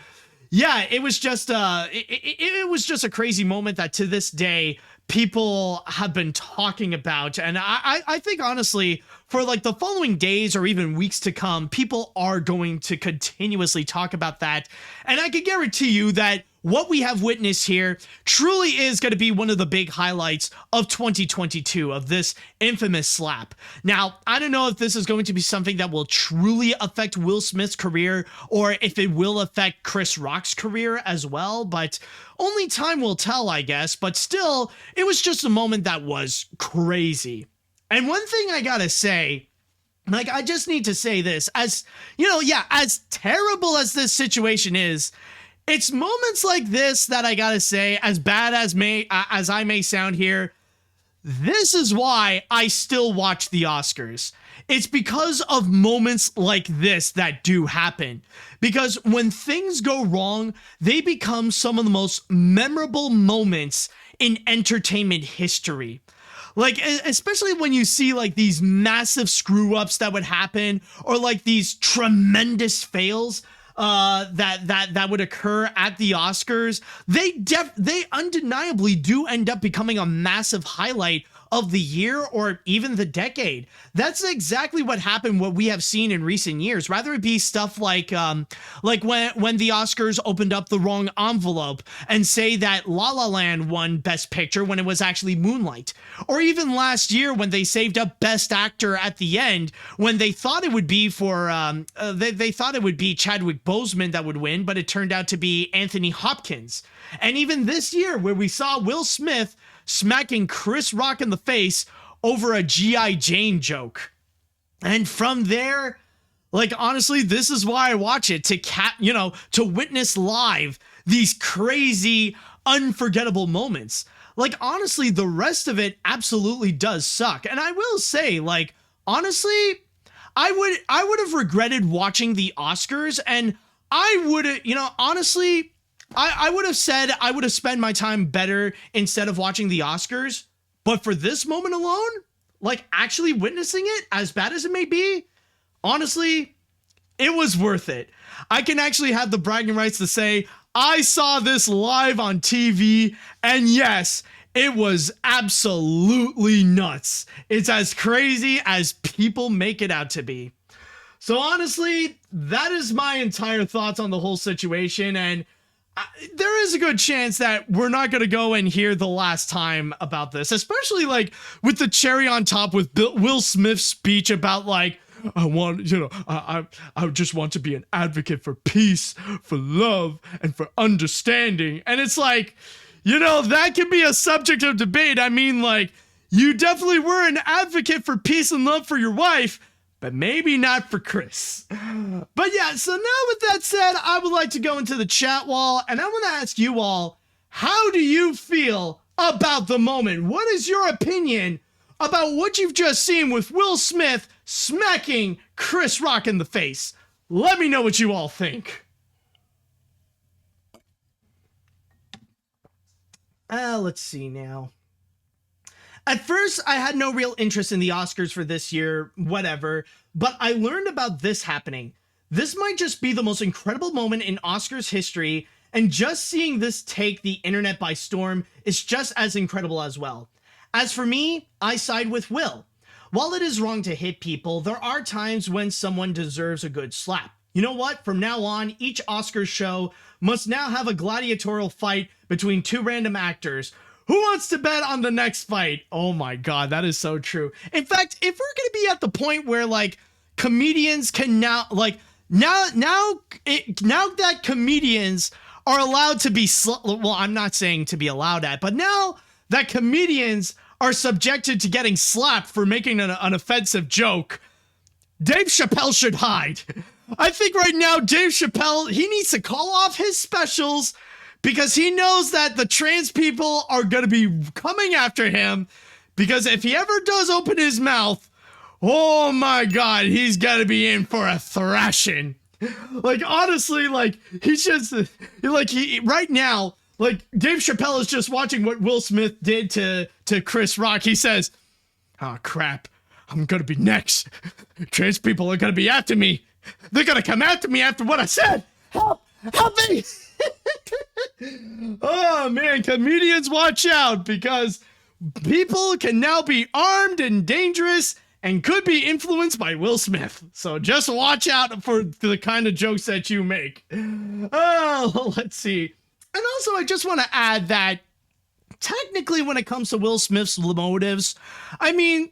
yeah, it was just it was just a crazy moment that to this day, people have been talking about. And I think honestly, for like the following days or even weeks to come, people are going to continuously talk about that. And I can guarantee you that what we have witnessed here truly is going to be one of the big highlights of 2022, of this infamous slap. Now, I don't know if this is going to be something that will truly affect Will Smith's career or if it will affect Chris Rock's career as well, but only time will tell, I guess. But still, it was just a moment that was crazy. And one thing I gotta say, like, I just need to say this, as terrible as this situation is, it's moments like this that I gotta say, as bad as I may sound here, this is why I still watch the Oscars. It's because of moments like this that do happen. Because when things go wrong, they become some of the most memorable moments in entertainment history. Like, especially when you see like these massive screw ups that would happen, or like these tremendous fails that would occur at the Oscars, they undeniably do end up becoming a massive highlight of the year or even the decade. That's exactly what happened, what we have seen in recent years. Rather it be stuff like when the Oscars opened up the wrong envelope and say that La La Land won Best Picture when it was actually Moonlight. Or even last year when they saved up Best Actor at the end when they thought it would be for they thought it would be Chadwick Boseman that would win, but it turned out to be Anthony Hopkins. And even this year where we saw Will Smith smacking Chris Rock in the face over a G.I. Jane joke. And from there, like, honestly, this is why I watch it, to witness live these crazy, unforgettable moments. Like, honestly, the rest of it absolutely does suck. And I will say, like, honestly, I would have regretted watching the Oscars, and I would have, honestly, I would have said I would have spent my time better instead of watching the Oscars. But for this moment alone, like actually witnessing it, as bad as it may be, honestly, it was worth it. I can actually have the bragging rights to say I saw this live on TV, and yes, it was absolutely nuts. It's as crazy as people make it out to be. So honestly, that is my entire thoughts on the whole situation, and there is a good chance that we're not going to go and hear the last time about this, especially like with the cherry on top with Will Smith's speech about like, I want, I just want to be an advocate for peace, for love, and for understanding. And it's like, that can be a subject of debate. I mean, like, you definitely were an advocate for peace and love for your wife, but maybe not for Chris. But yeah, so now with that said, I would like to go into the chat wall, and I want to ask you all, how do you feel about the moment? What is your opinion about what you've just seen with Will Smith smacking Chris Rock in the face? Let me know what you all think. Let's see now. At first, I had no real interest in the Oscars for this year, whatever, but I learned about this happening. This might just be the most incredible moment in Oscars history, and just seeing this take the internet by storm is just as incredible as well. As for me, I side with Will. While it is wrong to hit people, there are times when someone deserves a good slap. You know what? From now on, each Oscars show must now have a gladiatorial fight between two random actors. Who wants to bet on the next fight? Oh my God, that is so true. In fact, if we're going to be at the point where like comedians can now, like now that comedians are allowed to be, well, I'm not saying to be allowed at, but now that comedians are subjected to getting slapped for making an offensive joke, Dave Chappelle should hide. I think right now, Dave Chappelle, he needs to call off his specials because he knows that the trans people are going to be coming after him, because if he ever does open his mouth, oh my God, he's got to be in for a thrashing. Like, honestly, like, he's just, like, right now, like, Dave Chappelle is just watching what Will Smith did to Chris Rock. He says, oh, crap, I'm going to be next. Trans people are going to be after me. They're going to come after me after what I said. Help me. Oh, man, comedians, watch out, because people can now be armed and dangerous and could be influenced by Will Smith. So just watch out for the kind of jokes that you make. Oh, let's see. And also, I just want to add that technically when it comes to Will Smith's motives, I mean,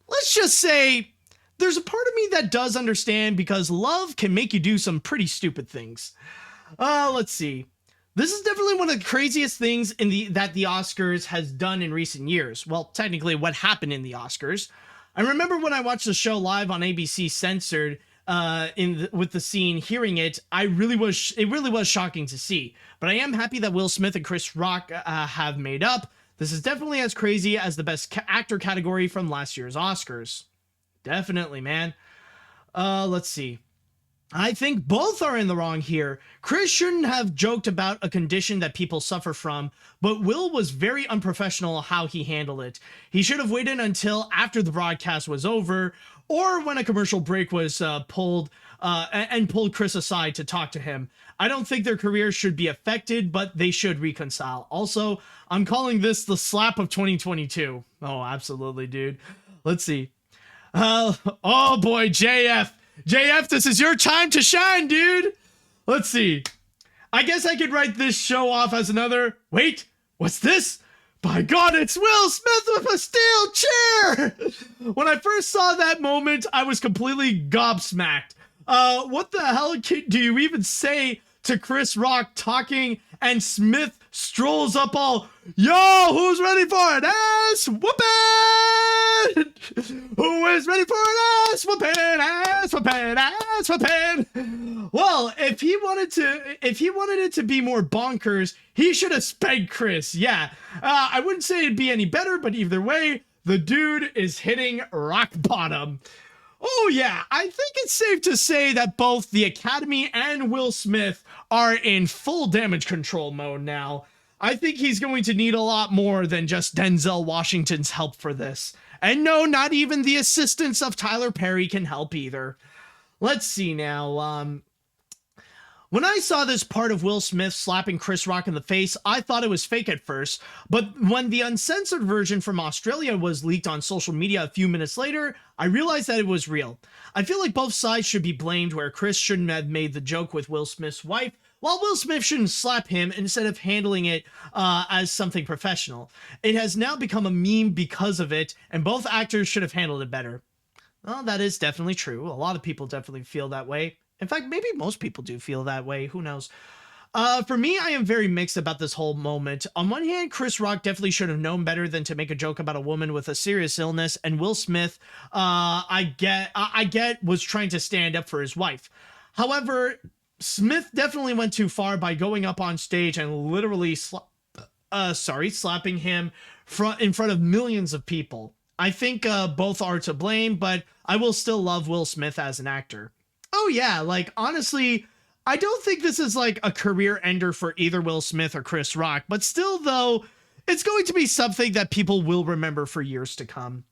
let's just say there's a part of me that does understand, because love can make you do some pretty stupid things. Let's see. This is definitely one of the craziest things that the Oscars has done in recent years. Well, technically what happened in the Oscars. I remember when I watched the show live on ABC Censored, with the scene, hearing it, it really was shocking to see. But I am happy that Will Smith and Chris Rock have made up. This is definitely as crazy as the best actor category from last year's Oscars. Definitely, man. Let's see. I think both are in the wrong here. Chris shouldn't have joked about a condition that people suffer from, but Will was very unprofessional how he handled it. He should have waited until after the broadcast was over, or when a commercial break was pulled Chris aside to talk to him. I don't think their careers should be affected, but they should reconcile. Also, I'm calling this the slap of 2022. Oh, absolutely, dude. Let's see. Oh boy, JF, this is your time to shine, dude. Let's see. I guess I could write this show off as another, wait, what's this? By God, it's Will Smith with a steel chair! When I first saw that moment, I was completely gobsmacked. What the hell do you even say to Chris Rock talking, and Smith strolls up all, yo, who's ready for an ass whooping? Who is ready for an ass whooping? Ass whooping, ass whooping. Well, if he wanted it to be more bonkers, he should have spanked Chris. Yeah, I wouldn't say it'd be any better, but either way, the dude is hitting rock bottom. Oh yeah, I think it's safe to say that both the Academy and Will Smith are in full damage control mode now. I think he's going to need a lot more than just Denzel Washington's help for this. And no, not even the assistance of Tyler Perry can help either. Let's see now, when I saw this part of Will Smith slapping Chris Rock in the face, I thought it was fake at first, but when the uncensored version from Australia was leaked on social media a few minutes later, I realized that it was real. I feel like both sides should be blamed, where Chris shouldn't have made the joke with Will Smith's wife, while Will Smith shouldn't slap him instead of handling it as something professional. It has now become a meme because of it, and both actors should have handled it better. Well, that is definitely true. A lot of people definitely feel that way. In fact, maybe most people do feel that way. Who knows? For me, I am very mixed about this whole moment. On one hand, Chris Rock definitely should have known better than to make a joke about a woman with a serious illness, and Will Smith, I get, was trying to stand up for his wife. However, Smith definitely went too far by going up on stage and literally slapping him in front of millions of people. I think both are to blame, but I will still love Will Smith as an actor. Oh yeah, like honestly, I don't think this is like a career ender for either Will Smith or Chris Rock, but still though, it's going to be something that people will remember for years to come.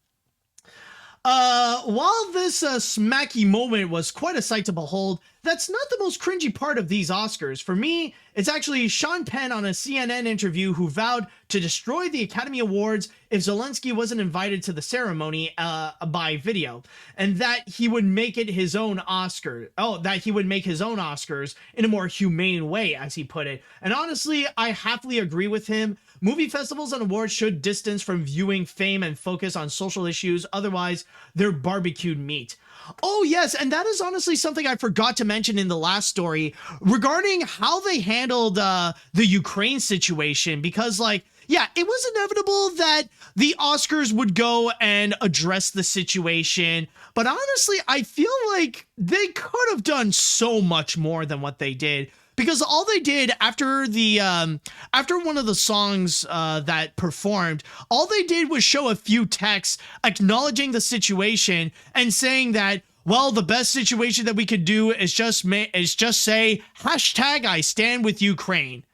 While this smacky moment was quite a sight to behold, that's not the most cringy part of these Oscars. For me, it's actually Sean Penn on a CNN interview who vowed to destroy the Academy Awards if Zelensky wasn't invited to the ceremony by video, and that he would make it his own Oscar. Oh, that he would make his own Oscars in a more humane way, as he put it. And honestly, I happily agree with him. Movie festivals and awards should distance from viewing fame and focus on social issues. Otherwise, they're barbecued meat. Oh, yes, and that is honestly something I forgot to mention in the last story regarding how they handled the Ukraine situation, because, like, yeah, it was inevitable that the Oscars would go and address the situation, but honestly, I feel like they could have done so much more than what they did. Because all they did after one of the songs that performed, all they did was show a few texts acknowledging the situation and saying that, well, the best situation that we could do is just say hashtag I stand with Ukraine.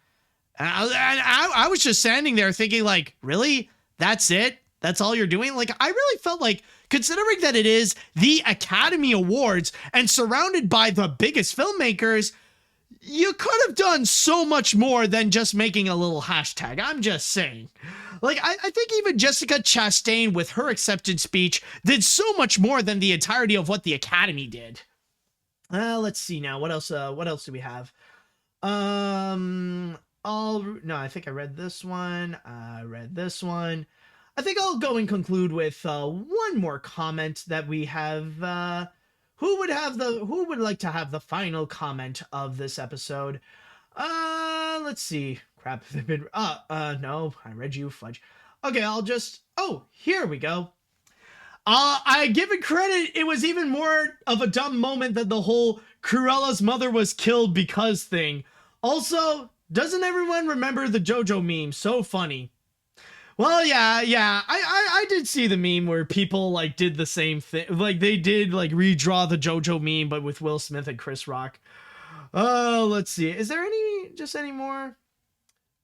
And I was just standing there thinking, like, really? That's it? That's all you're doing? Like, I really felt like, considering that it is the Academy Awards and surrounded by the biggest filmmakers, you could have done so much more than just making a little hashtag. I'm just saying. Like, I think even Jessica Chastain with her acceptance speech did so much more than the entirety of what the Academy did. Let's see now. What else do we have? No, I think I read this one. I think I'll go and conclude with one more comment that we have. Who would like to have the final comment of this episode? Let's see. Crap, they've been, no, I read you, fudge. Okay, here we go. I give it credit, it was even more of a dumb moment than the whole Cruella's mother was killed because thing. Also, doesn't everyone remember the JoJo meme? So funny. Well, yeah, I did see the meme where people, like, did the same thing. Like, they did, like, redraw the JoJo meme, but with Will Smith and Chris Rock. Oh, let's see. Is there any more?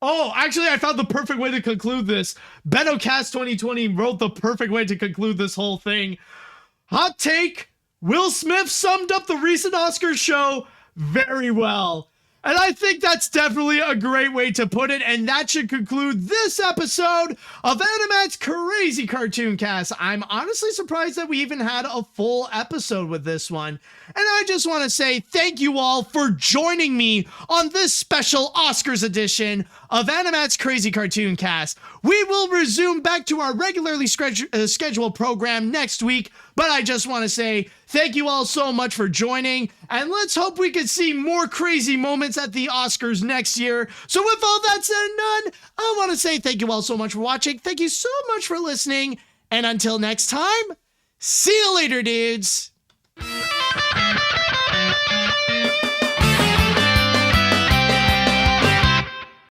Oh, actually, I found the perfect way to conclude this. BetoCast 2020 wrote the perfect way to conclude this whole thing. Hot take, Will Smith summed up the recent Oscars show very well. And I think that's definitely a great way to put it, and that should conclude this episode of AniMat's Crazy Cartoon Cast. I'm honestly surprised that we even had a full episode with this one. And I just want to say thank you all for joining me on this special Oscars edition of AniMat's Crazy Cartoon Cast. We will resume back to our regularly scheduled program next week, but I just want to say thank you all so much for joining, and let's hope we can see more crazy moments at the Oscars next year. So with all that said and done, I want to say thank you all so much for watching. Thank you so much for listening, and until next time, see you later, dudes.